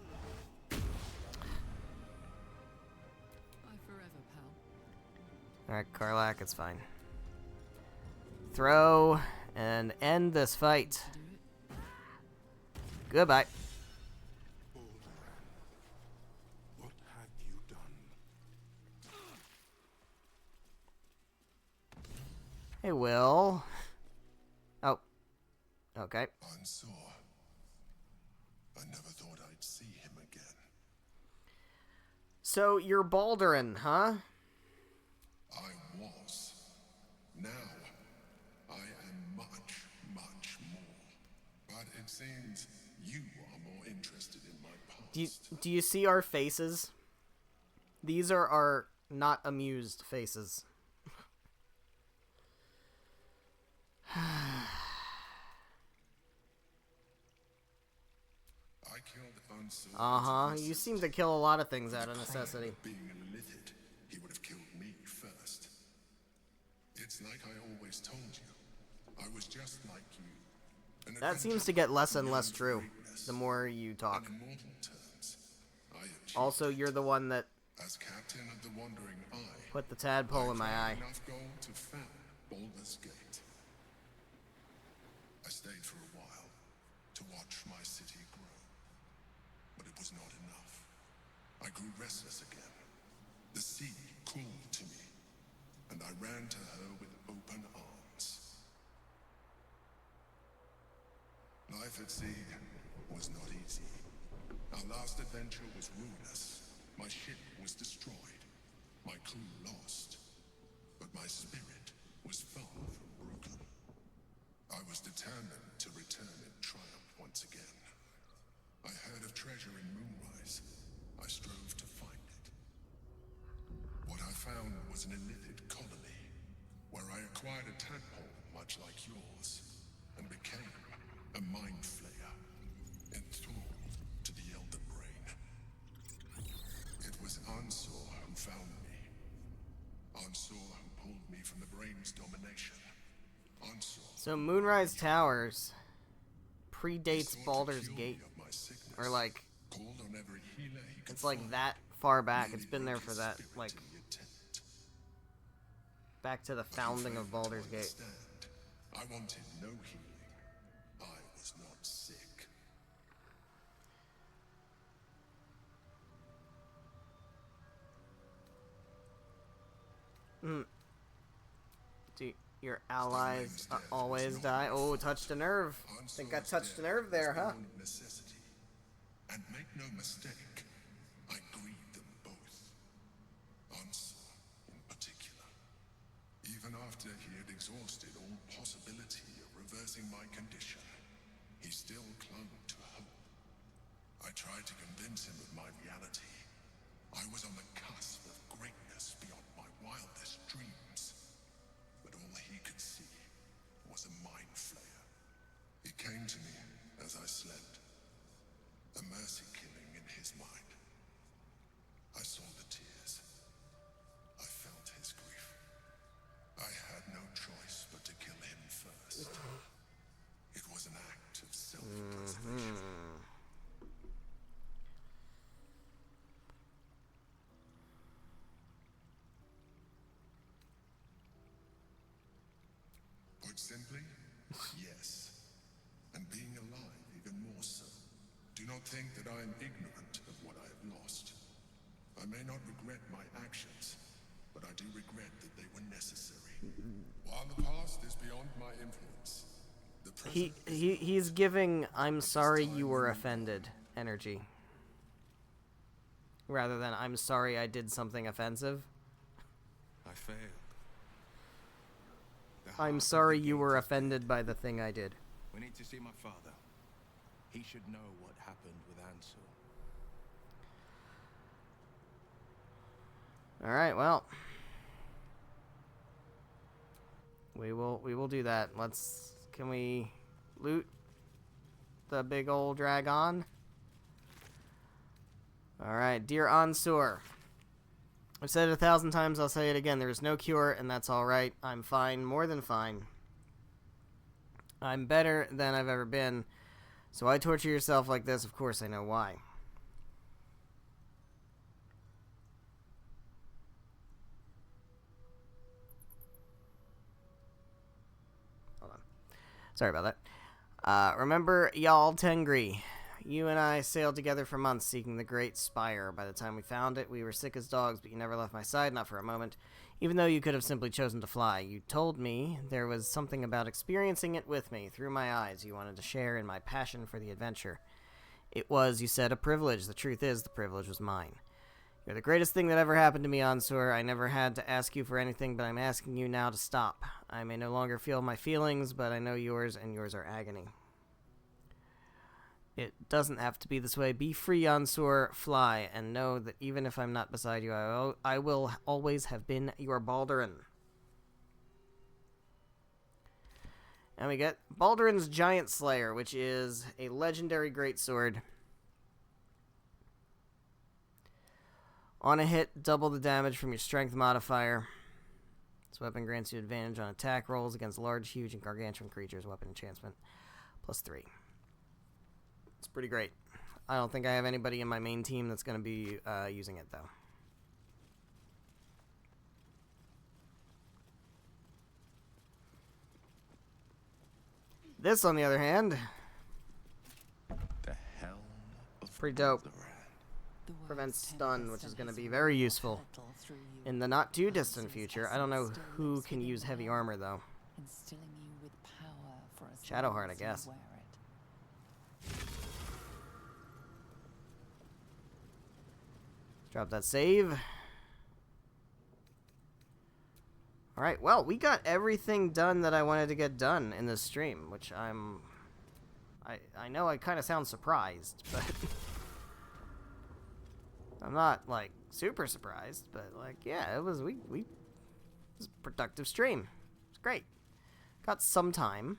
Speaker 10: forever, pal.
Speaker 1: Alright, Karlach, it's fine. Throw and end this fight. Goodbye.
Speaker 3: What have you done?
Speaker 1: Hey, Will. Oh. Okay.
Speaker 3: Ansur. I never thought I'd see him again.
Speaker 1: So, you're Baldurin, huh?
Speaker 3: I was. Now, I am much, much more. But it seems you are more interested in my past.
Speaker 1: Do you see our faces? These are our not amused faces.
Speaker 3: I killed Ansur.
Speaker 1: Uh-huh. You seem to kill a lot of things out of necessity.
Speaker 3: Being illithid, he would have killed me first. It's like I always told you. I was just like you.
Speaker 1: That seems to get less and less true the more you talk. Also, you're the one that
Speaker 3: as captain of the Wandering Eye,
Speaker 1: put the tadpole in my eye.
Speaker 3: enough gold to found Baldur's Gate. I stayed for a while to watch my city grow, but it was not enough. I grew restless again. The sea called to me, and I ran to her with open arms. Life at sea was not easy. Our last adventure was ruinous. My ship was destroyed. My crew lost. But my spirit was far from broken. I was determined to return in triumph once again. I heard of treasure in Moonrise. I strove to find it. What I found was an illithid colony, where I acquired a tadpole much like yours, and became a mind flayer, enthralled to the Elder Brain. It was Ansor who found me. Ansor who pulled me from the Brain's domination. Ansor.
Speaker 1: So Moonrise Towers predates Baldur's Gate. Or like, it's like that far back. It's been there for that, like, back to the founding of Baldur's Gate.
Speaker 3: I wanted no healing. I was not sick.
Speaker 1: Do your allies always die? Oh, touched a nerve. Think I touched a nerve there, huh?
Speaker 3: Necessity. And make no mistake, I grieve them both. Answer, in particular. Even after he had exhausted all possibility of reversing my condition, he still clung to hope. I tried to convince him of my reality. I was on the cusp of greatness beyond my wildest dreams. But all he could see was a mind flayer. He came to me as I slept. A mercy killing in his mind. I saw the tears. I felt his grief. I had no choice but to kill him first. It was an act of self-preservation. Put simply, yes. And being alive even more so. Do not think that I am ignorant of what I have lost. I may not regret my actions, but I do regret that they were necessary. While the past is beyond my influence, the present
Speaker 1: he's giving "I'm sorry you were offended" energy, rather than "I'm sorry I did something offensive."
Speaker 7: I failed.
Speaker 1: I'm sorry you were offended by the thing I did.
Speaker 2: We need to see my father. He should know what happened with Ansel.
Speaker 1: All right, well, we will do that. Can we loot the big old dragon? All right, dear Ansur, I've said it 1,000 times, I'll say it again. There is no cure, and that's all right. I'm fine, more than fine. I'm better than I've ever been. So why torture yourself like this? Of course I know why. Hold on. Sorry about that. Remember Yal Tengri. You and I sailed together for months seeking the Great Spire. By the time we found it, we were sick as dogs, but you never left my side, not for a moment. Even though you could have simply chosen to fly, you told me there was something about experiencing it with me, through my eyes. You wanted to share in my passion for the adventure. It was, you said, a privilege. The truth is, the privilege was mine. You're the greatest thing that ever happened to me, Ansur. I never had to ask you for anything, but I'm asking you now to stop. I may no longer feel my feelings, but I know yours, and yours are agony. It doesn't have to be this way. Be free, Ansur. Fly, and know that even if I'm not beside you, I will always have been your Baldurin. And we get Baldurin's Giant Slayer, which is a legendary greatsword. On a hit, double the damage from your strength modifier. This weapon grants you advantage on attack rolls against large, huge, and gargantuan creatures. Weapon enchantment. +3. It's pretty great. I don't think I have anybody in my main team that's going to be using it, though. This, on the other hand,
Speaker 2: The Helm of
Speaker 1: pretty dope.
Speaker 2: Baldur.
Speaker 1: Prevents stun, which is going to be very useful in the not-too-distant future. I don't know who can use heavy armor, though.
Speaker 10: Instilling you with power for as
Speaker 1: Shadowheart,
Speaker 10: long
Speaker 1: I
Speaker 10: as you
Speaker 1: guess.
Speaker 10: wear it.
Speaker 1: Drop that save. Alright, well, we got everything done that I wanted to get done in this stream, which I know I kind of sound surprised, but I'm not, like, super surprised, but, like, yeah, it was, it was a productive stream. It's great. Got some time.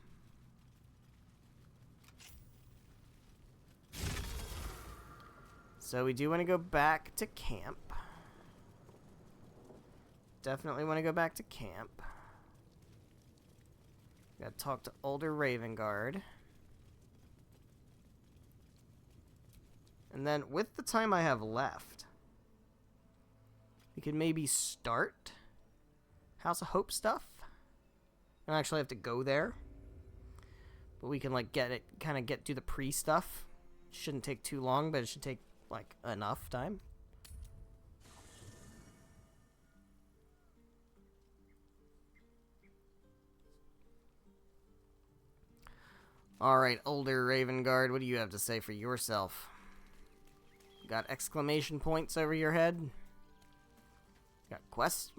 Speaker 1: So we do want to go back to camp. Definitely want to go back to camp. Gotta talk to older Raven Guard. And then, with the time I have left, we could maybe start House of Hope stuff. I don't actually have to go there. But we can, like, do the pre-stuff. Shouldn't take too long, but it should take, like, enough time. Alright, older Raven Guard, what do you have to say for yourself? Got exclamation points over your head? Got quest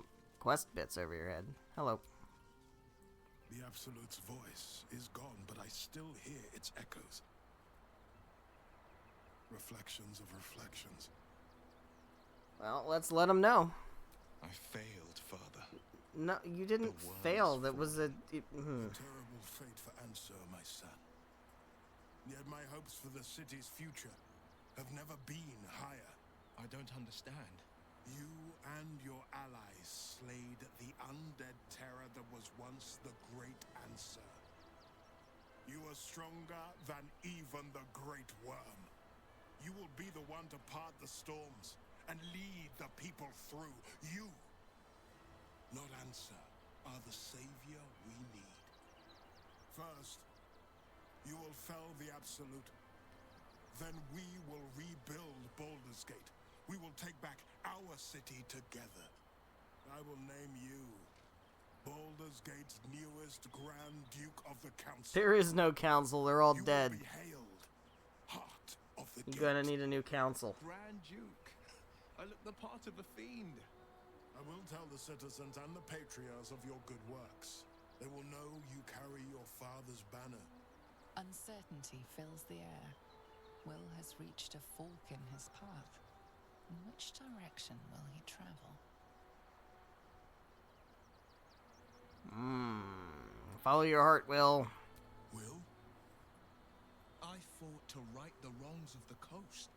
Speaker 1: bits over your head. Hello.
Speaker 3: The Absolute's voice is gone, but I still hear its echoes. Reflections of reflections.
Speaker 1: Well, let's let him know.
Speaker 2: I failed, Father.
Speaker 1: No, you didn't fail. That was a...
Speaker 3: A terrible fate for Ansur, my son. Yet my hopes for the city's future have never been higher.
Speaker 2: I don't understand.
Speaker 3: You and your allies slayed the undead terror that was once the Great Ansur. You are stronger than even the Great Worm. You will be the one to part the storms and lead the people through. You, not Ansur, are the savior we need. First, you will fell the Absolute. Then we will rebuild Baldur's Gate. We will take back our city together. I will name you Baldur's Gate's newest Grand Duke of the Council.
Speaker 1: There is no council. They're all dead.
Speaker 3: Will be hailed Heart of the
Speaker 1: You're gonna need a new council.
Speaker 2: Grand Duke. I look the part of a fiend.
Speaker 3: I will tell the citizens and the patriarchs of your good works. They will know you carry your father's banner.
Speaker 10: Uncertainty fills the air. Will has reached a fork in his path. In which direction will he travel?
Speaker 1: Follow your heart, Will.
Speaker 2: Will? I fought to right the wrongs of the coast.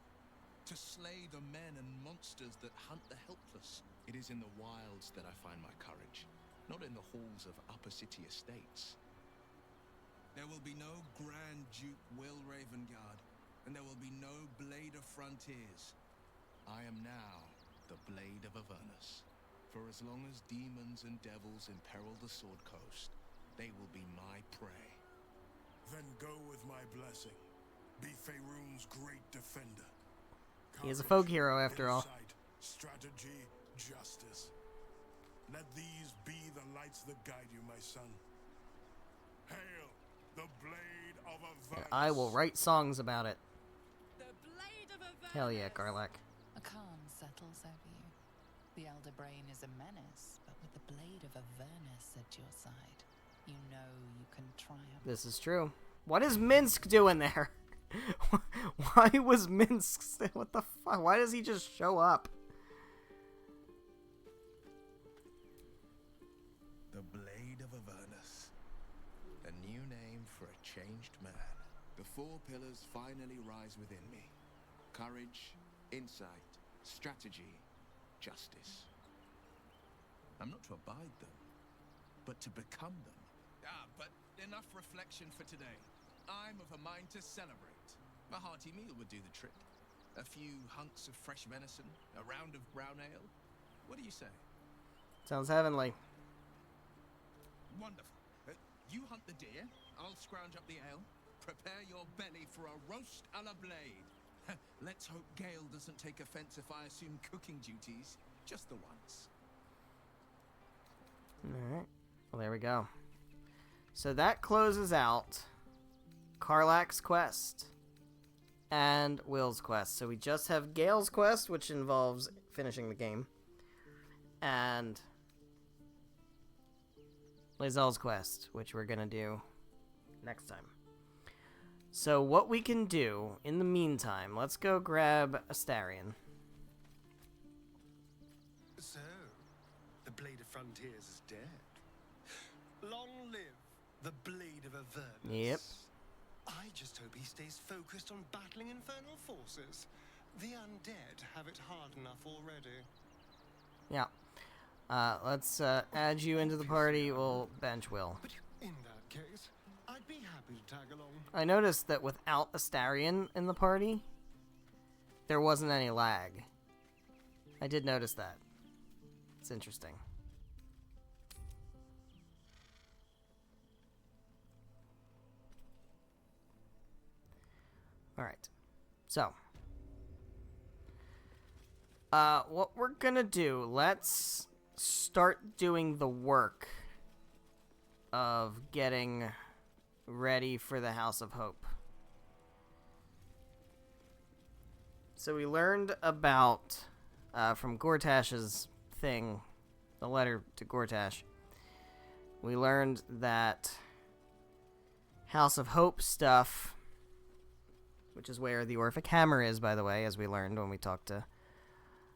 Speaker 2: To slay the men and monsters that hunt the helpless. It is in the wilds that I find my courage, not in the halls of upper city estates. There will be no Grand Duke Will Ravengard, and there will be no Blade of Frontiers. I am now the Blade of Avernus. For as long as demons and devils imperil the Sword Coast, they will be my prey.
Speaker 3: Then go with my blessing. Be Faerun's great defender.
Speaker 1: He is a folk hero, after all.
Speaker 3: Insight, strategy, justice. Let these be the lights that guide you, my son. Hail, the Blade of Avernus.
Speaker 1: I will write songs about it.
Speaker 6: The Blade of Avernus.
Speaker 1: Hell yeah, Garlac.
Speaker 10: A calm settles over you. The Elder Brain is a menace, but with the Blade of Avernus at your side, you know you can triumph.
Speaker 1: This is true. What is Minsk doing there? Why was Minsk... What the fuck? Why does he just show up?
Speaker 2: The Blade of Avernus. A new name for a changed man. The four pillars finally rise within me. Courage, insight, strategy, justice. I'm not to abide them, but to become them. But enough reflection for today. I'm of a mind to celebrate. A hearty meal would do the trick. A few hunks of fresh venison, a round of brown ale. What do you say?
Speaker 1: Sounds heavenly.
Speaker 2: Wonderful. You hunt the deer, I'll scrounge up the ale. Prepare your belly for a roast a la Blade. Let's hope Gale doesn't take offense if I assume cooking duties just the once.
Speaker 1: Alright. Well, there we go. So that closes out Karlach's quest and Will's quest. So we just have Gale's quest, which involves finishing the game. And lae'zel's Quest, which we're going to do next time. So what we can do in the meantime, let's go grab Astarion.
Speaker 13: So, the Blade of Frontiers is dead. Long live the Blade of Avernus.
Speaker 1: Yep.
Speaker 13: I just hope he stays focused on battling infernal forces. The undead have it hard enough already.
Speaker 1: Yeah. Let's add you into the party. We'll bench Will.
Speaker 13: But in that case, I'd be happy to tag along.
Speaker 1: I noticed that without Astarion in the party, there wasn't any lag. I did notice that. It's interesting. Alright. So. What we're gonna do, let's start doing the work of getting ready for the House of Hope. So we learned about, from Gortash's thing, the letter to Gortash, we learned that House of Hope stuff, which is where the Orphic Hammer is, by the way, as we learned when we talked to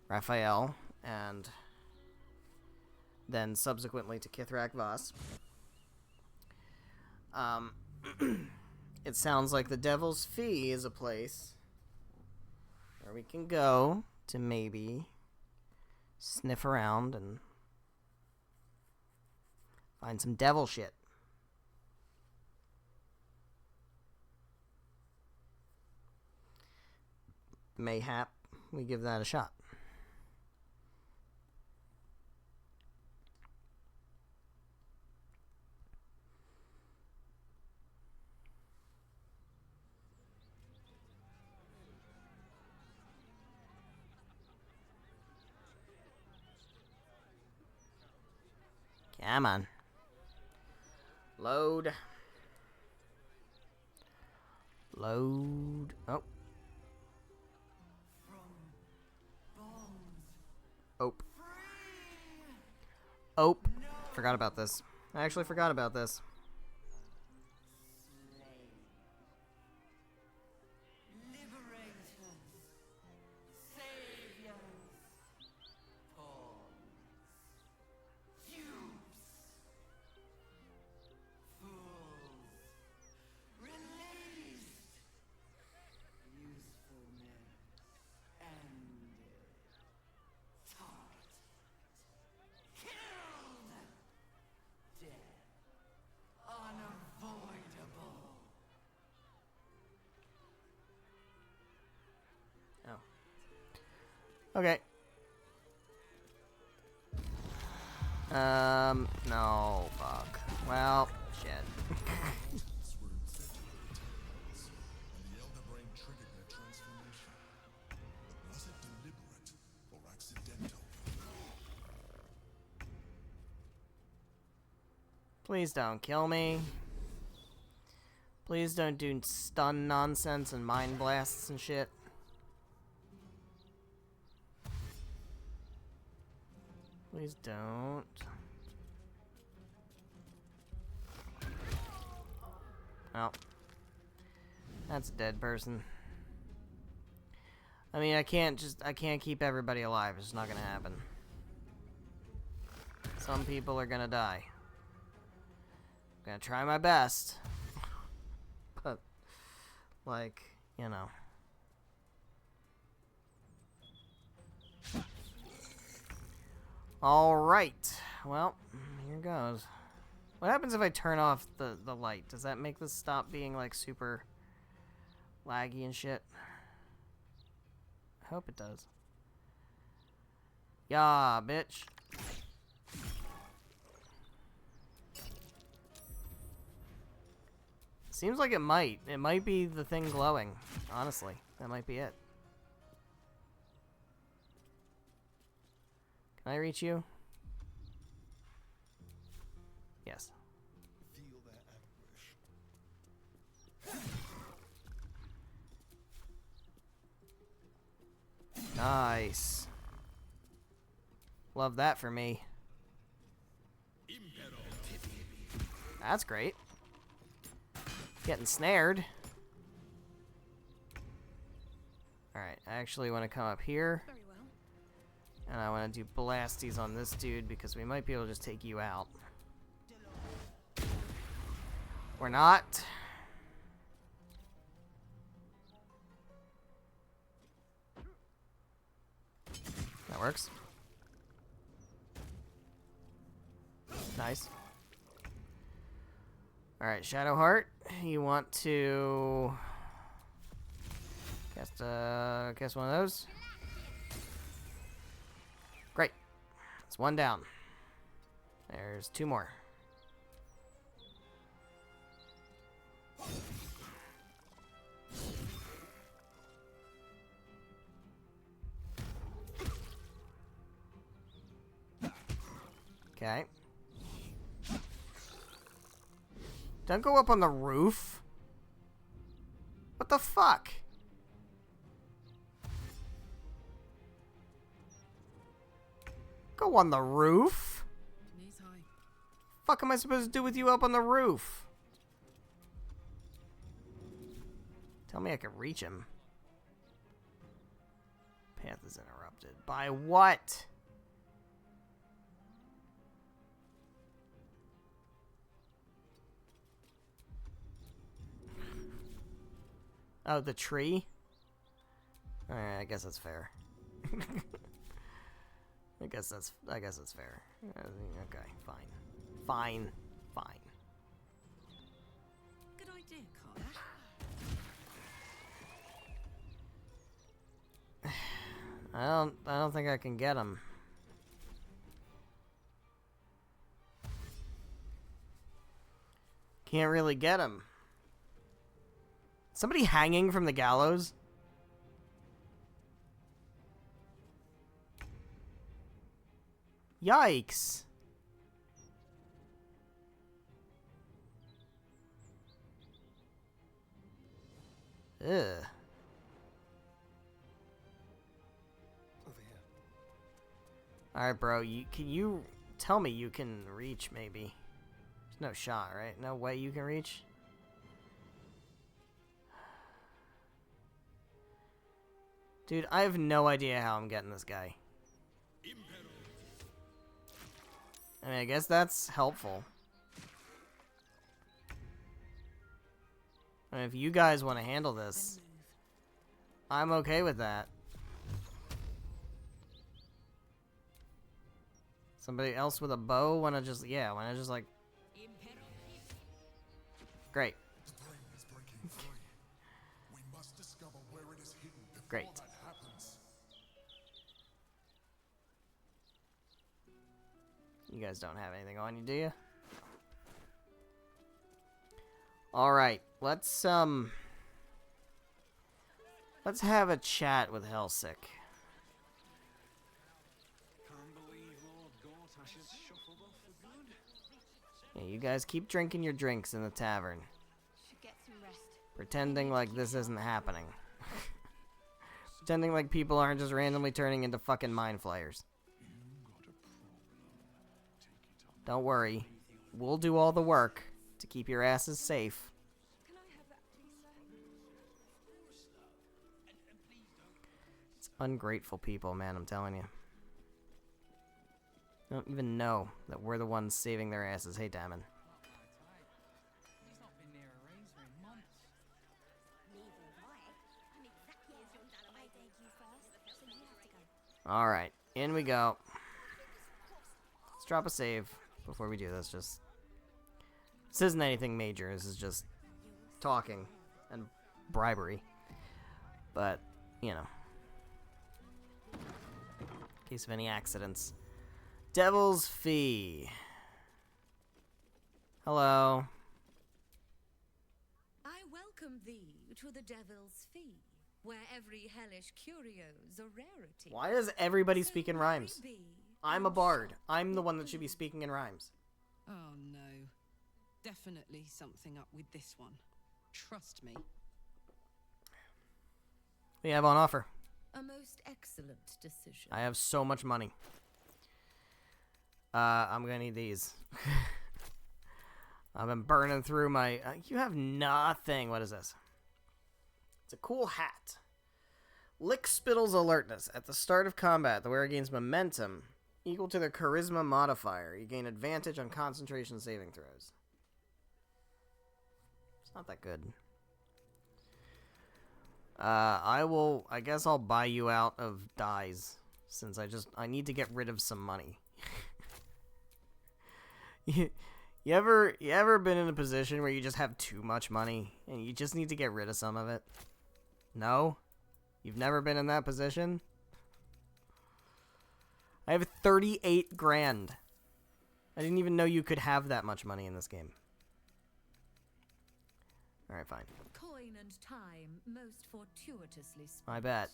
Speaker 1: Raphael, and then subsequently to Kithrak Voss. It sounds like the Devil's Fee is a place where we can go to maybe sniff around and find some devil shit. Mayhap we give that a shot. Come on. Load. Load. Oh. Ope. Ope. Forgot about this. I actually forgot about this. Okay. No, fuck. Well, shit. Please don't kill me. Please don't do stun nonsense and mind blasts and shit. Please don't. Oh. That's a dead person. I mean, I can't keep everybody alive. It's not gonna happen. Some people are gonna die. I'm gonna try my best. But, like, you know. Alright. Well, here goes. What happens if I turn off the light? Does that make this stop being, like, super laggy and shit? I hope it does. Yeah, bitch. Seems like it might. It might be the thing glowing. Honestly, that might be it. Can I reach you? Yes.
Speaker 13: Feel their anguish.
Speaker 1: Nice. Love that for me. That's great. Getting snared. Alright, I actually want to come up here.
Speaker 8: Very well.
Speaker 1: And I want to do blasties on this dude because we might be able to just take you out. We're not. That works. Nice. Alright, Shadowheart. You want to cast one of those? Great. That's one down. There's two more. Okay. Don't go up on the roof. What the fuck? Go on the roof?
Speaker 6: Knees high.
Speaker 1: Fuck am I supposed to do with you up on the roof? Tell me I can reach him. Path is interrupted. By what? Oh, the tree? Alright, I guess that's fair. I guess that's fair. Okay, fine. Fine.
Speaker 8: Good idea, Carl.
Speaker 1: I don't think I can get him. Can't really get him. Somebody hanging from the gallows? Yikes. Ugh.
Speaker 13: Over here.
Speaker 1: Alright, bro. Can you tell me you can reach, maybe? There's no shot, right? No way you can reach? Dude, I have no idea how I'm getting this guy. I mean, I guess that's helpful. I mean, if you guys want to handle this, I'm okay with that. Somebody else with a bow wanna just, yeah, wanna just like... Great. Great. You guys don't have anything on you, do you? Alright, let's have a chat with Hellsick. Yeah, you guys keep drinking your drinks in the tavern.
Speaker 5: Should get some rest.
Speaker 1: Pretending like this isn't happening. Pretending like people aren't just randomly turning into fucking mind flayers. Don't worry. We'll do all the work to keep your asses safe.
Speaker 8: Can I have that, please, sir?
Speaker 1: It's ungrateful people, man, I'm telling you. They don't even know that we're the ones saving their asses. Hey, Damon. Alright, in we go. Let's drop a save before we do this. This isn't anything major. This is just talking and bribery. But, you know. In case of any accidents. Devil's Fee. Hello.
Speaker 14: I welcome thee to the Devil's Fee, where every hellish curio's a rarity.
Speaker 1: Why does everybody speak in rhymes? I'm a bard. I'm the one that should be speaking in rhymes.
Speaker 6: Oh no. Definitely something up with this one. Trust me.
Speaker 1: We have on offer.
Speaker 14: A most excellent decision.
Speaker 1: I have so much money. I'm gonna need these. I've been burning through my... you have nothing. What is this? It's a cool hat. Lick Spittle's alertness. At the start of combat, the wearer gains momentum equal to their charisma modifier. You gain advantage on concentration saving throws. It's not that good. I guess I'll buy you out of dyes, since I need to get rid of some money. You ever been in a position where you just have too much money and you just need to get rid of some of it? No? You've never been in that position? I have 38 grand. I didn't even know you could have that much money in this game. Alright, fine.
Speaker 14: Coin and time most fortuitously spent.
Speaker 1: I bet.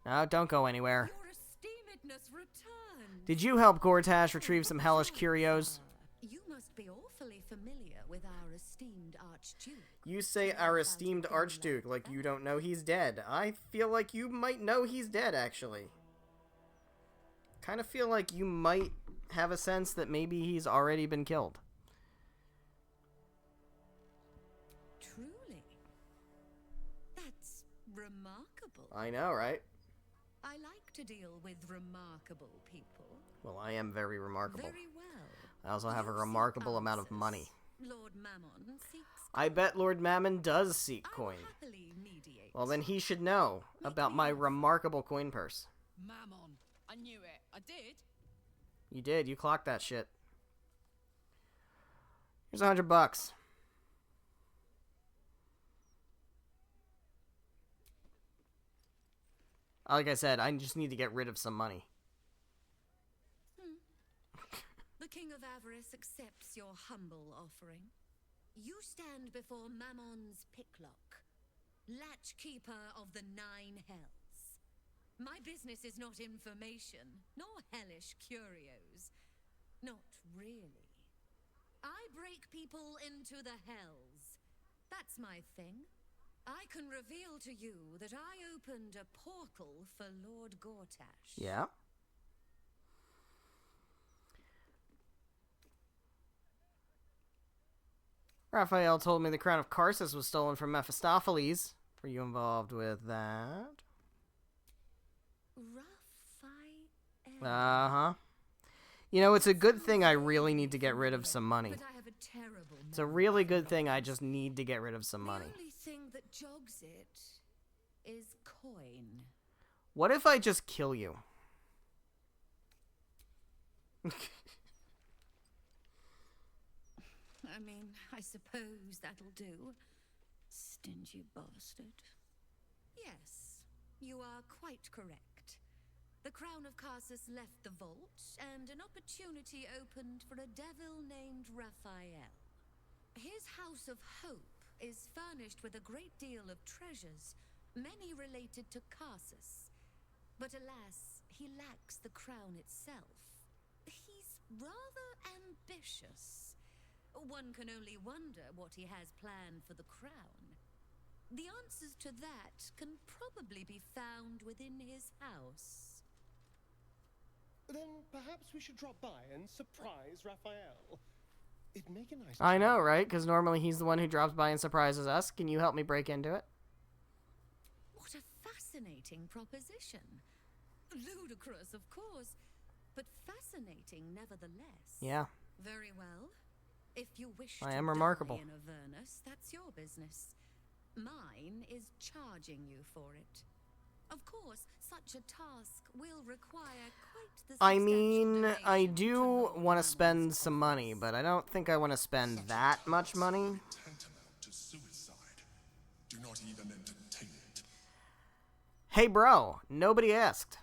Speaker 1: No, don't go anywhere.
Speaker 14: Your esteemedness returned.
Speaker 1: Did you help Gortash retrieve some hellish curios?
Speaker 14: You must be awfully familiar with our esteemed Archduke.
Speaker 1: You say our esteemed Archduke like you don't know he's dead. I feel like you might know he's dead, actually. Kind of feel like you might have a sense that maybe he's already been killed.
Speaker 14: Truly? That's remarkable.
Speaker 1: I know, right?
Speaker 14: I like to deal with remarkable people.
Speaker 1: Well, I am very remarkable.
Speaker 14: Very well.
Speaker 1: I also have a remarkable amount of money.
Speaker 14: Lord Mammon seeks...
Speaker 1: I bet Lord Mammon does seek coin.
Speaker 14: happily mediate.
Speaker 1: Well, then he should know about my remarkable coin purse.
Speaker 6: Mammon. I knew it. I did.
Speaker 1: You did. You clocked that shit. Here's $100. Like I said, I just need to get rid of some money.
Speaker 14: The King of Avarice accepts your humble offering. You stand before Mammon's picklock, latchkeeper of the 9 hells. My business is not information, nor hellish curios. Not really. I break people into the hells. That's my thing. I can reveal to you that I opened a portal for Lord Gortash.
Speaker 1: Yeah? Raphael told me the crown of Karsus was stolen from Mephistopheles. Were you involved with that?
Speaker 14: Raphael?
Speaker 1: Uh-huh. You know, it's a good thing I really need to get rid of some money.
Speaker 14: But I have a terrible memory.
Speaker 1: It's a really good thing I just need to get rid of some money.
Speaker 14: The only thing that jogs it is coin.
Speaker 1: What if I just kill you?
Speaker 14: I mean, I suppose that'll do. Stingy bastard. Yes, you are quite correct. The Crown of Karsus left the vault, and an opportunity opened for a devil named Raphael. His House of Hope is furnished with a great deal of treasures, many related to Karsus. But alas, he lacks the crown itself. He's rather ambitious. One can only wonder what he has planned for the crown. The answers to that can probably be found within his house.
Speaker 13: Then perhaps we should drop by and surprise Raphael. It'd make a nice...
Speaker 1: I know, right? Because normally he's the one who drops by and surprises us. Can you help me break into it?
Speaker 14: What a fascinating proposition. Ludicrous, of course, but fascinating nevertheless.
Speaker 1: Yeah.
Speaker 14: Very well. If you wish
Speaker 1: I
Speaker 14: to
Speaker 1: am remarkable.
Speaker 14: die in Avernus, that's your business. Mine is charging you for it. Of course, such a task will require quite the
Speaker 1: I mean, I do want to spend some money, but I don't think I want to spend that much money.
Speaker 3: Tantamount to suicide. Do not even entertain it.
Speaker 1: Hey, bro, nobody asked.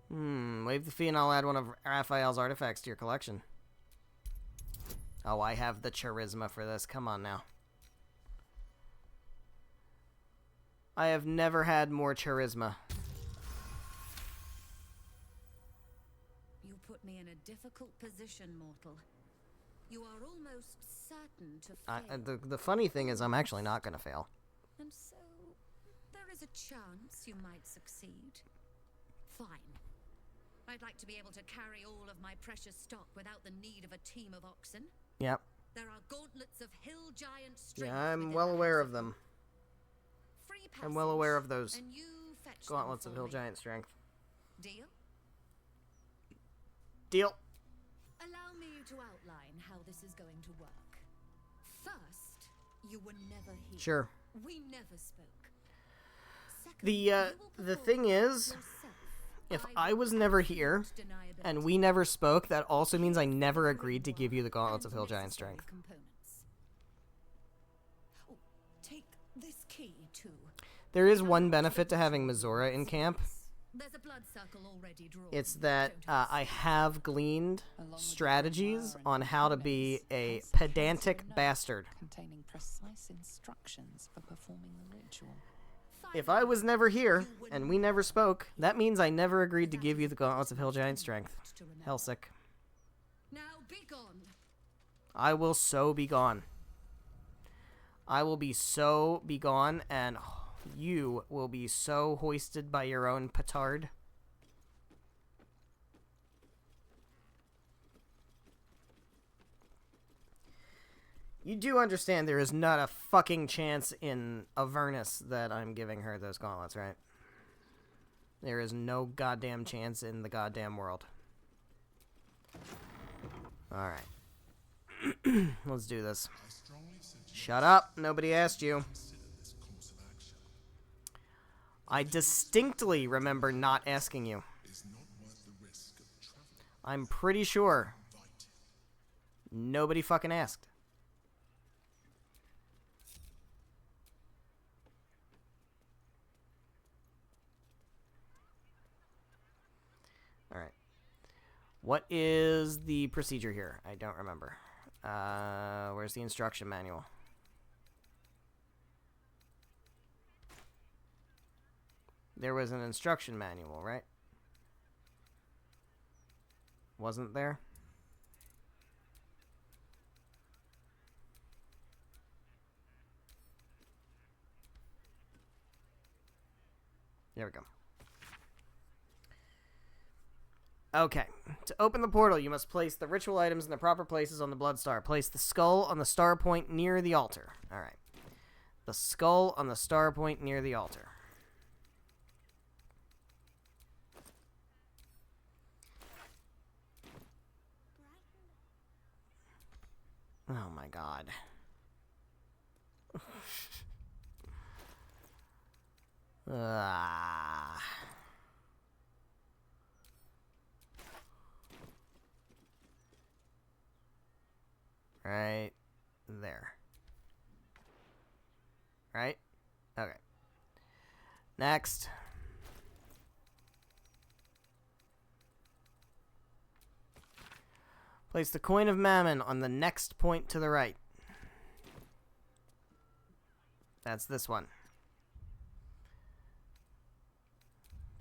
Speaker 1: Waive the fee and I'll add one of Raphael's artifacts to your collection. Oh, I have the charisma for this. Come on now. I have never had more charisma.
Speaker 14: You put me in a difficult position, mortal. You are almost certain to fail.
Speaker 1: The funny thing is I'm actually not going to fail.
Speaker 14: And so, there is a chance you might succeed, fine. I'd like to be able to carry all of my precious stock without the need of a team of oxen.
Speaker 1: Yep.
Speaker 14: There are gauntlets of hill giant strength.
Speaker 1: Yeah, I'm
Speaker 14: within
Speaker 1: well
Speaker 14: the
Speaker 1: aware
Speaker 14: house
Speaker 1: of them.
Speaker 14: Free
Speaker 1: I'm well aware of those
Speaker 14: passage, and you fetch
Speaker 1: gauntlets
Speaker 14: them
Speaker 1: of
Speaker 14: for
Speaker 1: hill
Speaker 14: me.
Speaker 1: giant strength.
Speaker 14: Deal?
Speaker 1: Deal.
Speaker 14: Allow me to outline how this is going to work. First, you were never here.
Speaker 1: Sure.
Speaker 14: We never spoke. Second,
Speaker 1: The thing is, if I was never here and we never spoke, that also means I never agreed to give you the gauntlets of hill giant strength.
Speaker 14: Oh, take this key too.
Speaker 1: There is one benefit to having Mizora in camp.
Speaker 14: There's a blood circle already drawn.
Speaker 1: It's that I have gleaned strategies on how to be a pedantic bastard.
Speaker 10: Containing precise instructions for performing the ritual.
Speaker 1: If I was never here and we never spoke, that means I never agreed to give you the gauntlets of hill giant strength. Hellsick.
Speaker 14: Now be gone.
Speaker 1: I will so be gone. I will be so be gone, and you will be so hoisted by your own petard. You do understand there is not a fucking chance in Avernus that I'm giving her those gauntlets, right? There is no goddamn chance in the goddamn world. Alright. Let's do this. Shut up. Nobody asked you. I distinctly remember not asking you. I'm pretty sure nobody fucking asked. Alright. What is the procedure here? I don't remember. Where's the instruction manual? There was an instruction manual, right? Wasn't there? There we go. Okay. To open the portal, you must place the ritual items in the proper places on the blood star. Place the skull on the star point near the altar. Alright. The skull on the star point near the altar. Oh my god. Right there. Right? Okay. Next. Place the coin of Mammon on the next point to the right. That's this one.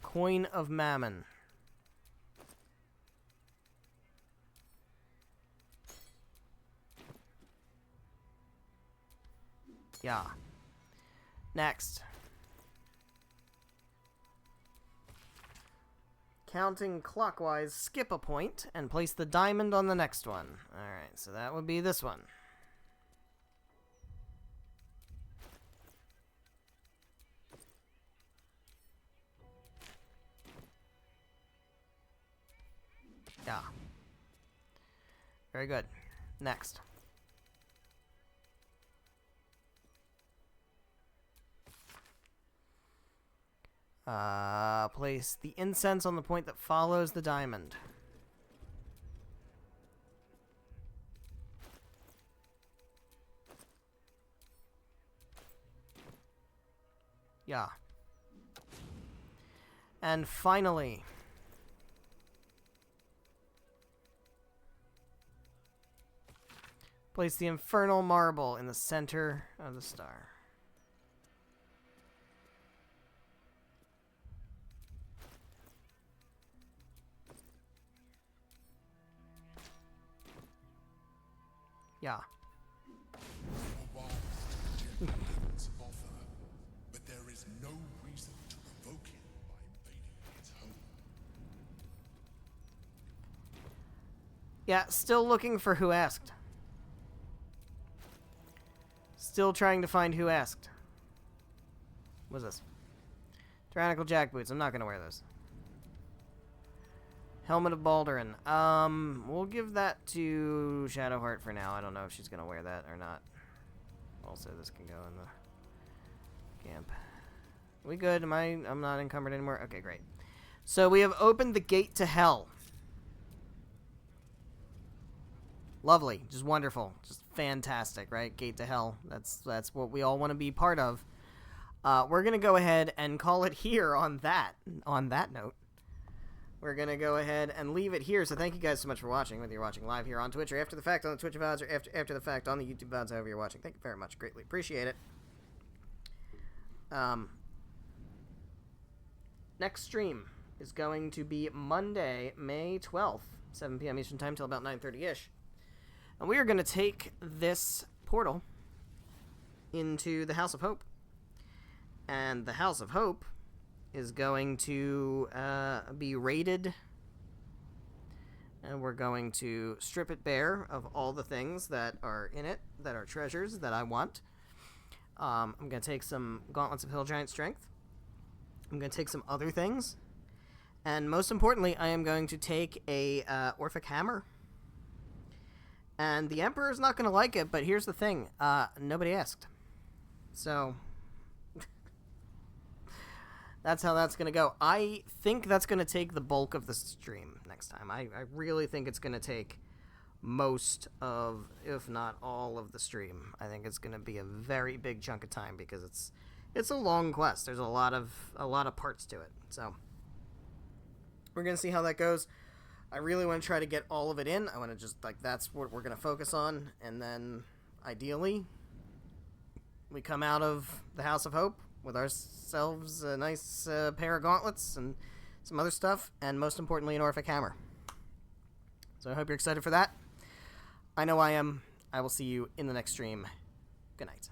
Speaker 1: Coin of Mammon. Yeah. Next. Counting clockwise, skip a point and place the diamond on the next one. Alright, so that would be this one. Yeah. Very good. Next. Place the incense on the point that follows the diamond. Yeah. And finally, place the infernal marble in the center of the star. Yeah.
Speaker 2: But there is no
Speaker 1: Yeah, still looking for who asked. Still trying to find who asked. What's this? Tyrannical jackboots. I'm not going to wear those. Helmet of Baldurin. We'll give that to Shadowheart for now. I don't know if she's going to wear that or not. Also, this can go in the camp. We good? I'm not encumbered anymore? Okay, great. So we have opened the gate to hell. Lovely. Just wonderful. Just fantastic, right? Gate to hell. That's what we all want to be part of. We're going to go ahead and call it here on that note. We're going to go ahead and leave it here. So thank you guys so much for watching, whether you're watching live here on Twitch or after the fact on the Twitch VODs or after the fact on the YouTube VODs, however you're watching. Thank you very much. Greatly appreciate it. Next stream is going to be Monday, May 12th, 7 p.m. Eastern Time till about 9:30-ish. And we are going to take this portal into the House of Hope. And the House of Hope is going to be raided. And we're going to strip it bare of all the things that are in it, that are treasures that I want. I'm going to take some Gauntlets of Hill Giant Strength. I'm going to take some other things. And most importantly, I am going to take a Orphic Hammer. And the Emperor's not going to like it, but here's the thing. Nobody asked. So, that's how that's going to go. I think that's going to take the bulk of the stream next time. I really think it's going to take most of, if not all of the stream. I think it's going to be a very big chunk of time because it's a long quest. There's a lot of parts to it. So, we're going to see how that goes. I really want to try to get all of it in. I want to just, that's what we're going to focus on. And then, ideally, we come out of the House of Hope with ourselves a nice pair of gauntlets and some other stuff. And most importantly, an Orphic Hammer. So I hope you're excited for that. I know I am. I will see you in the next stream. Good night.